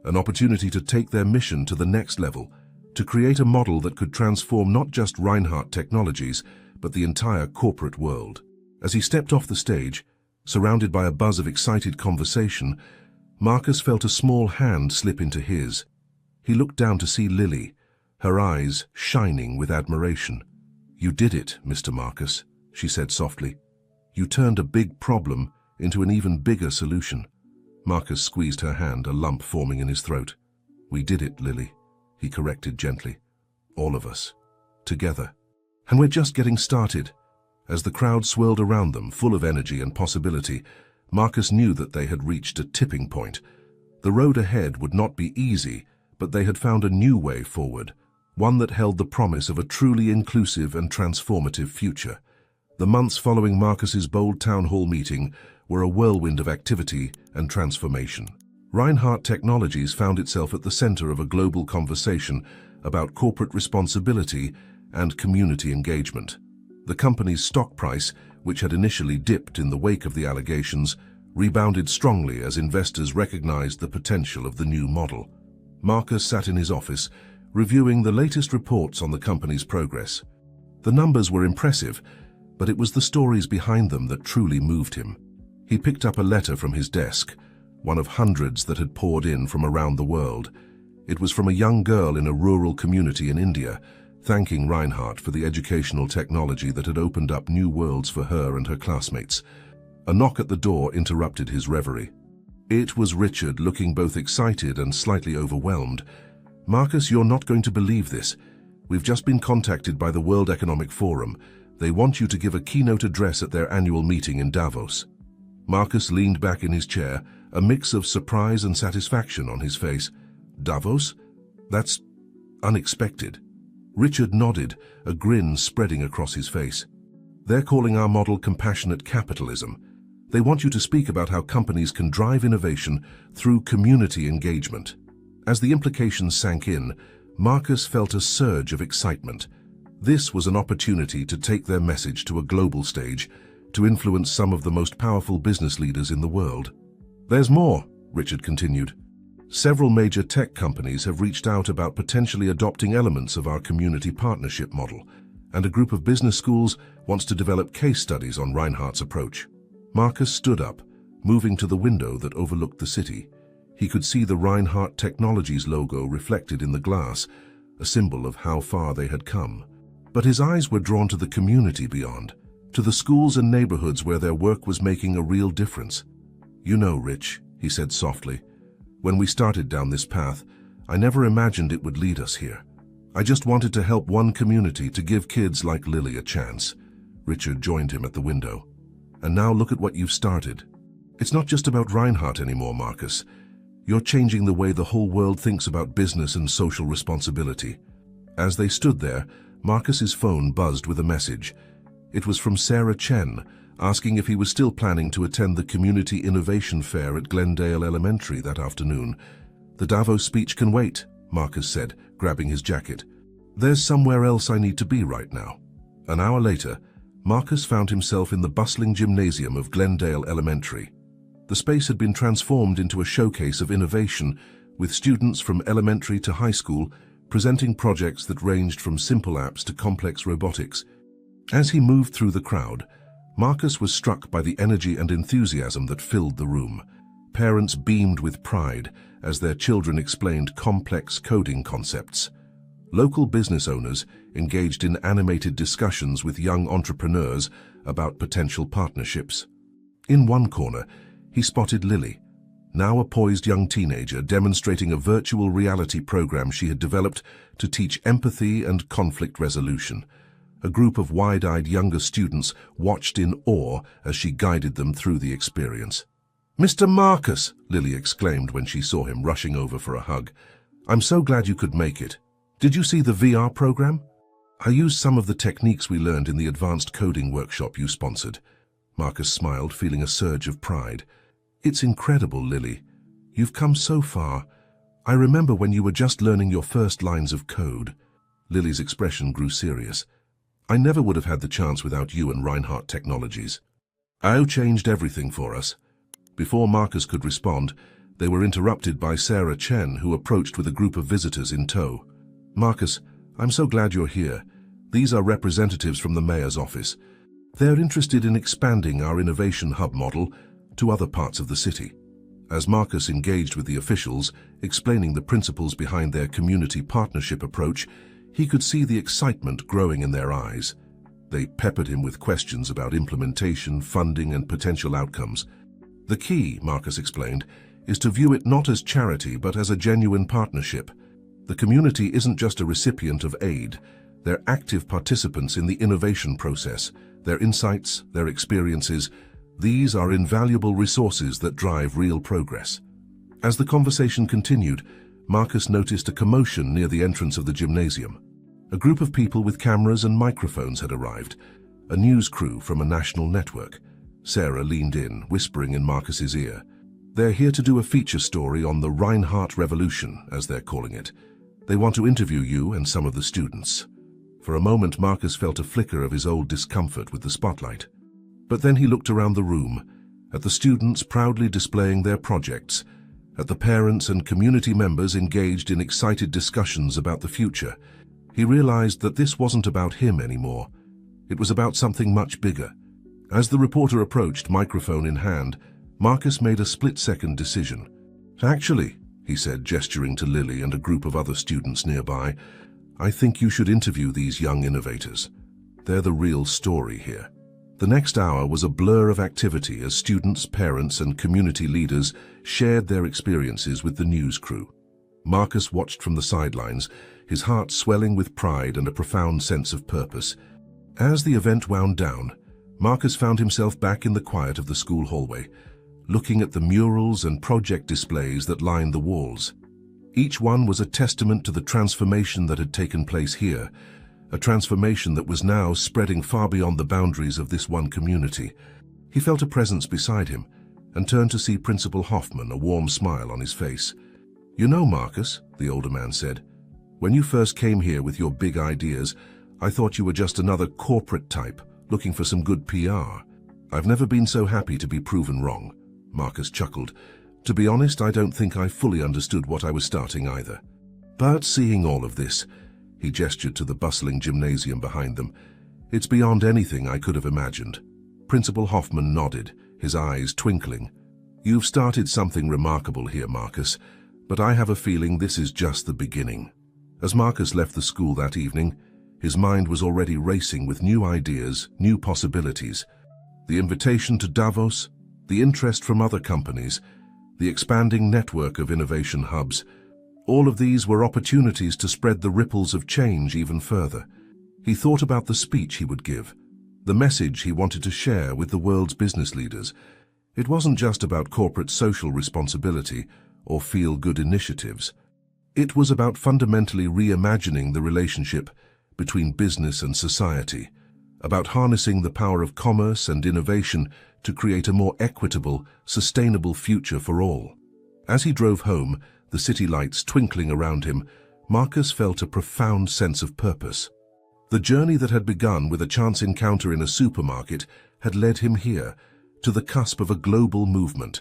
to take their mission to the next level, to create a model that could transform not just Reinhardt Technologies, but the entire corporate world. As he stepped off the stage, surrounded by a buzz of excited conversation, Marcus felt a small hand slip into his. He looked down to see Lily, her eyes shining with admiration. "You did it, Mr. Marcus," she said softly. "You turned a big problem into an even bigger solution." Marcus squeezed her hand, a lump forming in his throat. "We did it, Lily," he corrected gently. "All of us. Together. And we're just getting started." As the crowd swirled around them, full of energy and possibility, Marcus knew that they had reached a tipping point. The road ahead would not be easy, but they had found a new way forward, one that held the promise of a truly inclusive and transformative future. The months following Marcus's bold town hall meeting were a whirlwind of activity and transformation. Reinhardt Technologies found itself at the center of a global conversation about corporate responsibility and community engagement. The company's stock price, which had initially dipped in the wake of the allegations, rebounded strongly as investors recognized the potential of the new model. Marcus sat in his office, reviewing the latest reports on the company's progress. The numbers were impressive, but it was the stories behind them that truly moved him. He picked up a letter from his desk, one of hundreds that had poured in from around the world. It was from a young girl in a rural community in India, thanking Reinhardt for the educational technology that had opened up new worlds for her and her classmates. A knock at the door interrupted his reverie. It was Richard, looking both excited and slightly overwhelmed. "Marcus, you're not going to believe this. We've just been contacted by the World Economic Forum. They want you to give a keynote address at their annual meeting in Davos." Marcus leaned back in his chair, a mix of surprise and satisfaction on his face. "Davos? That's unexpected." Richard nodded, a grin spreading across his face. "They're calling our model compassionate capitalism. They want you to speak about how companies can drive innovation through community engagement." As the implications sank in, Marcus felt a surge of excitement. This was an opportunity to take their message to a global stage, to influence some of the most powerful business leaders in the world. "There's more," Richard continued. Several major tech companies have reached out about potentially adopting elements of our community partnership model, and a group of business schools wants to develop case studies on Reinhardt's approach. Marcus stood up, moving to the window that overlooked the city. He could see the Reinhardt Technologies logo reflected in the glass, a symbol of how far they had come. But his eyes were drawn to the community beyond, to the schools and neighborhoods where their work was making a real difference. "You know, Rich," he said softly, "when we started down this path, I never imagined it would lead us here. I just wanted to help one community, to give kids like Lily a chance." Richard joined him at the window. "And now look at what you've started. It's not just about Reinhardt anymore, Marcus. You're changing the way the whole world thinks about business and social responsibility." As they stood there, Marcus's phone buzzed with a message. It was from Sarah Chen, asking if he was still planning to attend the Community Innovation Fair at Glendale Elementary that afternoon. "The Davos speech can wait," Marcus said, grabbing his jacket. "There's somewhere else I need to be right now." An hour later, Marcus found himself in the bustling gymnasium of Glendale Elementary. The space had been transformed into a showcase of innovation, with students from elementary to high school presenting projects that ranged from simple apps to complex robotics. As he moved through the crowd, Marcus was struck by the energy and enthusiasm that filled the room. Parents beamed with pride as their children explained complex coding concepts. Local business owners engaged in animated discussions with young entrepreneurs about potential partnerships. In one corner, he spotted Lily, now a poised young teenager demonstrating a virtual reality program she had developed to teach empathy and conflict resolution. A group of wide-eyed younger students watched in awe as she guided them through the experience. "Mr. Marcus," Lily exclaimed when she saw him rushing over for a hug. "I'm so glad you could make it. Did you see the VR program? I used some of the techniques we learned in the advanced coding workshop you sponsored." Marcus smiled, feeling a surge of pride. "It's incredible, Lily. You've come so far. I remember when you were just learning your first lines of code." Lily's expression grew serious. "I never would have had the chance without you and Reinhardt Technologies. You changed everything for us." Before Marcus could respond, they were interrupted by Sarah Chen, who approached with a group of visitors in tow. "Marcus, I'm so glad you're here. These are representatives from the mayor's office. They're interested in expanding our innovation hub model to other parts of the city." As Marcus engaged with the officials, explaining the principles behind their community partnership approach, he could see the excitement growing in their eyes. They peppered him with questions about implementation, funding, and potential outcomes. "The key," Marcus explained, "is to view it not as charity but as a genuine partnership. The community isn't just a recipient of aid. They're active participants in the innovation process. Their insights, their experiences, these are invaluable resources that drive real progress." As the conversation continued, Marcus noticed a commotion near the entrance of the gymnasium. A group of people with cameras and microphones had arrived, a news crew from a national network. Sarah leaned in, whispering in Marcus's ear. "They're here to do a feature story on the Reinhardt Revolution, as they're calling it. They want to interview you and some of the students." For a moment, Marcus felt a flicker of his old discomfort with the spotlight. But then he looked around the room, at the students proudly displaying their projects, at the parents and community members engaged in excited discussions about the future. He realized that this wasn't about him anymore. It was about something much bigger. As the reporter approached, microphone in hand, Marcus made a split-second decision. "Actually," he said, gesturing to Lily and a group of other students nearby, "I think you should interview these young innovators. They're the real story here." The next hour was a blur of activity as students, parents, and community leaders shared their experiences with the news crew. Marcus watched from the sidelines, his heart swelling with pride and a profound sense of purpose. As the event wound down, Marcus found himself back in the quiet of the school hallway, looking at the murals and project displays that lined the walls. Each one was a testament to the transformation that had taken place here, a transformation that was now spreading far beyond the boundaries of this one community. He felt a presence beside him and turned to see Principal Hoffman, a warm smile on his face. "You know, Marcus," the older man said, "when you first came here with your big ideas, I thought you were just another corporate type looking for some good PR. I've never been so happy to be proven wrong." Marcus chuckled. To be honest, I don't think I fully understood what I was starting either. But seeing all of this, he gestured to the bustling gymnasium behind them, it's beyond anything I could have imagined. Principal Hoffman nodded, his eyes twinkling. You've started something remarkable here, Marcus, but I have a feeling this is just the beginning. As Marcus left the school that evening, his mind was already racing with new ideas, new possibilities. The invitation to Davos, the interest from other companies, the expanding network of innovation hubs, all of these were opportunities to spread the ripples of change even further. He thought about the speech he would give, the message he wanted to share with the world's business leaders. It wasn't just about corporate social responsibility or feel-good initiatives. It was about fundamentally reimagining the relationship between business and society, about harnessing the power of commerce and innovation to create a more equitable, sustainable future for all. As he drove home, the city lights twinkling around him, Marcus felt a profound sense of purpose. The journey that had begun with a chance encounter in a supermarket had led him here, to the cusp of a global movement.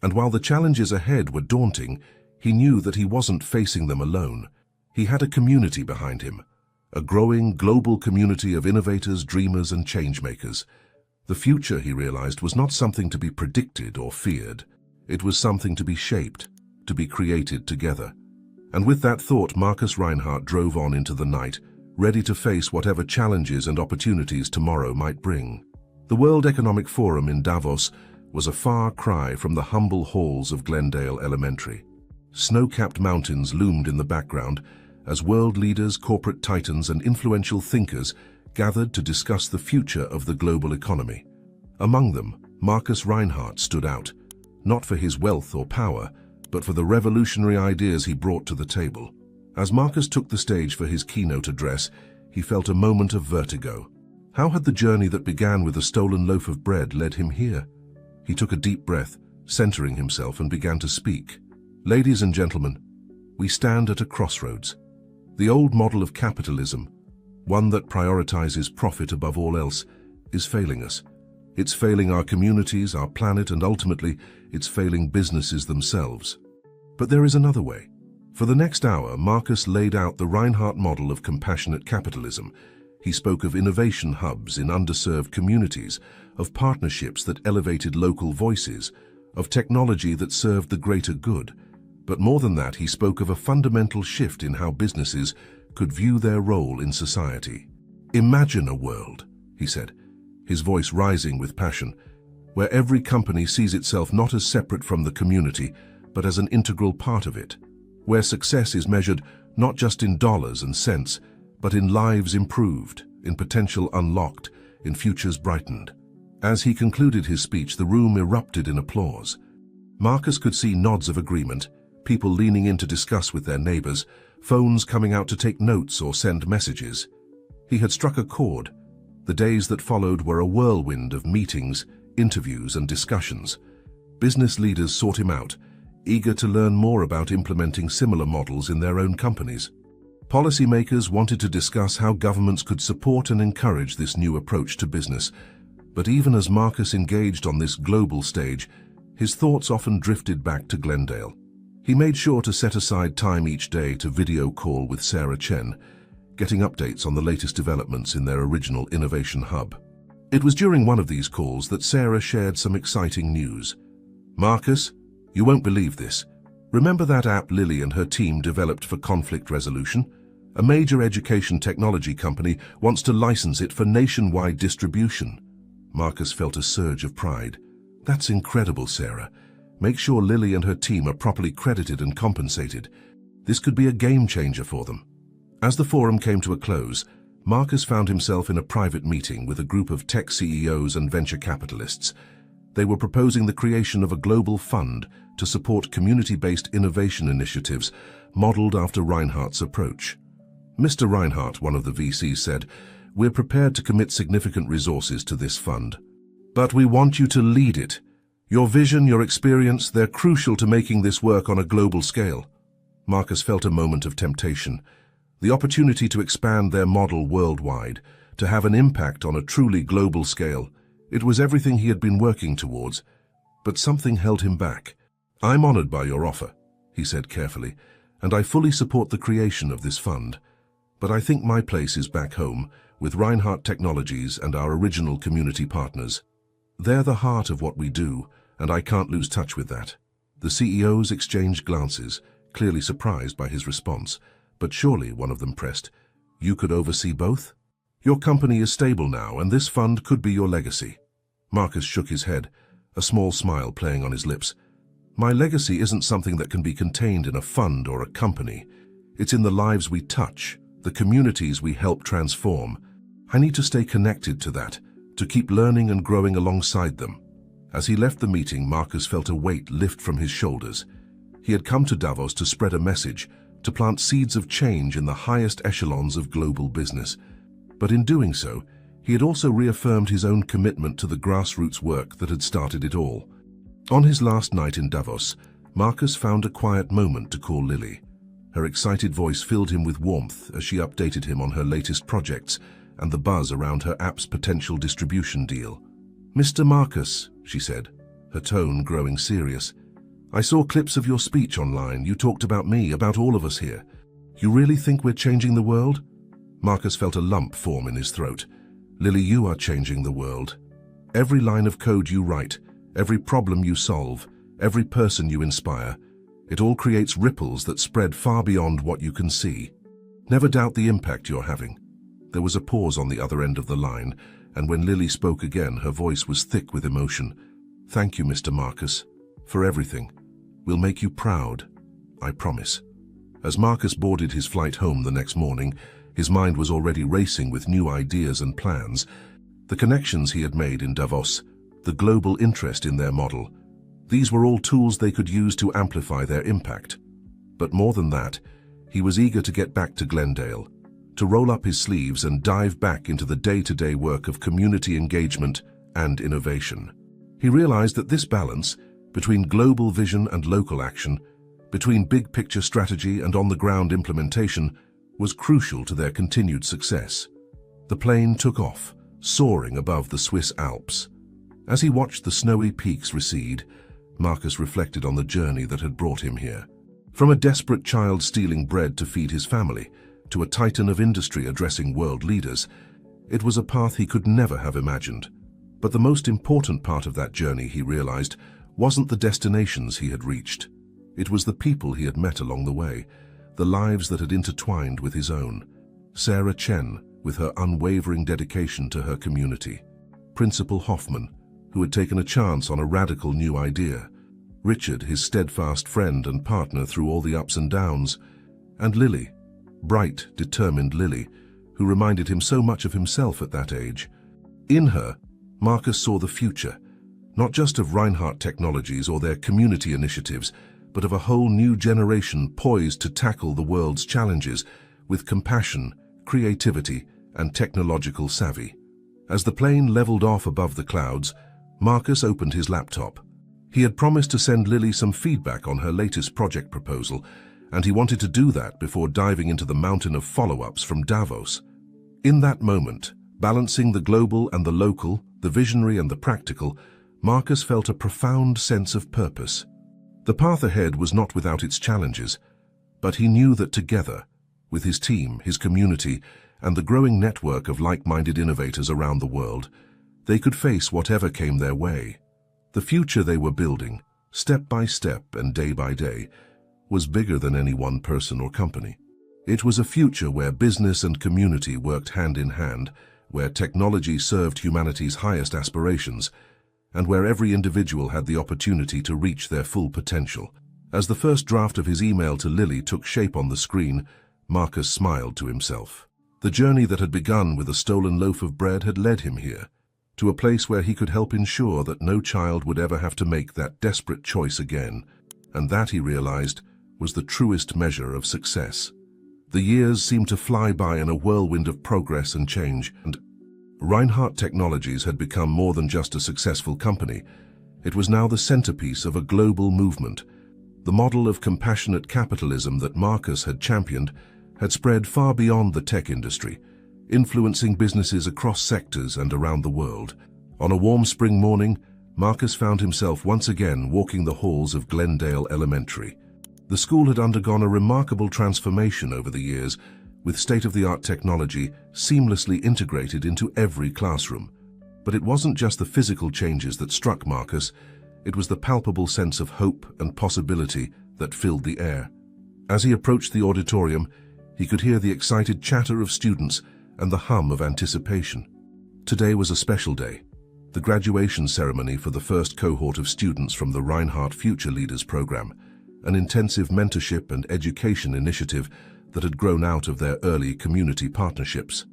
And while the challenges ahead were daunting, he knew that he wasn't facing them alone. He had a community behind him, a growing global community of innovators, dreamers, and changemakers. The future, he realized, was not something to be predicted or feared. It was something to be shaped, to be created together. And with that thought, Marcus Reinhardt drove on into the night, ready to face whatever challenges and opportunities tomorrow might bring. The World Economic Forum in Davos was a far cry from the humble halls of Glendale Elementary. Snow-capped mountains loomed in the background as world leaders, corporate titans, and influential thinkers gathered to discuss the future of the global economy. Among them, Marcus Reinhardt stood out, not for his wealth or power, but for the revolutionary ideas he brought to the table. As Marcus took the stage for his keynote address, he felt a moment of vertigo. How had the journey that began with a stolen loaf of bread led him here? He took a deep breath, centering himself, and began to speak. Ladies and gentlemen, we stand at a crossroads. The old model of capitalism, one that prioritizes profit above all else, is failing us. It's failing our communities, our planet, and ultimately, it's failing businesses themselves. But there is another way. For the next hour, Marcus laid out the Reinhardt model of compassionate capitalism. He spoke of innovation hubs in underserved communities, of partnerships that elevated local voices, of technology that served the greater good. But more than that, he spoke of a fundamental shift in how businesses could view their role in society. Imagine a world, he said, his voice rising with passion, where every company sees itself not as separate from the community, but as an integral part of it, where success is measured not just in dollars and cents, but in lives improved, in potential unlocked, in futures brightened. As he concluded his speech, the room erupted in applause. Marcus could see nods of agreement, people leaning in to discuss with their neighbors, phones coming out to take notes or send messages. He had struck a chord. The days that followed were a whirlwind of meetings, interviews, and discussions. Business leaders sought him out, eager to learn more about implementing similar models in their own companies. Policymakers wanted to discuss how governments could support and encourage this new approach to business. But even as Marcus engaged on this global stage, his thoughts often drifted back to Glendale. He made sure to set aside time each day to video call with Sarah Chen, getting updates on the latest developments in their original innovation hub. It was during one of these calls that Sarah shared some exciting news. Marcus, you won't believe this. Remember that app Lily and her team developed for conflict resolution? A major education technology company wants to license it for nationwide distribution. Marcus felt a surge of pride. That's incredible, Sarah. Make sure Lily and her team are properly credited and compensated. This could be a game changer for them. As the forum came to a close, Marcus found himself in a private meeting with a group of tech CEOs and venture capitalists. They were proposing the creation of a global fund to support community-based innovation initiatives modeled after Reinhardt's approach. Mr. Reinhardt, one of the VCs, said, "We're prepared to commit significant resources to this fund. But we want you to lead it. Your vision, your experience, they're crucial to making this work on a global scale." Marcus felt a moment of temptation. The opportunity to expand their model worldwide, to have an impact on a truly global scale. It was everything he had been working towards. But something held him back. "I'm honored by your offer," he said carefully, "and I fully support the creation of this fund. But I think my place is back home, with Reinhardt Technologies and our original community partners. They're the heart of what we do, and I can't lose touch with that." The CEOs exchanged glances, clearly surprised by his response, but surely, one of them pressed, "You could oversee both? Your company is stable now, and this fund could be your legacy." Marcus shook his head, a small smile playing on his lips. "My legacy isn't something that can be contained in a fund or a company. It's in the lives we touch, the communities we help transform. I need to stay connected to that, to keep learning and growing alongside them." As he left the meeting, Marcus felt a weight lift from his shoulders. He had come to Davos to spread a message, to plant seeds of change in the highest echelons of global business. But in doing so, he had also reaffirmed his own commitment to the grassroots work that had started it all. On his last night in Davos, Marcus found a quiet moment to call Lily. Her excited voice filled him with warmth as she updated him on her latest projects and the buzz around her app's potential distribution deal. "Mr. Marcus," she said, her tone growing serious, "I saw clips of your speech online. You talked about me, about all of us here. You really think we're changing the world?" Marcus felt a lump form in his throat. "Lily, you are changing the world. Every line of code you write, every problem you solve, every person you inspire, it all creates ripples that spread far beyond what you can see. Never doubt the impact you're having." There was a pause on the other end of the line, and when Lily spoke again, her voice was thick with emotion. "Thank you, Mr. Marcus, for everything. We'll make you proud. I promise." As Marcus boarded his flight home the next morning, his mind was already racing with new ideas and plans. The connections he had made in Davos, the global interest in their model, these were all tools they could use to amplify their impact. But more than that, he was eager to get back to Glendale, to roll up his sleeves and dive back into the day-to-day work of community engagement and innovation. He realized that this balance, between global vision and local action, between big-picture strategy and on-the-ground implementation, was crucial to their continued success. The plane took off, soaring above the Swiss Alps. As he watched the snowy peaks recede, Marcus reflected on the journey that had brought him here. From a desperate child stealing bread to feed his family, to a titan of industry addressing world leaders, it was a path he could never have imagined. But the most important part of that journey, he realized, wasn't the destinations he had reached. It was the people he had met along the way, the lives that had intertwined with his own. Sarah Chen, with her unwavering dedication to her community. Principal Hoffman, who had taken a chance on a radical new idea. Richard, his steadfast friend and partner through all the ups and downs. And Lily, bright, determined Lily, who reminded him so much of himself at that age. In her, Marcus saw the future, not just of Reinhardt Technologies or their community initiatives, but of a whole new generation poised to tackle the world's challenges with compassion, creativity, and technological savvy. As the plane leveled off above the clouds, Marcus opened his laptop. He had promised to send Lily some feedback on her latest project proposal, and he wanted to do that before diving into the mountain of follow-ups from Davos. In that moment, balancing the global and the local, the visionary and the practical, Marcus felt a profound sense of purpose. The path ahead was not without its challenges, but he knew that together, with his team, his community, and the growing network of like-minded innovators around the world, they could face whatever came their way. The future they were building, step by step and day by day, was bigger than any one person or company. It was a future where business and community worked hand in hand, where technology served humanity's highest aspirations, and where every individual had the opportunity to reach their full potential. As the first draft of his email to Lily took shape on the screen, Marcus smiled to himself. The journey that had begun with a stolen loaf of bread had led him here, to a place where he could help ensure that no child would ever have to make that desperate choice again, and that, he realized, was the truest measure of success. The years seemed to fly by in a whirlwind of progress and change, and Reinhardt Technologies had become more than just a successful company. It was now the centerpiece of a global movement. The model of compassionate capitalism that Marcus had championed had spread far beyond the tech industry, influencing businesses across sectors and around the world. On a warm spring morning, Marcus found himself once again walking the halls of Glendale Elementary. The school had undergone a remarkable transformation over the years, with state-of-the-art technology seamlessly integrated into every classroom. But it wasn't just the physical changes that struck Marcus, it was the palpable sense of hope and possibility that filled the air. As he approached the auditorium, he could hear the excited chatter of students and the hum of anticipation. Today was a special day, the graduation ceremony for the first cohort of students from the Reinhardt Future Leaders program, an intensive mentorship and education initiative that had grown out of their early community partnerships.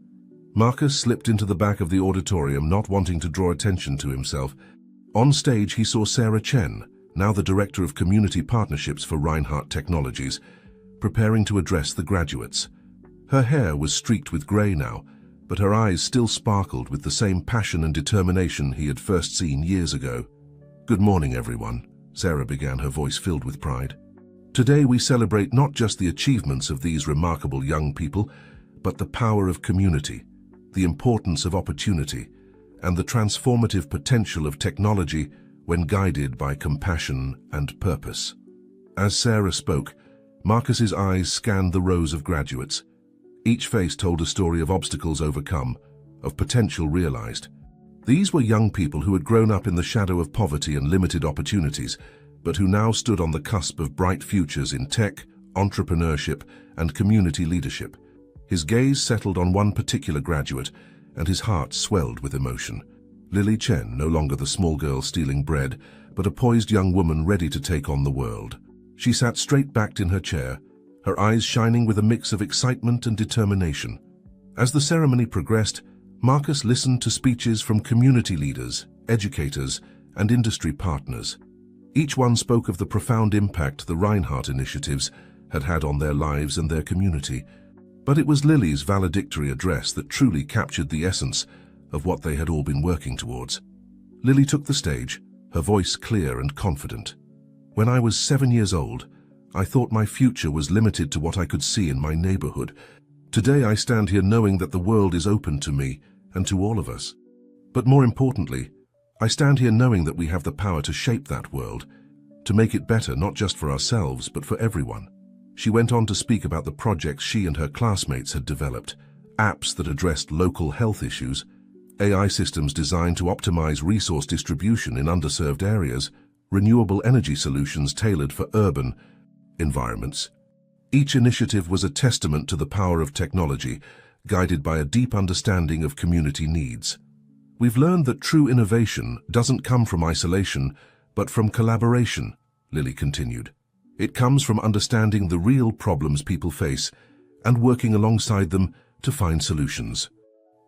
Marcus slipped into the back of the auditorium, not wanting to draw attention to himself. On stage, he saw Sarah Chen, now the Director of Community Partnerships for Reinhardt Technologies, preparing to address the graduates. Her hair was streaked with grey now, but her eyes still sparkled with the same passion and determination he had first seen years ago. "Good morning, everyone," Sarah began, her voice filled with pride. "Today we celebrate not just the achievements of these remarkable young people, but the power of community, the importance of opportunity, and the transformative potential of technology when guided by compassion and purpose." As Sarah spoke, Marcus's eyes scanned the rows of graduates. Each face told a story of obstacles overcome, of potential realized. These were young people who had grown up in the shadow of poverty and limited opportunities, but who now stood on the cusp of bright futures in tech, entrepreneurship, and community leadership. His gaze settled on one particular graduate, and his heart swelled with emotion. Lily Chen, no longer the small girl stealing bread, but a poised young woman ready to take on the world. She sat straight-backed in her chair, her eyes shining with a mix of excitement and determination. As the ceremony progressed, Marcus listened to speeches from community leaders, educators, and industry partners. Each one spoke of the profound impact the Reinhardt initiatives had had on their lives and their community. But it was Lily's valedictory address that truly captured the essence of what they had all been working towards. Lily took the stage, her voice clear and confident. "When I was 7 years old, I thought my future was limited to what I could see in my neighborhood. Today I stand here knowing that the world is open to me and to all of us. But more importantly, I stand here knowing that we have the power to shape that world, to make it better not just for ourselves but for everyone." She went on to speak about the projects she and her classmates had developed, apps that addressed local health issues, AI systems designed to optimize resource distribution in underserved areas, renewable energy solutions tailored for urban environments. Each initiative was a testament to the power of technology, guided by a deep understanding of community needs. "We've learned that true innovation doesn't come from isolation, but from collaboration," Lily continued. "It comes from understanding the real problems people face and working alongside them to find solutions.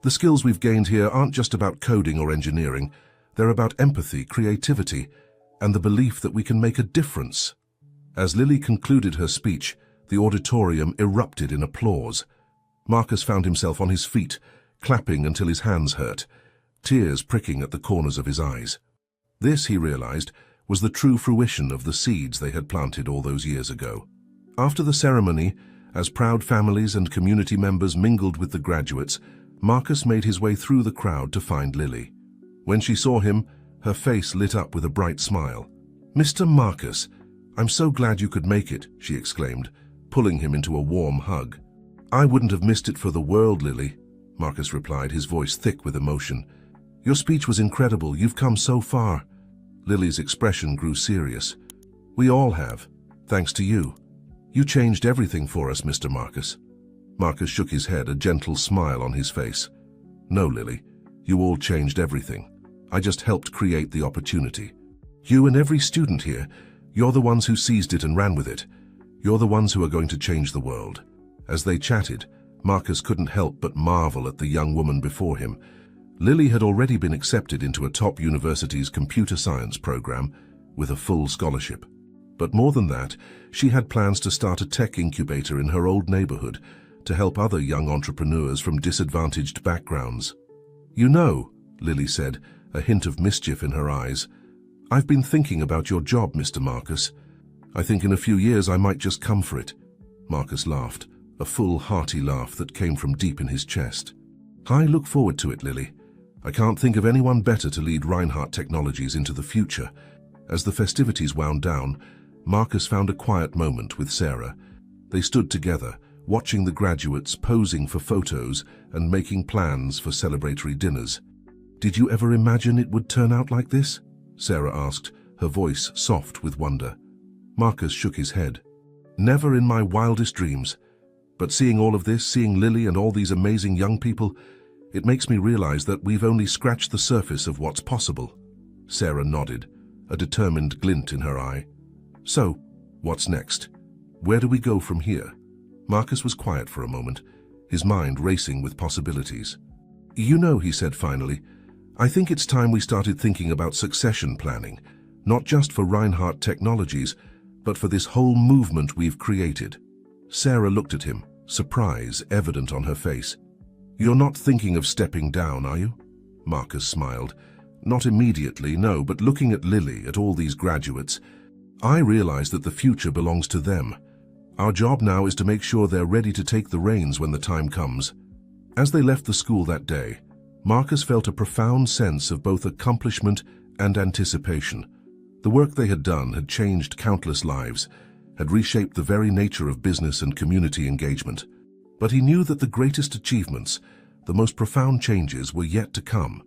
The skills we've gained here aren't just about coding or engineering, they're about empathy, creativity, and the belief that we can make a difference." As Lily concluded her speech, the auditorium erupted in applause. Marcus found himself on his feet, clapping until his hands hurt, tears pricking at the corners of his eyes. This, he realized, was the true fruition of the seeds they had planted all those years ago. After the ceremony, as proud families and community members mingled with the graduates, Marcus made his way through the crowd to find Lily. When she saw him, her face lit up with a bright smile. "Mr. Marcus, I'm so glad you could make it," she exclaimed, pulling him into a warm hug. "I wouldn't have missed it for the world, Lily," Marcus replied, his voice thick with emotion. "Your speech was incredible. You've come so far." Lily's expression grew serious. "We all have, thanks to you. You changed everything for us, Mr. Marcus." Marcus shook his head, a gentle smile on his face. "No, Lily, you all changed everything. I just helped create the opportunity. You and every student here, you're the ones who seized it and ran with it. You're the ones who are going to change the world." As they chatted, Marcus couldn't help but marvel at the young woman before him. Lily had already been accepted into a top university's computer science program with a full scholarship. But more than that, she had plans to start a tech incubator in her old neighborhood to help other young entrepreneurs from disadvantaged backgrounds. "You know," Lily said, a hint of mischief in her eyes, "I've been thinking about your job, Mr. Marcus. I think in a few years I might just come for it." Marcus laughed, a full, hearty laugh that came from deep in his chest. "I look forward to it, Lily. I can't think of anyone better to lead Reinhardt Technologies into the future. As the festivities wound down, Marcus found a quiet moment with Sarah. They stood together, watching the graduates, posing for photos and making plans for celebratory dinners. "Did you ever imagine it would turn out like this?" Sarah asked, her voice soft with wonder. Marcus shook his head. "Never in my wildest dreams. But seeing all of this, seeing Lily and all these amazing young people, it makes me realize that we've only scratched the surface of what's possible." Sarah nodded, a determined glint in her eye. "So, what's next? Where do we go from here?" Marcus was quiet for a moment, his mind racing with possibilities. "You know," he said finally, "I think it's time we started thinking about succession planning, not just for Reinhardt Technologies, but for this whole movement we've created." Sarah looked at him, surprise evident on her face. "You're not thinking of stepping down, are you?" Marcus smiled. "Not immediately, no, but looking at Lily, at all these graduates, I realize that the future belongs to them. Our job now is to make sure they're ready to take the reins when the time comes." As they left the school that day, Marcus felt a profound sense of both accomplishment and anticipation. The work they had done had changed countless lives, had reshaped the very nature of business and community engagement. But he knew that the greatest achievements, the most profound changes, were yet to come.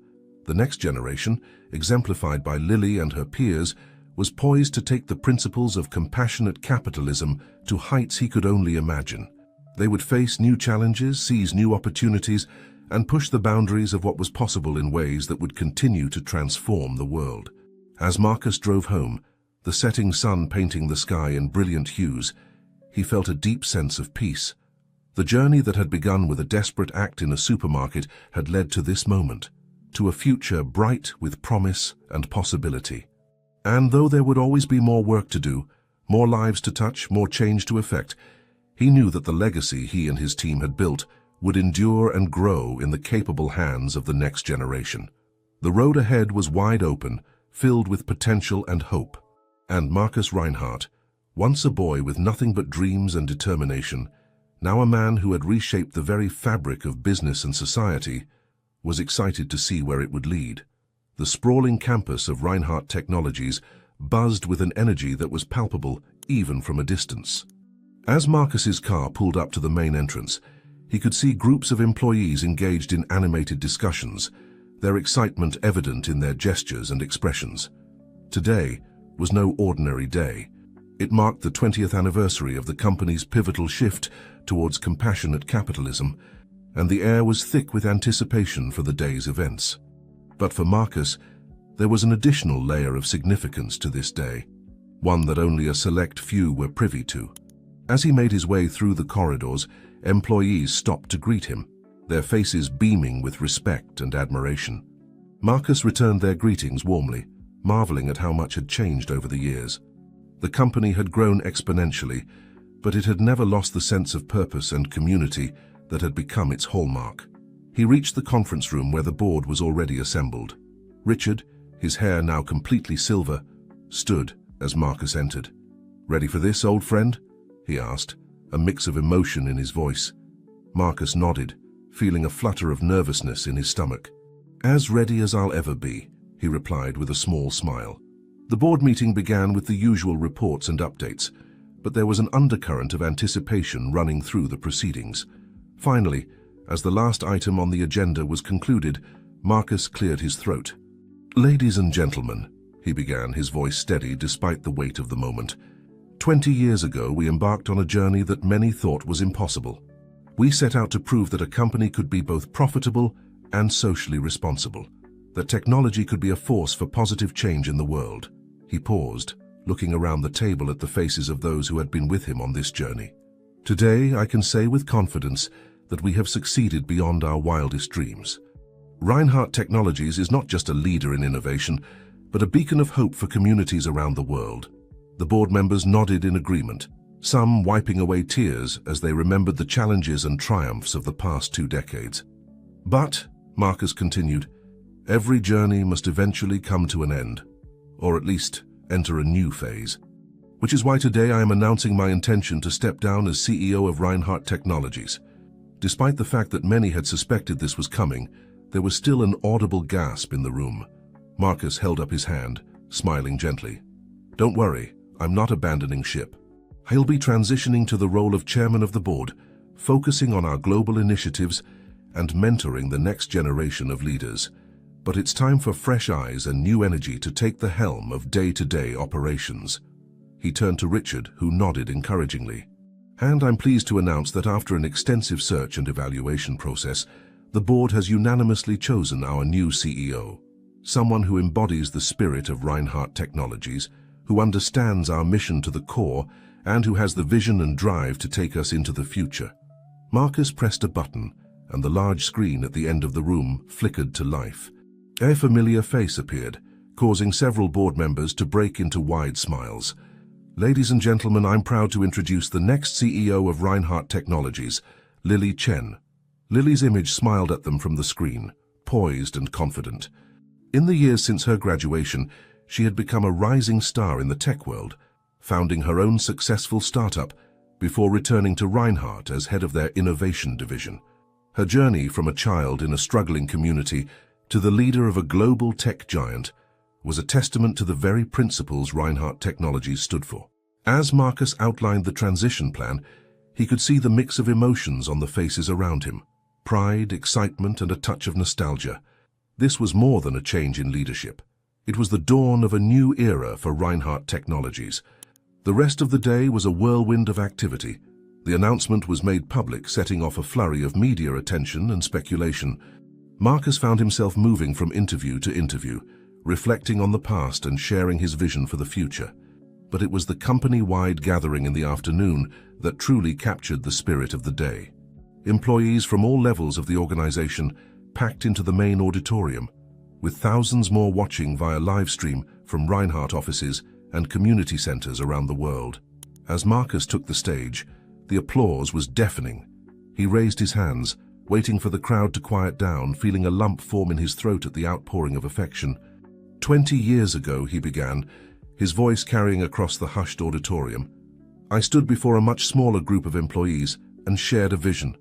The next generation, exemplified by Lily and her peers, was poised to take the principles of compassionate capitalism to heights he could only imagine. They would face new challenges, seize new opportunities, and push the boundaries of what was possible in ways that would continue to transform the world. As Marcus drove home, the setting sun painting the sky in brilliant hues, he felt a deep sense of peace. The journey that had begun with a desperate act in a supermarket had led to this moment, to a future bright with promise and possibility. And though there would always be more work to do, more lives to touch, more change to effect, he knew that the legacy he and his team had built would endure and grow in the capable hands of the next generation. The road ahead was wide open, filled with potential and hope. And Marcus Reinhardt, once a boy with nothing but dreams and determination, now a man who had reshaped the very fabric of business and society, was excited to see where it would lead. The sprawling campus of Reinhardt Technologies buzzed with an energy that was palpable even from a distance. As Marcus's car pulled up to the main entrance, he could see groups of employees engaged in animated discussions, their excitement evident in their gestures and expressions. Today was no ordinary day. It marked the 20th anniversary of the company's pivotal shift towards compassionate capitalism, and the air was thick with anticipation for the day's events. But for Marcus, there was an additional layer of significance to this day, one that only a select few were privy to. As he made his way through the corridors, employees stopped to greet him, their faces beaming with respect and admiration. Marcus returned their greetings warmly, marveling at how much had changed over the years. The company had grown exponentially, but it had never lost the sense of purpose and community that had become its hallmark. He reached the conference room where the board was already assembled. Richard, his hair now completely silver, stood as Marcus entered. "Ready for this, old friend?" he asked, a mix of emotion in his voice. Marcus nodded, feeling a flutter of nervousness in his stomach. "As ready as I'll ever be," he replied with a small smile. The board meeting began with the usual reports and updates, but there was an undercurrent of anticipation running through the proceedings. Finally, as the last item on the agenda was concluded, Marcus cleared his throat. "Ladies and gentlemen," he began, his voice steady despite the weight of the moment, 20 years ago we embarked on a journey that many thought was impossible. We set out to prove that a company could be both profitable and socially responsible, that technology could be a force for positive change in the world. He paused, looking around the table at the faces of those who had been with him on this journey. "Today, I can say with confidence that we have succeeded beyond our wildest dreams. Reinhardt Technologies is not just a leader in innovation, but a beacon of hope for communities around the world." The board members nodded in agreement, some wiping away tears as they remembered the challenges and triumphs of the past 2 decades. "But," Marcus continued, "every journey must eventually come to an end, or at least enter a new phase. Which is why today I am announcing my intention to step down as CEO of Reinhardt Technologies." Despite the fact that many had suspected this was coming, There was still an audible gasp in the room. Marcus held up his hand, smiling gently. "Don't worry, I'm not abandoning ship. I'll be transitioning to the role of chairman of the board, focusing on our global initiatives and mentoring the next generation of leaders. But it's time for fresh eyes and new energy to take the helm of day-to-day operations." He turned to Richard, who nodded encouragingly. "And I'm pleased to announce that after an extensive search and evaluation process, the board has unanimously chosen our new CEO, someone who embodies the spirit of Reinhardt Technologies, who understands our mission to the core, and who has the vision and drive to take us into the future." Marcus pressed a button, and the large screen at the end of the room flickered to life. A familiar face appeared, causing several board members to break into wide smiles. "Ladies and gentlemen, I'm proud to introduce the next CEO of Reinhardt Technologies, Lily Chen." Lily's image smiled at them from the screen, poised and confident. In the years since her graduation, she had become a rising star in the tech world, founding her own successful startup before returning to Reinhardt as head of their innovation division. Her journey from a child in a struggling community to the leader of a global tech giant was a testament to the very principles Reinhardt Technologies stood for. As Marcus outlined the transition plan, he could see the mix of emotions on the faces around him: pride, excitement, and a touch of nostalgia. This was more than a change in leadership. It was the dawn of a new era for Reinhardt Technologies. The rest of the day was a whirlwind of activity. The announcement was made public, setting off a flurry of media attention and speculation. Marcus found himself moving from interview to interview, reflecting on the past and sharing his vision for the future. But it was the company-wide gathering in the afternoon that truly captured the spirit of the day. Employees from all levels of the organization packed into the main auditorium, with thousands more watching via live stream from Reinhardt offices and community centers around the world. As Marcus took the stage, the applause was deafening. He raised his hands, waiting for the crowd to quiet down, feeling a lump form in his throat at the outpouring of affection. 20 years ago, he began, his voice carrying across the hushed auditorium. "I stood before a much smaller group of employees and shared a vision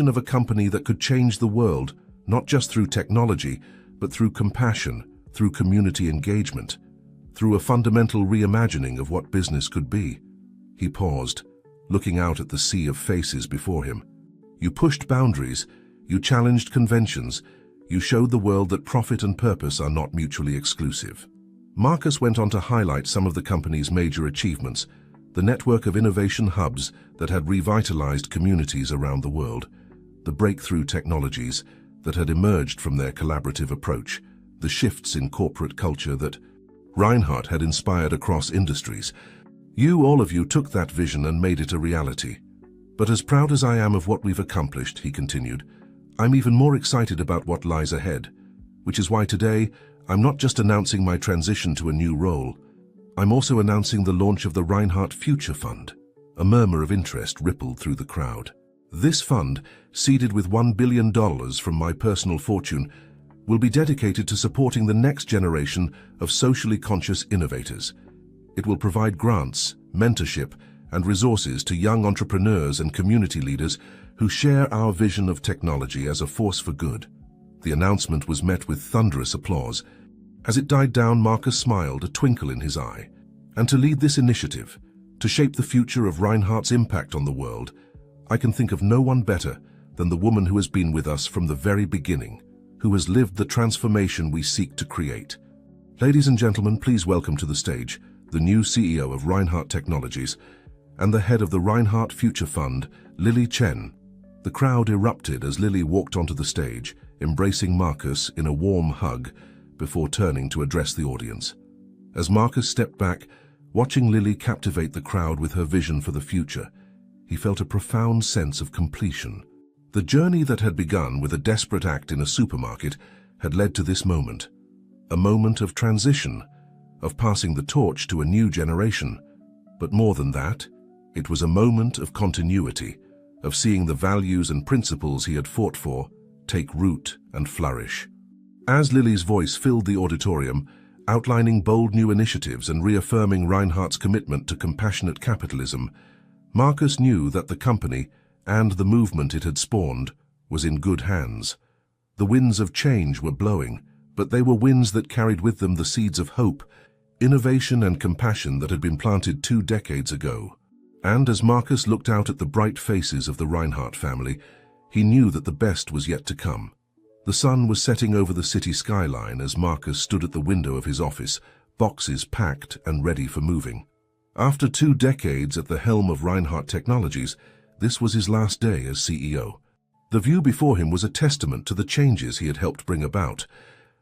of a company that could change the world, not just through technology, but through compassion, through community engagement, through a fundamental reimagining of what business could be." He paused, looking out at the sea of faces before him. "You pushed boundaries, you challenged conventions, you showed the world that profit and purpose are not mutually exclusive." Marcus went on to highlight some of the company's major achievements: the network of innovation hubs that had revitalized communities around the world, the breakthrough technologies that had emerged from their collaborative approach, the shifts in corporate culture that Reinhardt had inspired across industries. All of you took that vision and made it a reality. But as proud as I am of what we've accomplished," he continued, "I'm even more excited about what lies ahead, which is why today I'm not just announcing my transition to a new role, I'm also announcing the launch of the Reinhardt Future Fund." A murmur of interest rippled through the crowd. "This fund, seeded with $1 billion from my personal fortune, will be dedicated to supporting the next generation of socially conscious innovators. It will provide grants, mentorship, and resources to young entrepreneurs and community leaders who share our vision of technology as a force for good." The announcement was met with thunderous applause. As it died down, Marcus smiled, a twinkle in his eye. "And to lead this initiative, to shape the future of Reinhardt's impact on the world, I can think of no one better than the woman who has been with us from the very beginning, who has lived the transformation we seek to create. Ladies and gentlemen, please welcome to the stage the new CEO of Reinhardt Technologies and the head of the Reinhardt Future Fund, Lily Chen." The crowd erupted as Lily walked onto the stage, embracing Marcus in a warm hug before turning to address the audience. As Marcus stepped back, watching Lily captivate the crowd with her vision for the future, he felt a profound sense of completion. The journey that had begun with a desperate act in a supermarket had led to this moment, a moment of transition, of passing the torch to a new generation. But more than that, it was a moment of continuity, of seeing the values and principles he had fought for take root and flourish. As Lily's voice filled the auditorium, outlining bold new initiatives and reaffirming Reinhardt's commitment to compassionate capitalism, Marcus knew that the company and the movement it had spawned was in good hands. The winds of change were blowing, but they were winds that carried with them the seeds of hope, innovation and compassion that had been planted 2 decades ago. And as Marcus looked out at the bright faces of the Reinhardt family, he knew that the best was yet to come. The sun was setting over the city skyline as Marcus stood at the window of his office, boxes packed and ready for moving. After 2 decades at the helm of Reinhardt Technologies, this was his last day as CEO. The view before him was a testament to the changes he had helped bring about,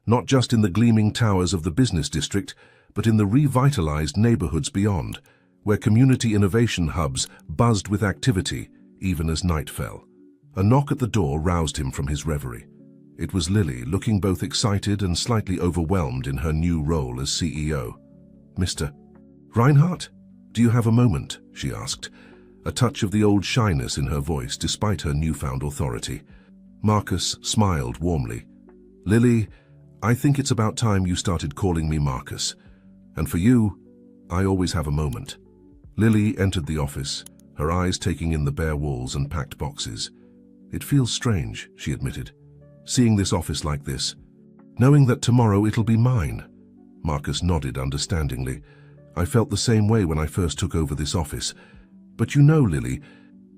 not just in the gleaming towers of the business district, but in the revitalized neighborhoods beyond, where community innovation hubs buzzed with activity even as night fell. A knock at the door roused him from his reverie. It was Lily, looking both excited and slightly overwhelmed in her new role as CEO. "Mr. Reinhardt, do you have a moment?" she asked, a touch of the old shyness in her voice despite her newfound authority. Marcus smiled warmly. "Lily, I think it's about time you started calling me Marcus. And for you, I always have a moment." Lily entered the office, her eyes taking in the bare walls and packed boxes. "It feels strange," she admitted, "seeing this office like this, knowing that tomorrow it'll be mine." Marcus nodded understandingly. "I felt the same way when I first took over this office. But you know, Lily,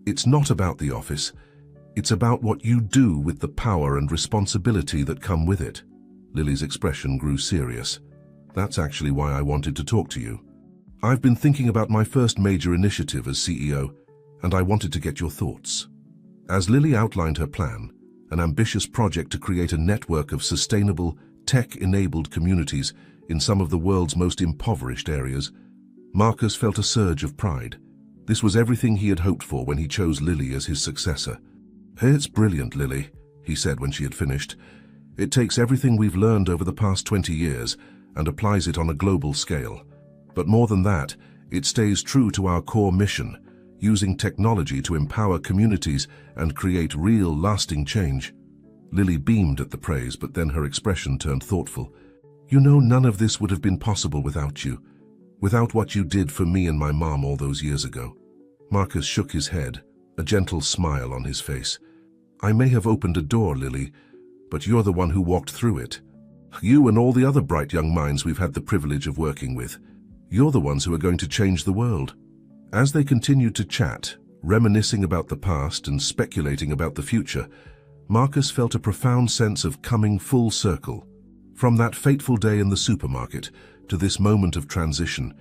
it's not about the office. It's about what you do with the power and responsibility that come with it." Lily's expression grew serious. "That's actually why I wanted to talk to you. I've been thinking about my first major initiative as CEO, and I wanted to get your thoughts." As Lily outlined her plan, an ambitious project to create a network of sustainable, tech-enabled communities in some of the world's most impoverished areas, Marcus felt a surge of pride. This was everything he had hoped for when he chose Lily as his successor. "It's brilliant, Lily," he said when she had finished. "It takes everything we've learned over the past 20 years and applies it on a global scale. But more than that, it stays true to our core mission, using technology to empower communities and create real, lasting change." Lily beamed at the praise, but then her expression turned thoughtful. "You know, none of this would have been possible without you. Without what you did for me and my mom all those years ago." Marcus shook his head, a gentle smile on his face. "I may have opened a door, Lily, but you're the one who walked through it. You and all the other bright young minds we've had the privilege of working with. You're the ones who are going to change the world." As they continued to chat, reminiscing about the past and speculating about the future, Marcus felt a profound sense of coming full circle. From that fateful day in the supermarket to this moment of transition,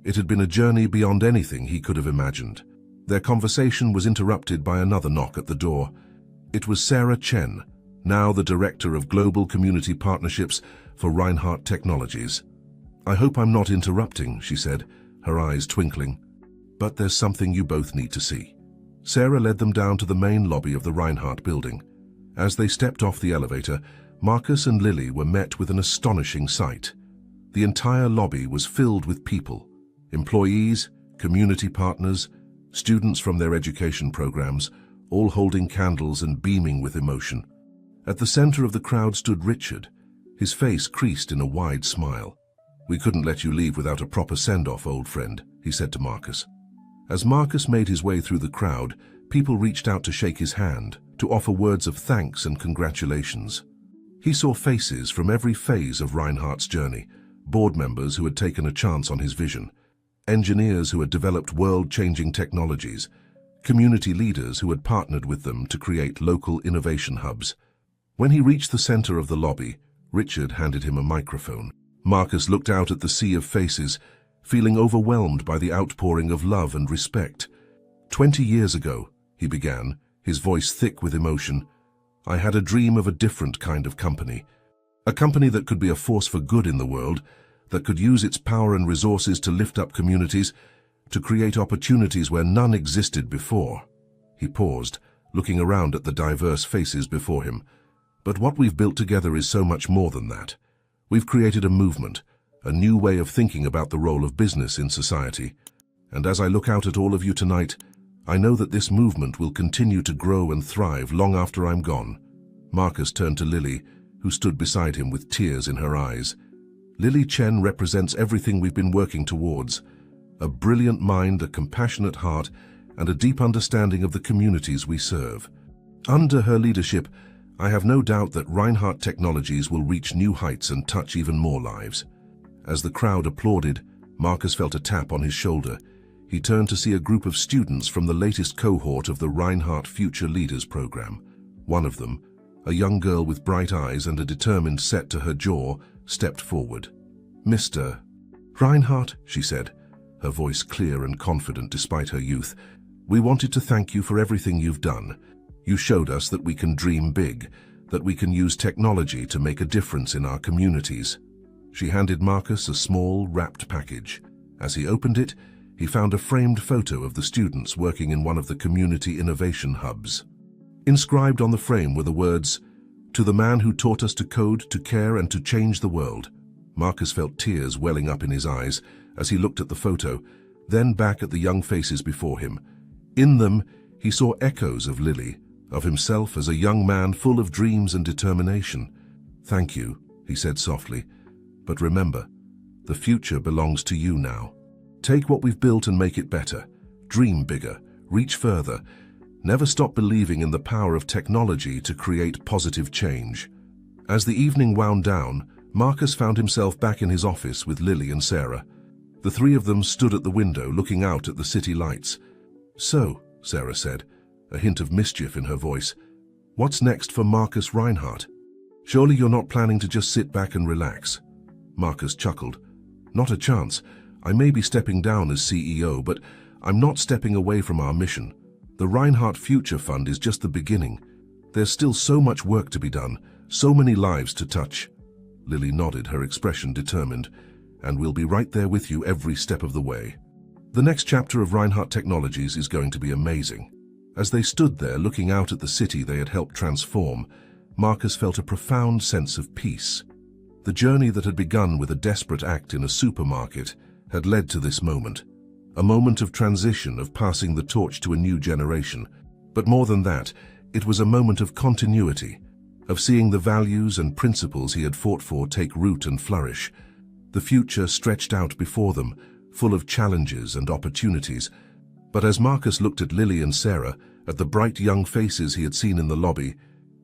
it had been a journey beyond anything he could have imagined. Their conversation was interrupted by another knock at the door. It was Sarah Chen, now the Director of Global Community Partnerships for Reinhardt Technologies. "I hope I'm not interrupting," she said, her eyes twinkling. "But there's something you both need to see." Sarah led them down to the main lobby of the Reinhardt building. As they stepped off the elevator, Marcus and Lily were met with an astonishing sight. The entire lobby was filled with people, employees, community partners, students from their education programs, all holding candles and beaming with emotion. At the center of the crowd stood Richard, his face creased in a wide smile. "We couldn't let you leave without a proper send-off, old friend," he said to Marcus. As Marcus made his way through the crowd, people reached out to shake his hand, to offer words of thanks and congratulations. He saw faces from every phase of Reinhardt's journey, board members who had taken a chance on his vision, engineers who had developed world-changing technologies, community leaders who had partnered with them to create local innovation hubs. When he reached the center of the lobby, Richard handed him a microphone. Marcus looked out at the sea of faces, feeling overwhelmed by the outpouring of love and respect. 20 years ago, he began, his voice thick with emotion, "I had a dream of a different kind of company. A company that could be a force for good in the world, that could use its power and resources to lift up communities, to create opportunities where none existed before." He paused, looking around at the diverse faces before him. "But what we've built together is so much more than that. We've created a movement, a new way of thinking about the role of business in society. And as I look out at all of you tonight, I know that this movement will continue to grow and thrive long after I'm gone." Marcus turned to Lily, who stood beside him with tears in her eyes. "Lily Chen represents everything we've been working towards. A brilliant mind, a compassionate heart, and a deep understanding of the communities we serve. Under her leadership, I have no doubt that Reinhardt Technologies will reach new heights and touch even more lives. As the crowd applauded, Marcus felt a tap on his shoulder. He turned to see a group of students from the latest cohort of the Reinhardt Future Leaders program. One of them, a young girl with bright eyes and a determined set to her jaw, stepped forward. "Mr. Reinhardt," she said, her voice clear and confident despite her youth, "we wanted to thank you for everything you've done. You showed us that we can dream big, that we can use technology to make a difference in our communities." She handed Marcus a small, wrapped package. As he opened it, he found a framed photo of the students working in one of the community innovation hubs. Inscribed on the frame were the words, "To the man who taught us to code, to care, and to change the world." Marcus felt tears welling up in his eyes as he looked at the photo, then back at the young faces before him. In them, he saw echoes of Lily, of himself as a young man full of dreams and determination. "Thank you," he said softly. "But remember, the future belongs to you now. Take what we've built and make it better. Dream bigger, reach further. Never stop believing in the power of technology to create positive change." As the evening wound down, Marcus found himself back in his office with Lily and Sarah. The three of them stood at the window looking out at the city lights. "So," Sarah said, a hint of mischief in her voice, "what's next for Marcus Reinhardt? Surely you're not planning to just sit back and relax?" Marcus chuckled. "Not a chance. I may be stepping down as CEO, but I'm not stepping away from our mission. The Reinhardt Future Fund is just the beginning. There's still so much work to be done, so many lives to touch." Lily nodded, her expression determined. "And we'll be right there with you every step of the way." The next chapter of Reinhardt Technologies is going to be amazing. As they stood there looking out at the city they had helped transform, Marcus felt a profound sense of peace. The journey that had begun with a desperate act in a supermarket had led to this moment. A moment of transition, of passing the torch to a new generation. But more than that, it was a moment of continuity, of seeing the values and principles he had fought for take root and flourish. The future stretched out before them, full of challenges and opportunities. But as Marcus looked at Lily and Sarah, at the bright young faces he had seen in the lobby,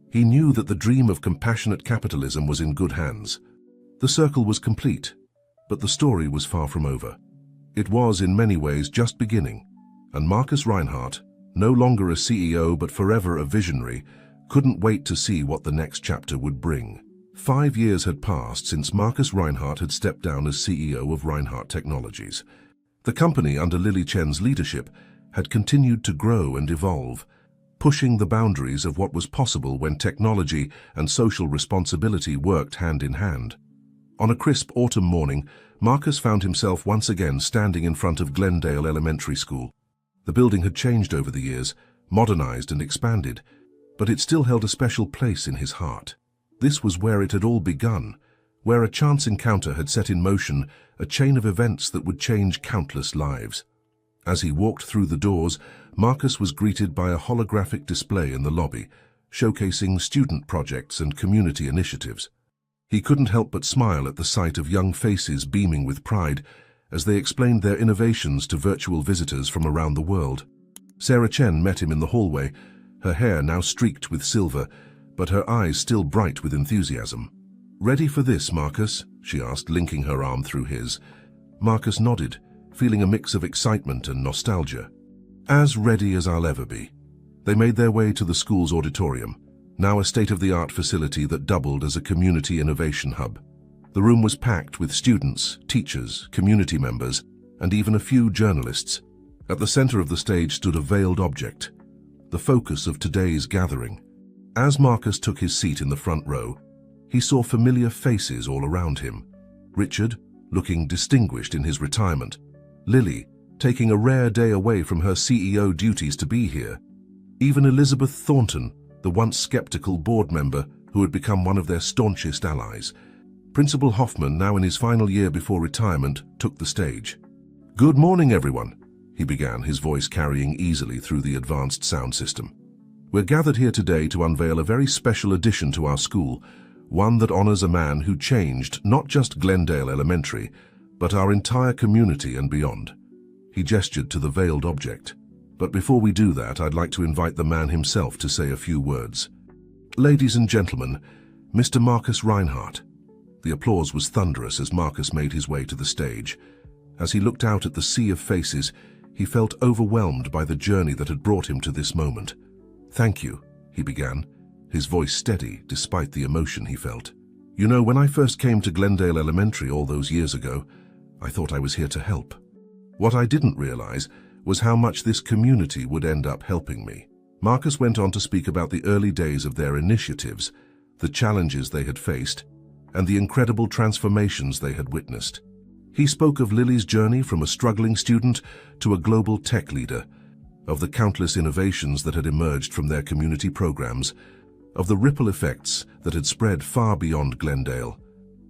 he knew that the dream of compassionate capitalism was in good hands. The circle was complete, but the story was far from over. It was, in many ways, just beginning, and Marcus Reinhardt, no longer a CEO but forever a visionary, couldn't wait to see what the next chapter would bring. 5 years had passed since Marcus Reinhardt had stepped down as CEO of Reinhardt Technologies. The company, under Lily Chen's leadership, had continued to grow and evolve, pushing the boundaries of what was possible when technology and social responsibility worked hand in hand. On a crisp autumn morning, Marcus found himself once again standing in front of Glendale Elementary School. The building had changed over the years, modernized and expanded, but it still held a special place in his heart. This was where it had all begun, where a chance encounter had set in motion a chain of events that would change countless lives. As he walked through the doors, Marcus was greeted by a holographic display in the lobby, showcasing student projects and community initiatives. He couldn't help but smile at the sight of young faces beaming with pride as they explained their innovations to virtual visitors from around the world. Sarah Chen met him in the hallway, her hair now streaked with silver, but her eyes still bright with enthusiasm. "Ready for this, Marcus?" she asked, linking her arm through his. Marcus nodded, feeling a mix of excitement and nostalgia. "As ready as I'll ever be." They made their way to the school's auditorium, now a state-of-the-art facility that doubled as a community innovation hub. The room was packed with students, teachers, community members, and even a few journalists. At the center of the stage stood a veiled object, the focus of today's gathering. As Marcus took his seat in the front row, he saw familiar faces all around him. Richard, looking distinguished in his retirement. Lily, taking a rare day away from her CEO duties to be here. Even Elizabeth Thornton, the once skeptical board member who had become one of their staunchest allies. Principal Hoffman, now in his final year before retirement, took the stage. "Good morning, everyone," he began, his voice carrying easily through the advanced sound system. "We're gathered here today to unveil a very special addition to our school, one that honors a man who changed not just Glendale Elementary, but our entire community and beyond." He gestured to the veiled object. "But before we do that, I'd like to invite the man himself to say a few words." Ladies and gentlemen, Mr. Marcus Reinhardt. The applause was thunderous as Marcus made his way to the stage. As he looked out at the sea of faces, he felt overwhelmed by the journey that had brought him to this moment. "Thank you," he began, his voice steady despite the emotion he felt. "You know, when I first came to Glendale Elementary all those years ago, I thought I was here to help. What I didn't realize was how much this community would end up helping me." Marcus went on to speak about the early days of their initiatives, the challenges they had faced, and the incredible transformations they had witnessed. He spoke of Lily's journey from a struggling student to a global tech leader, of the countless innovations that had emerged from their community programs, of the ripple effects that had spread far beyond Glendale.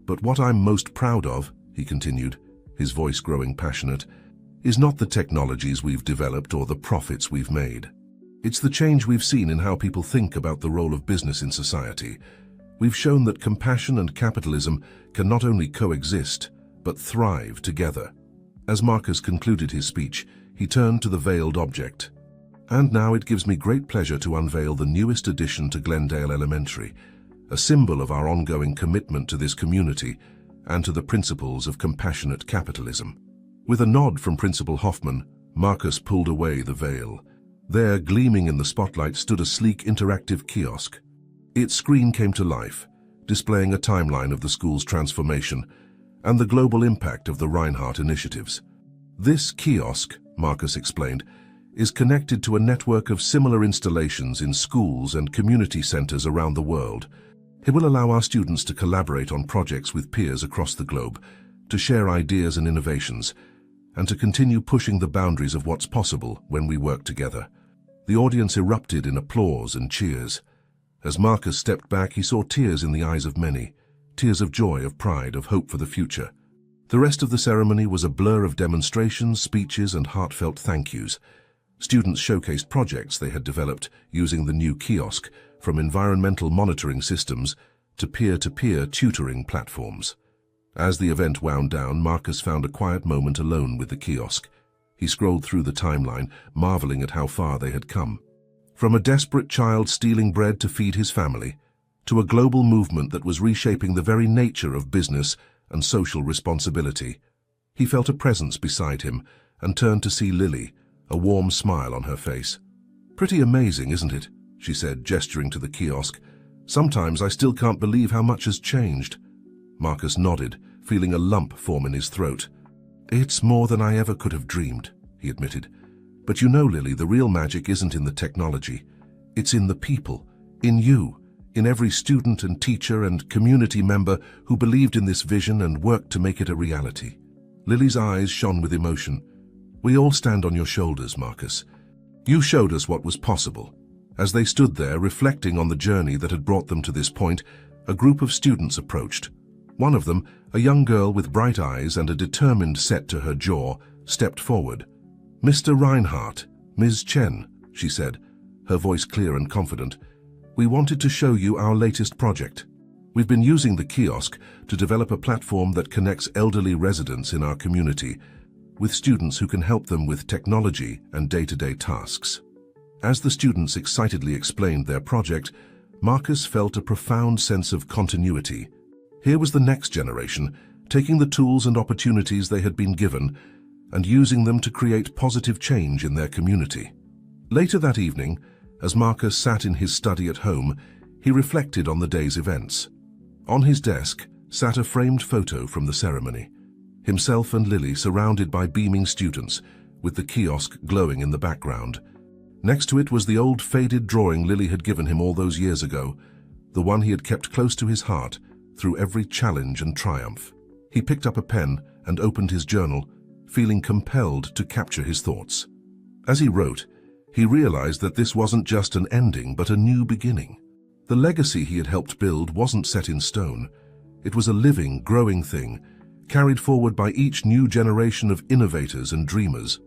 "But what I'm most proud of," he continued, his voice growing passionate, "is not the technologies we've developed or the profits we've made. It's the change we've seen in how people think about the role of business in society. We've shown that compassion and capitalism can not only coexist, but thrive together." As Marcus concluded his speech, he turned to the veiled object. "And now it gives me great pleasure to unveil the newest addition to Glendale Elementary, a symbol of our ongoing commitment to this community and to the principles of compassionate capitalism." With a nod from Principal Hoffman, Marcus pulled away the veil. There, gleaming in the spotlight, stood a sleek interactive kiosk. Its screen came to life, displaying a timeline of the school's transformation and the global impact of the Reinhardt initiatives. "This kiosk," Marcus explained, "is connected to a network of similar installations in schools and community centers around the world. It will allow our students to collaborate on projects with peers across the globe, to share ideas and innovations, and to continue pushing the boundaries of what's possible when we work together." The audience erupted in applause and cheers. As Marcus stepped back, he saw tears in the eyes of many, tears of joy, of pride, of hope for the future. The rest of the ceremony was a blur of demonstrations, speeches, and heartfelt thank yous. Students showcased projects they had developed using the new kiosk, from environmental monitoring systems to peer-to-peer tutoring platforms. As the event wound down, Marcus found a quiet moment alone with the kiosk. He scrolled through the timeline, marveling at how far they had come. From a desperate child stealing bread to feed his family, to a global movement that was reshaping the very nature of business and social responsibility. He felt a presence beside him and turned to see Lily, a warm smile on her face. "Pretty amazing, isn't it?" she said, gesturing to the kiosk. "Sometimes I still can't believe how much has changed." Marcus nodded, feeling a lump form in his throat. "It's more than I ever could have dreamed," he admitted. "But you know, Lily, the real magic isn't in the technology. It's in the people, in you, in every student and teacher and community member who believed in this vision and worked to make it a reality." Lily's eyes shone with emotion. "We all stand on your shoulders, Marcus. You showed us what was possible." As they stood there, reflecting on the journey that had brought them to this point, a group of students approached. One of them, a young girl with bright eyes and a determined set to her jaw, stepped forward. "Mr. Reinhardt, Ms. Chen," she said, her voice clear and confident, "we wanted to show you our latest project. We've been using the kiosk to develop a platform that connects elderly residents in our community with students who can help them with technology and day-to-day tasks." As the students excitedly explained their project, Marcus felt a profound sense of continuity. Here was the next generation, taking the tools and opportunities they had been given and using them to create positive change in their community. Later that evening, as Marcus sat in his study at home, he reflected on the day's events. On his desk sat a framed photo from the ceremony. Himself and Lily surrounded by beaming students, with the kiosk glowing in the background. Next to it was the old faded drawing Lily had given him all those years ago, the one he had kept close to his heart through every challenge and triumph. He picked up a pen and opened his journal, feeling compelled to capture his thoughts. As he wrote, he realized that this wasn't just an ending, but a new beginning. The legacy he had helped build wasn't set in stone. It was a living, growing thing, carried forward by each new generation of innovators and dreamers.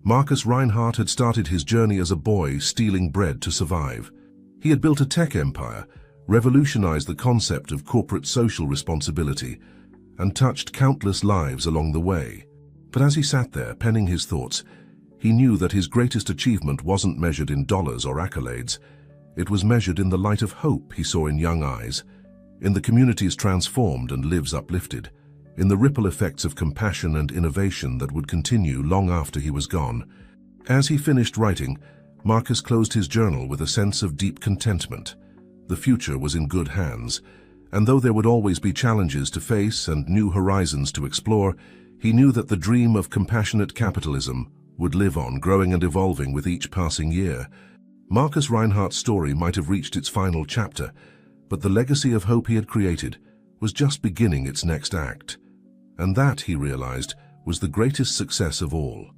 Marcus Reinhardt had started his journey as a boy stealing bread to survive. He had built a tech empire, revolutionized the concept of corporate social responsibility, and touched countless lives along the way. But as he sat there, penning his thoughts, he knew that his greatest achievement wasn't measured in dollars or accolades. It was measured in the light of hope he saw in young eyes, in the communities transformed and lives uplifted, in the ripple effects of compassion and innovation that would continue long after he was gone. As he finished writing, Marcus closed his journal with a sense of deep contentment. The future was in good hands, and though there would always be challenges to face and new horizons to explore, he knew that the dream of compassionate capitalism would live on, growing and evolving with each passing year. Marcus Reinhardt's story might have reached its final chapter, but the legacy of hope he had created was just beginning its next act. And that, he realized, was the greatest success of all.